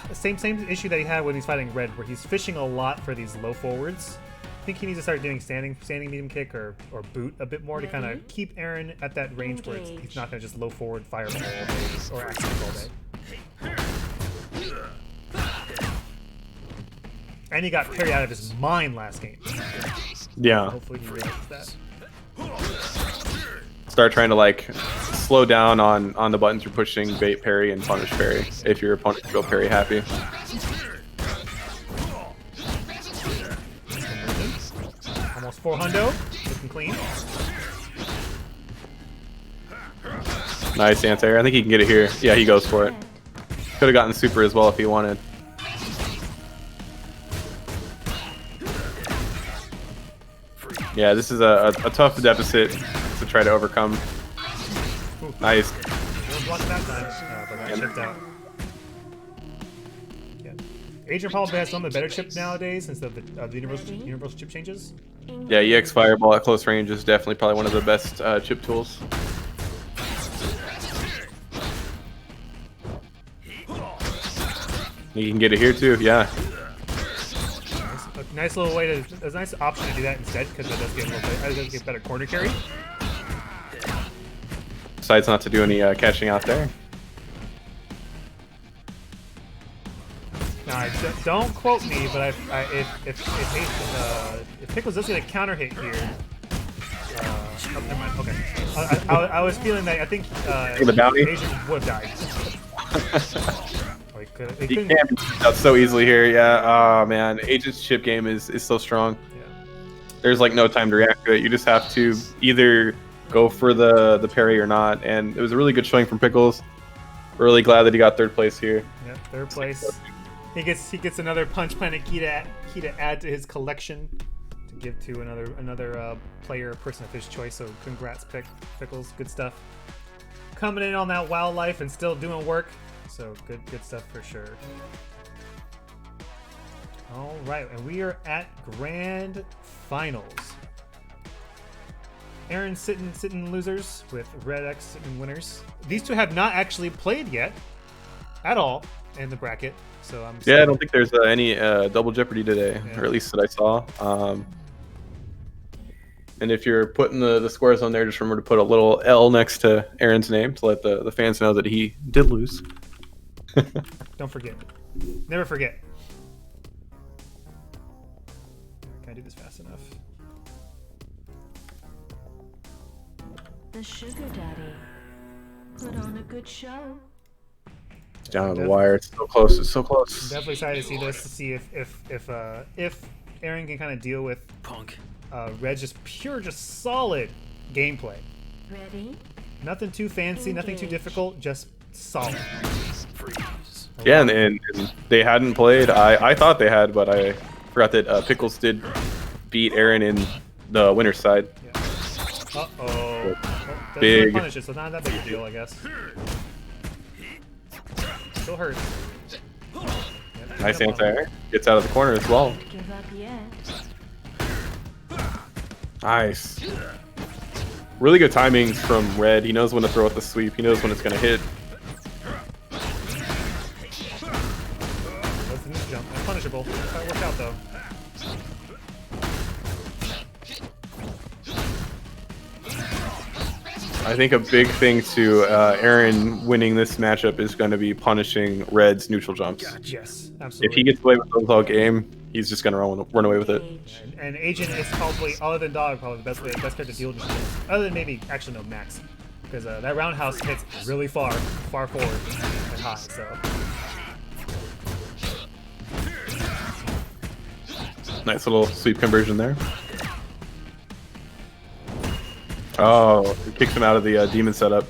the same issue that he had when he's fighting Red, where he's fishing a lot for these low forwards. I think he needs to start doing standing medium kick or boot a bit more to kind of keep Aaron at that range where he's not going to just low forward fireball all day or action all day. And he got carried out of his mind last game. Yeah. Hopefully he realizes that. Start trying to like slow down on the buttons you're pushing, bait parry and punish parry if your opponent's real parry happy. Almost 400, looking clean. Nice anti-air. I think he can get it here. Yeah, he goes for it. Could have gotten super as well if he wanted. Yeah, this is a tough deficit to try to overcome. Ooh. Nice. Didn't block that time, but that chipped out. Yeah. Agent probably has some of the better chips nowadays since the universal chip changes. Yeah, EX Fireball at close range is definitely probably one of the best chip tools. You can get it here too, yeah. Nice little way to, a nice option to do that instead because it does get a little bit, it does get better corner carry. Decides not to do any catching out there. Now, don't quote me, but if Pickles does get a counter hit here, oh, never mind. Okay, I was feeling that I think the bounty? Asian would have died. He can't be out so easily here. Yeah. Oh man, Agent's chip game is so strong. Yeah. There's like no time to react to it. You just have to either go for the parry or not. And it was a really good showing from Pickles. Really glad that he got third place here. Yeah, third place. He gets another Punch Planet key to add to his collection to give to another player or person of his choice. So congrats, Pickles. Good stuff. Coming in on that wildlife and still doing work. So good stuff for sure. All right, and we are at grand finals. Aaron's sitting losers with Red X sitting winners. These two have not actually played yet at all in the bracket. So I'm I don't think there's any double jeopardy today, or at least that I saw. And if you're putting the scores on there, just remember to put a little L next to Aaron's name to let the fans know that he did lose. Don't forget. Never forget. Can I do this fast enough? The sugar daddy put on a good show. Down on the wire. It's so close. It's so close. I'm definitely excited to see this, to see if Aaron can kind of deal with Red's just solid gameplay. Ready? Nothing too fancy, nothing too difficult, just solid. Yeah, and they hadn't played. I thought they had, but I forgot that Pickles did beat Aaron in the winner's side. Yeah. Uh-oh. Big. Punish it, so not that big a deal, I guess. Still hurt. Yep, Nice anti-air. Gets out of the corner as well. Give up yet. Nice. Really good timings from Red. He knows when to throw at the sweep. He knows when it's going to hit. That's the new jump. That's punishable. That worked out, though. I think a big thing to Aaron winning this matchup is going to be punishing Red's neutral jumps. Yes, absolutely. If he gets away with those all game, he's just going to run away with it. And Agent is probably, other than Dog, probably the best character to deal with this. Other than maybe, actually no, Maxx. Because that roundhouse hits really far forward and high, so. Nice little sweep conversion there. Oh, he kicks him out of the demon setup.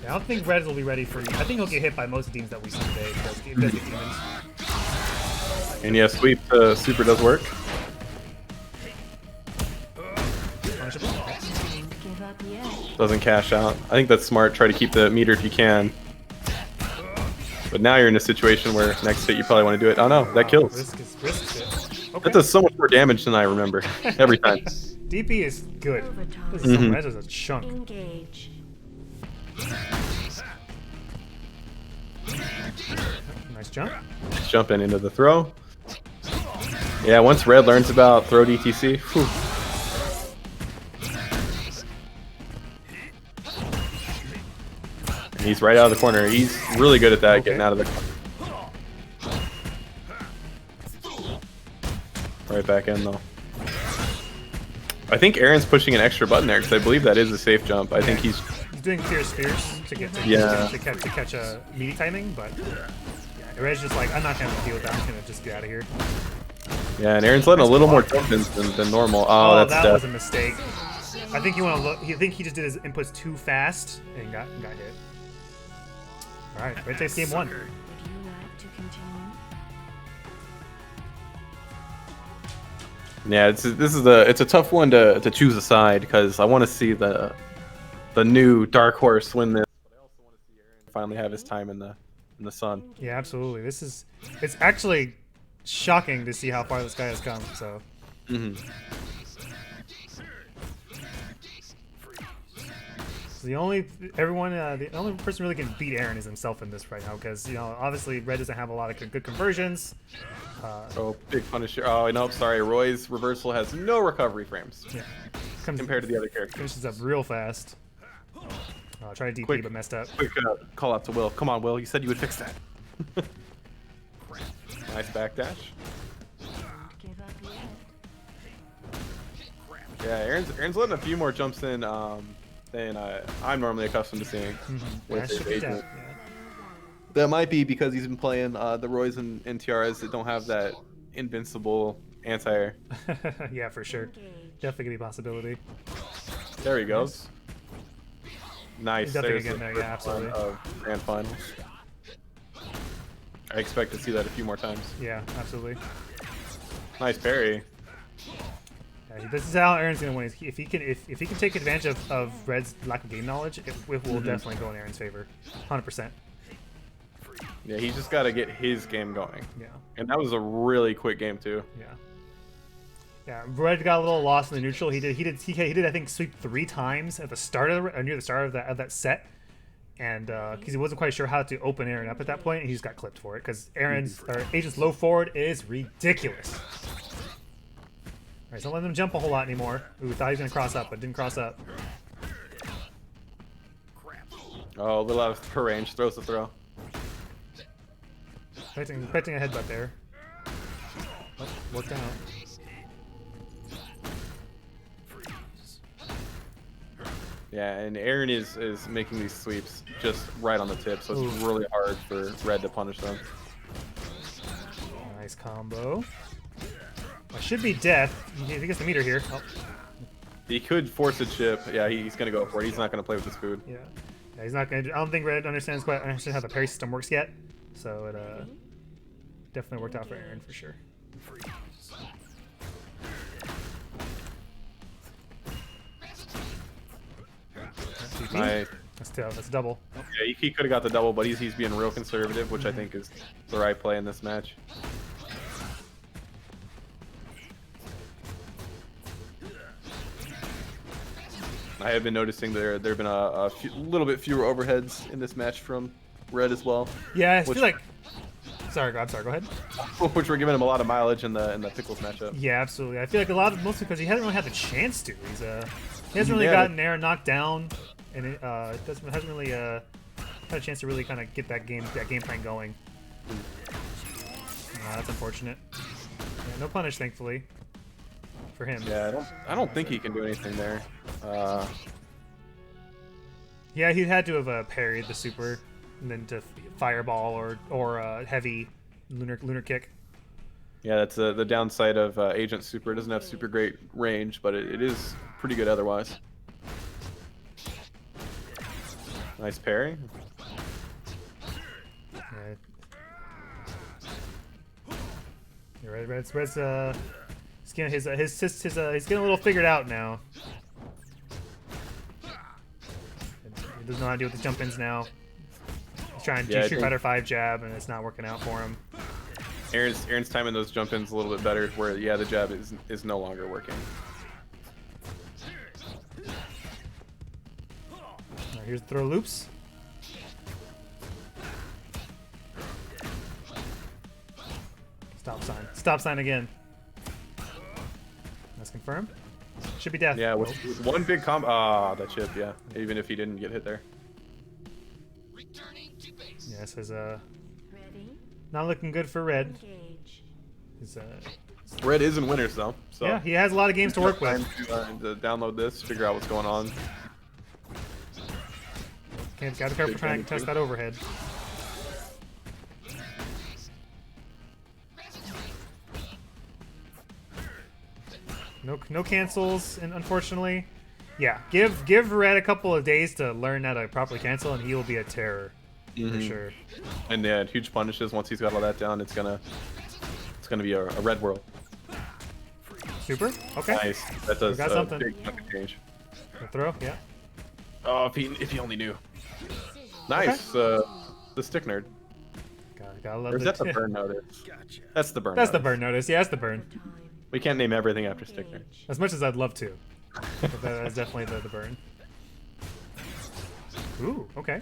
I don't think Red will be ready for you. I think he'll get hit by most demons that we see today. He does get demons. And yeah, sweep super does work. Punishable. Give up yet. Doesn't cash out. I think that's smart. Try to keep the meter if you can. But now you're in a situation where next hit you probably want to do it. Oh no, that kills. Risk it. Okay. That does so much more damage than I remember. Every time. DP is good. Overtime. This is some res is a chunk. Engage. Nice jump. Jumping into the throw. Yeah, once Red learns about throw DTC, whew. And he's right out of the corner. He's really good at that, Okay. getting out of the corner. Right back in though. I think Aaron's pushing an extra button there because I believe that is a safe jump. I think he's doing clear spears to get to, Yeah. to catch a meaty timing, but Red's just like, I'm not gonna deal with that. I'm gonna just get out of here. yeah, and Aaron's letting a little more jump in than normal. Oh, that's that death. was a mistake. I think you want to look. I think he just did his inputs too fast and got hit. All right, Red takes game one. Would you like to continue? Yeah, it's a tough one to choose a side because I want to see the new dark horse win this, but I also want to see Aaron finally have his time in the sun. Yeah, absolutely. It's actually shocking to see how far this guy has come. So. So the only person really can beat Aaron is himself in this right now because obviously Red doesn't have a lot of good conversions. Oh, big punisher! Oh no, sorry. Roy's reversal has no recovery frames compared to the other characters. Finishes up real fast. Tried to DP but messed up. Quick call out to Will. Come on, Will. You said you would fix that. Nice backdash. Give up yet. Yeah, Aaron's letting a few more jumps in than I'm normally accustomed to seeing. With his agent. That might be because he's been playing the Roys and Tiaras that don't have that invincible anti-air. Yeah, for sure. Definitely gonna be a possibility. There he goes. Nice. Definitely There's getting there, yeah, absolutely. Grand finals. I expect to see that a few more times. Yeah, absolutely. Nice parry. Yeah, this is how Aaron's gonna win. If he can take advantage of Red's lack of game knowledge, it will definitely go in Aaron's favor, 100%. Yeah, he's just got to get his game going. Yeah. And that was a really quick game too. Yeah. Yeah, Red got a little lost in the neutral. He did I think sweep 3 times at the start of near the start of that set, and because he wasn't quite sure how to open Aaron up at that point, and he just got clipped for it because Agent's low forward is ridiculous. All right, so don't let him jump a whole lot anymore. Ooh, thought he was gonna cross up, but didn't cross up. Oh, a little out of her range. Throws the throw. Expecting a headbutt there. Oh, worked out. Yeah, and Aaron is making these sweeps just right on the tip, so it's really hard for Red to punish them. Nice combo. That should be death. He gets the meter here. Oh. He could force a chip. Yeah, he's gonna go for it. He's not gonna play with his food. Yeah, he's not gonna. I don't think Red understands how the parry system works yet. So it definitely worked out for Aaron for sure. Nice. That's tough. That's double. Yeah, he could have got the double, but he's being real conservative, which I think is the right play in this match. I have been noticing there have been a little bit fewer overheads in this match from Red as well. Yeah, I feel like. Sorry, go ahead. Which were giving him a lot of mileage in the Pickles matchup. Yeah, absolutely. I feel like mostly because he hasn't really had the chance to. He hasn't really gotten Aaron knocked down, and it hasn't really had a chance to really kind of get that game plan going. That's unfortunate. Yeah, no punish, thankfully, for him. Yeah, I don't think he can do anything there. Yeah, he had to have parried the super, and then to fireball or heavy lunar kick. Yeah, that's the downside of Agent Super. It doesn't have super great range, but it is pretty good otherwise. Nice parry. Right. You're right. Red's he's getting he's getting a little figured out now. He doesn't know how to deal with the jump ins now. He's trying to do Street Fighter 5 jab, and it's not working out for him. Aaron's timing those jump ins a little bit better. Where the jab is no longer working. Right, here's the throw loops. Stop sign. Stop sign again. That's confirmed. Should be death. Yeah, with one big combo. Ah, that chip. Yeah, even if he didn't get hit there. Yeah, this is Ready? not looking good for Red. Engage. He's, Red is in winners though. So yeah, he has a lot of games to work with. Time to download this, figure out what's going on. Gotta be careful trying to test that overhead. No cancels, and unfortunately, yeah. Give Red a couple of days to learn how to properly cancel, and he will be a terror. for sure. And yeah, huge punishes. Once he's got all that down, it's gonna be a red world. Super. Okay. Nice. That does got something. big chunk of change. A throw. Yeah. Oh, if he only knew. Nice. The stick nerd. Gotta love Or is that the burn notice? That's the burn. That's the burn notice. Yeah, that's the burn. We can't name everything after stick nerd. As much as I'd love to, but that is definitely the burn. Ooh. Okay.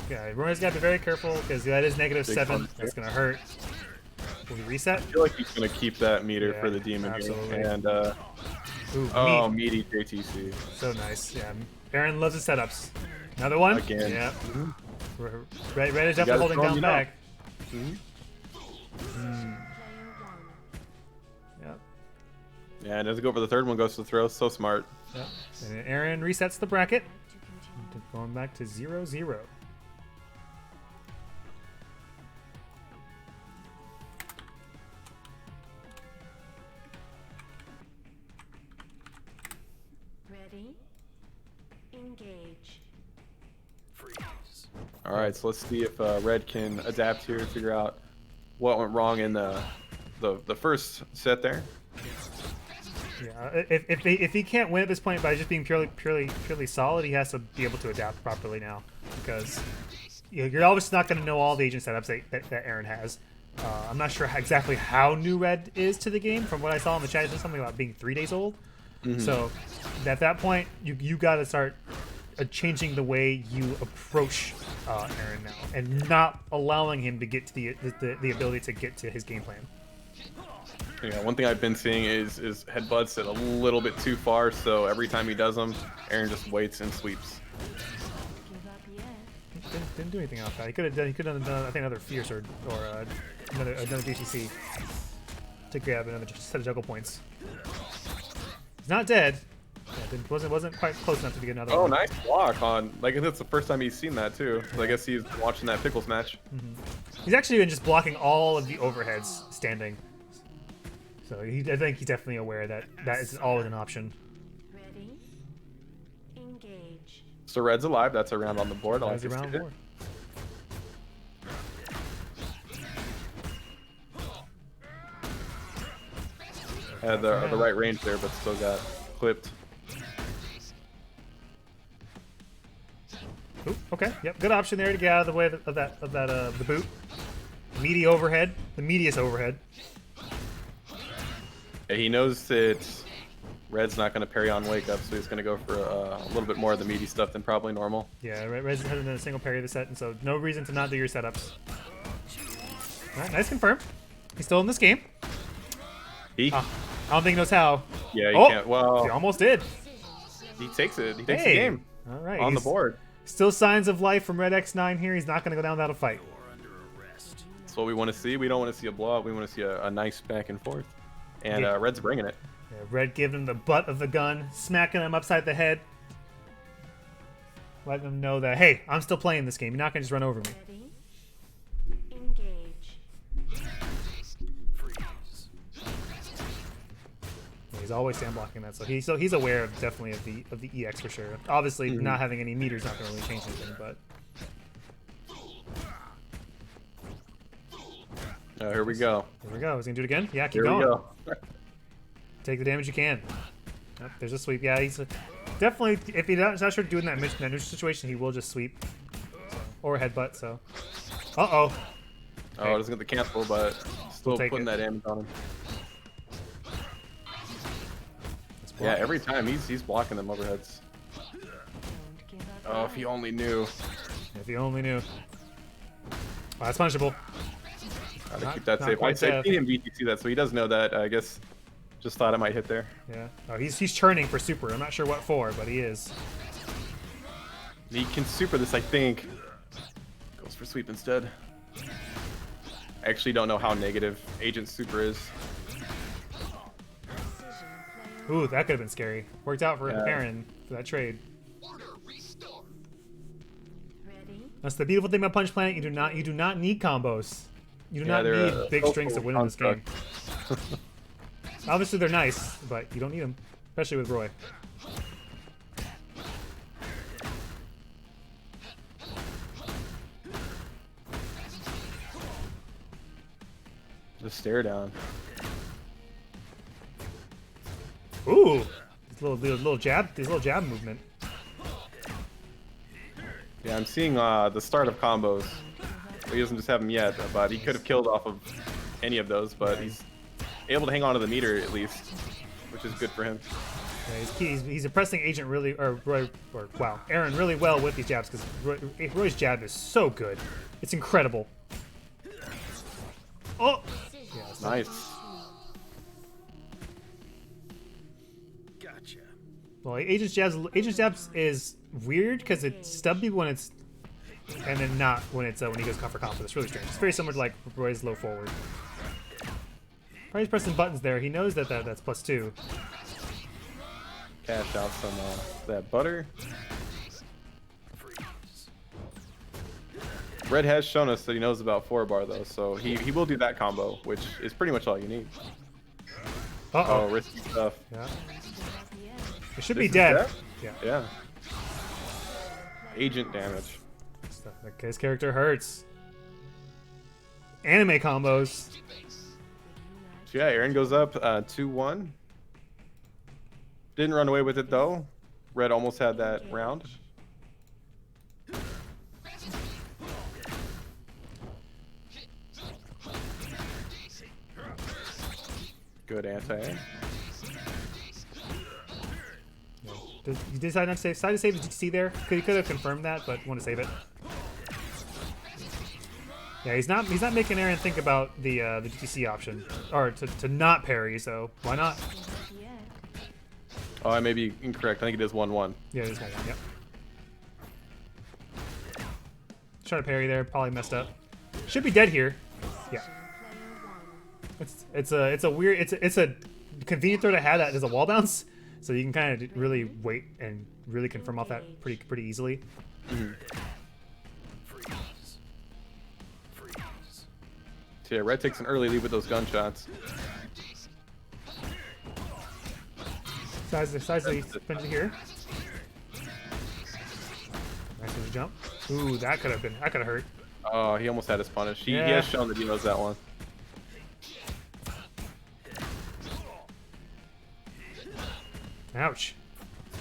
Yeah, everyone's got to be very careful because that is -7. That's gonna hurt. Will we reset? I feel like he's gonna keep that meter for the demon absolutely. here. And Ooh, meaty JTC. So nice. Yeah, Aaron loves his setups. Another one. Again. Yeah. Red is definitely holding down back. Yep. Yeah, and doesn't go for the third one. Goes to the throw. So smart. Yep. And Aaron resets the bracket. Going back to 0-0. Ready? Engage. All right, so let's see if Red can adapt here, figure out what went wrong in the first set there. Yeah, if he can't win at this point by just being purely solid, he has to be able to adapt properly now, because you're obviously not going to know all the agent setups that Aaron has. I'm not sure exactly how new Red is to the game. From what I saw in the chat, it's something about being 3 days old. So at that point, you got to start changing the way you approach Aaron now, and not allowing him to get to the ability to get to his game plan. Yeah, one thing I've been seeing is headbutts at a little bit too far, so every time he does them, Aaron just waits and sweeps. Didn't do anything off that. He could have done I think another fierce or another DTC to grab another set of juggle points. He's not dead. Yeah, wasn't quite close enough to get another. Oh, one. nice block on. Like, that's the first time he's seen that too. So I guess he's watching that Pickles match. He's actually been just blocking all of the overheads standing. So I think he's definitely aware that is always an option. Ready? Engage. So Red's alive. That's a round on the board. I like That's to around see it. board. Had the right range there, but still got clipped. Ooh, okay. Yep. Good option there to get out of the way of the boot. Meaty overhead. The meatiest overhead. Yeah, he knows that Red's not going to parry on wake up, so he's going to go for a little bit more of the meaty stuff than probably normal. Yeah, Red's hasn't done a single parry of the set, and so no reason to not do your setups. All right, nice confirm. He's still in this game. I don't think he knows how. Yeah, he can't. Well, he almost did. He takes it. He takes the game. All right. On the board. Still signs of life from Red X9 here. He's not going to go down without a fight. That's what we want to see. We don't want to see a blowout. We want to see a nice back and forth. And Red's bringing it. Yeah, Red giving him the butt of the gun, smacking him upside the head. Letting him know that, hey, I'm still playing this game. You're not going to just run over me. Ready? Engage. Yeah, he's always stand blocking that, so he's aware of definitely of the EX for sure. Obviously, not having any meters not going to really change anything, but. Here we go. Here we go. Is he gonna do it again? Yeah, keep Here going. we go. Take the damage you can. Yep, there's a sweep. Yeah, he's definitely. If he's not sure doing that neutral situation, he will just sweep or headbutt. So. Oh, it doesn't get the cancel, but still putting that damage on him. Yeah, every time he's blocking them overheads. Oh, if he only knew. If he only knew. Oh, that's punishable. Gotta keep that safe. I'd say him VTC that, so he does know that. I guess just thought I might hit there. Yeah. Oh, he's churning for super. I'm not sure what for, but he is. He can super this, I think. Goes for sweep instead. I actually don't know how negative Agent Super is. Ooh, that could have been scary. Worked out for Aaron for that trade. Ready? That's the beautiful thing about Punch Planet. You do not need combos. You do not need big strings to win in this game. Obviously, they're nice, but you don't need them, especially with Roy. Just stare down. Ooh, this little jab movement. Yeah, I'm seeing the start of combos. He doesn't just have them yet, but he could have killed off of any of those, but he's able to hang on to the meter at least, which is good for him. Yeah, he's oppressing Agent really, wow, Aaron really well with these jabs because Roy's jab is so good. It's incredible. Oh! Yeah, nice. Gotcha. Well, Agent's jabs is weird because it's stubby when it's, and then not when it's when he goes for combo. It's really strange. It's very similar to like Roy's low forward. He's pressing buttons there. He knows that that's +2. Cash out some that butter. Red has shown us that he knows about 4-bar though, so he will do that combo, which is pretty much all you need. Uh-oh. Oh, risky stuff. Yeah. It should be dead. Yeah. Yeah. Agent damage. His character hurts. Anime combos. So yeah, Aaron goes up 2-1. Didn't run away with it though. Red almost had that round. Good anti-air. You decide not to save. Decide to save the GTC there. He could have confirmed that, but want to save it. Yeah, he's not making Aaron think about the GTC option or to not parry. So why not? Oh, I may be incorrect. I think it is 1-1. Yeah, it is 1-1. Yep. Try to parry there. Probably messed up. Should be dead here. Yeah. It's a weird. It's a convenient throw to have that as a wall bounce. So you can kind of really wait and really confirm off that pretty easily. Mm-hmm. So yeah, Red takes an early lead with those gunshots. Size the finish here. Nice little jump. Ooh, that could have hurt. Oh, he almost had his punish. He has shown that he knows that one. Ouch.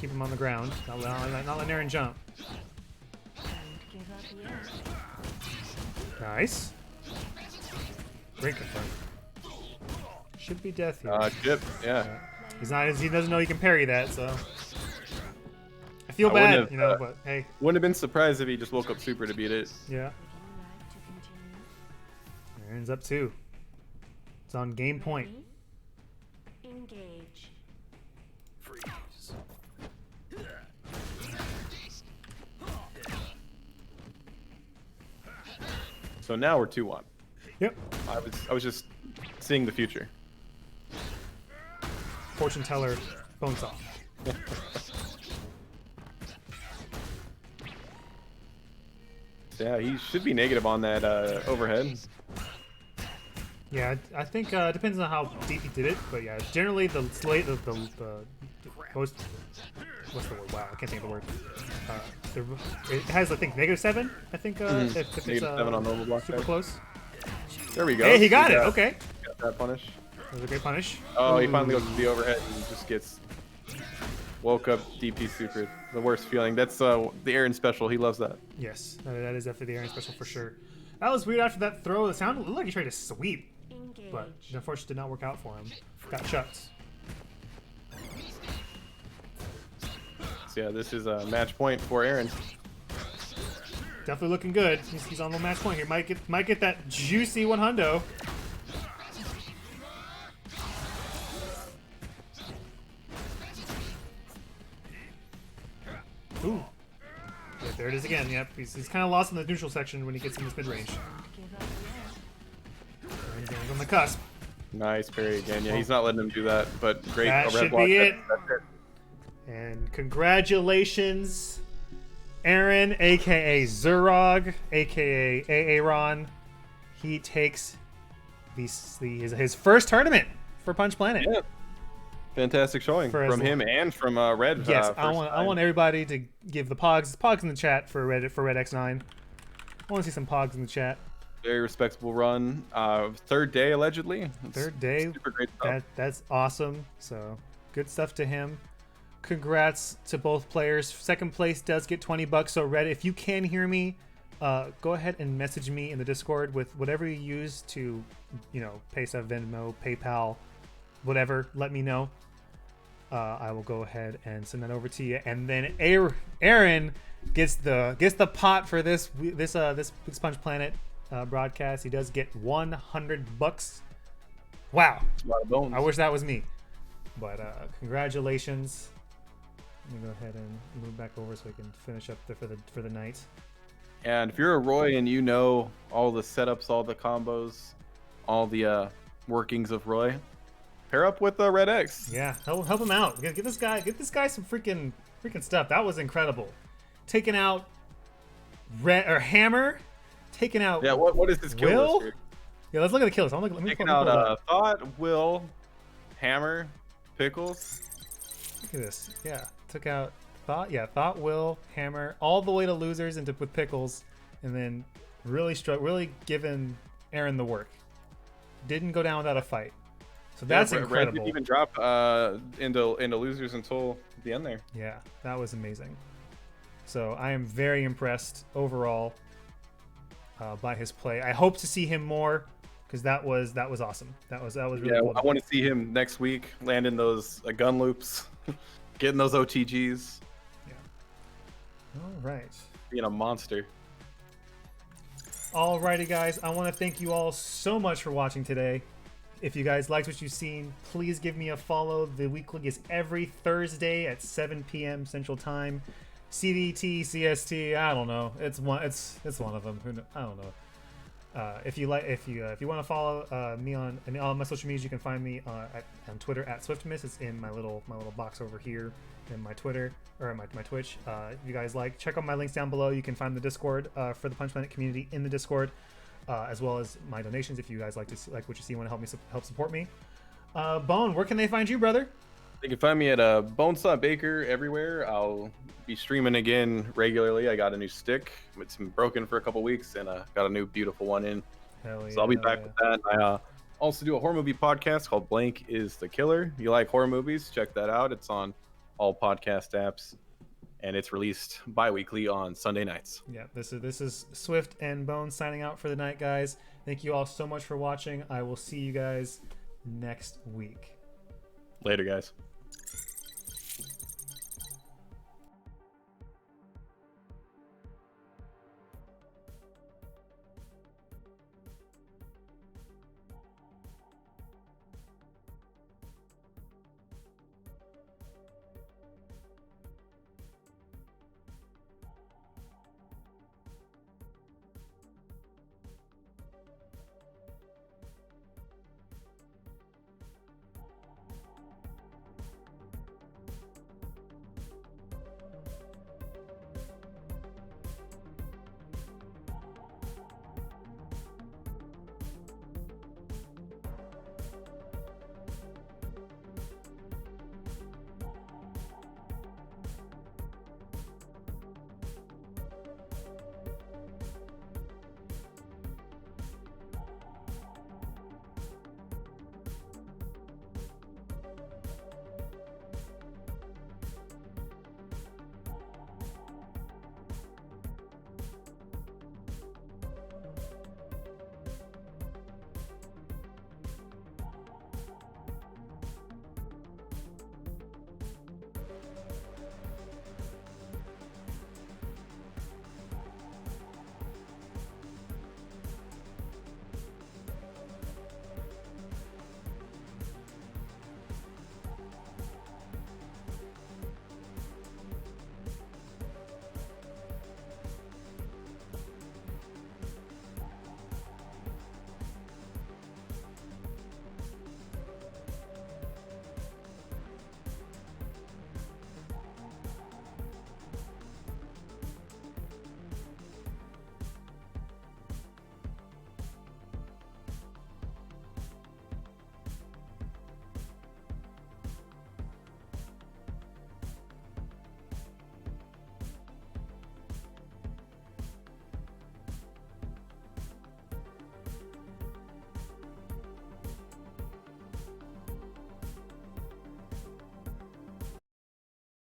Keep him on the ground. Not letting Aaron jump. Nice. Great confirm. Should be death here. Chip, yeah. He doesn't know he can parry that, so. I feel bad, you know, but hey. Wouldn't have been surprised if he just woke up super to beat it. Yeah. Aaron's up 2. It's on game point. Engage. So now we're 2-1. Yep. I was just seeing the future. Fortune teller, bone saw. Yeah, he should be negative on that overhead. Yeah, I think depends on how deep he did it, but yeah, generally the slate the most, what's the word? Wow, I can't think of the word. It has I think -7. I think if it's -7 on normal block super there. close. There we go. Hey, he got it. Okay, Got that punish. that was a great punish. Oh, he finally goes to the overhead and just gets woke up DP super. The worst feeling. That's the Aaron special. He loves that. Yes, that is definitely the Aaron special for sure. That was weird after that throw. It sounded like he tried to sweep, but unfortunately did not work out for him. Got chucked. So yeah, this is a match point for Aaron. Definitely looking good. He's on the match point here. Might get that juicy 100. Ooh. Yeah, there it is again. Yep. He's kind of lost in the neutral section when he gets in this mid range. And he's on the cusp. Nice parry again. Yeah, he's not letting him do that, but great. That should be it. And congratulations, Aaron, aka Zurog, aka Aaron. He takes his first tournament for Punch Planet. Yeah. Fantastic showing from him and from Red. Yes, I want everybody to give the pogs in the chat for Red X9. I want to see some pogs in the chat. Very respectable run. Third day allegedly. Third day. Super great stuff. That's awesome. So good stuff to him. Congrats to both players. Second place does get $20. So Red, if you can hear me, go ahead and message me in the Discord with whatever you use to, pay stuff, Venmo, PayPal, whatever. Let me know. I will go ahead and send that over to you. And then Aaron gets the pot for this Sponge Planet broadcast. He does get $100. Wow. That's a lot of bones. I wish that was me. But congratulations. Let me go ahead and move back over so we can finish up for the night. And if you're a Roy and you know all the setups, all the combos, all the workings of Roy, pair up with Red X. Yeah, help him out. Get this guy some freaking stuff. That was incredible. Taking out Hammer, taking out what is this kill Will? list here? Yeah, let's look at the kills. Let me Taking pull it out up. Thought, Will, Hammer, Pickles. Look at this. Yeah, took out Thought, Will, Hammer, all the way to losers with Pickles, and then really giving Aaron the work. Didn't go down without a fight. So that's incredible. Red didn't even drop into losers until the end there. Yeah, that was amazing. So I am very impressed overall by his play. I hope to see him more because that was awesome. That was really cool. I want to see him next week landing those gun loops, getting those OTGs. Yeah. All right. Being a monster. Alrighty, guys. I want to thank you all so much for watching today. If you guys liked what you've seen, please give me a follow. The weekly is every Thursday at 7 p.m. Central Time. CDT, CST, I don't know. It's one of them. I don't know. If you want to follow me on all my social medias, you can find me on Twitter at SwiftMiss. It's in my little box over here in my Twitter or my Twitch. If you guys check out my links down below. You can find the Discord for the Punch Planet community in the Discord. As well as my donations if you guys like what you see and want to help support me. Bone, where can they find you, brother? You can find me at Bonesaw Baker everywhere. I'll be streaming again regularly. I got a new stick. It's been broken for a couple weeks, and got a new beautiful one in. Hell yeah, so I'll be back with that. I also do a horror movie podcast called Blank is the Killer. If you like horror movies, check that out. It's on all podcast apps, and it's released bi-weekly on Sunday nights. Yeah, this is Swift and Bone signing out for the night, guys. Thank you all so much for watching. I will see you guys next week. Later, guys.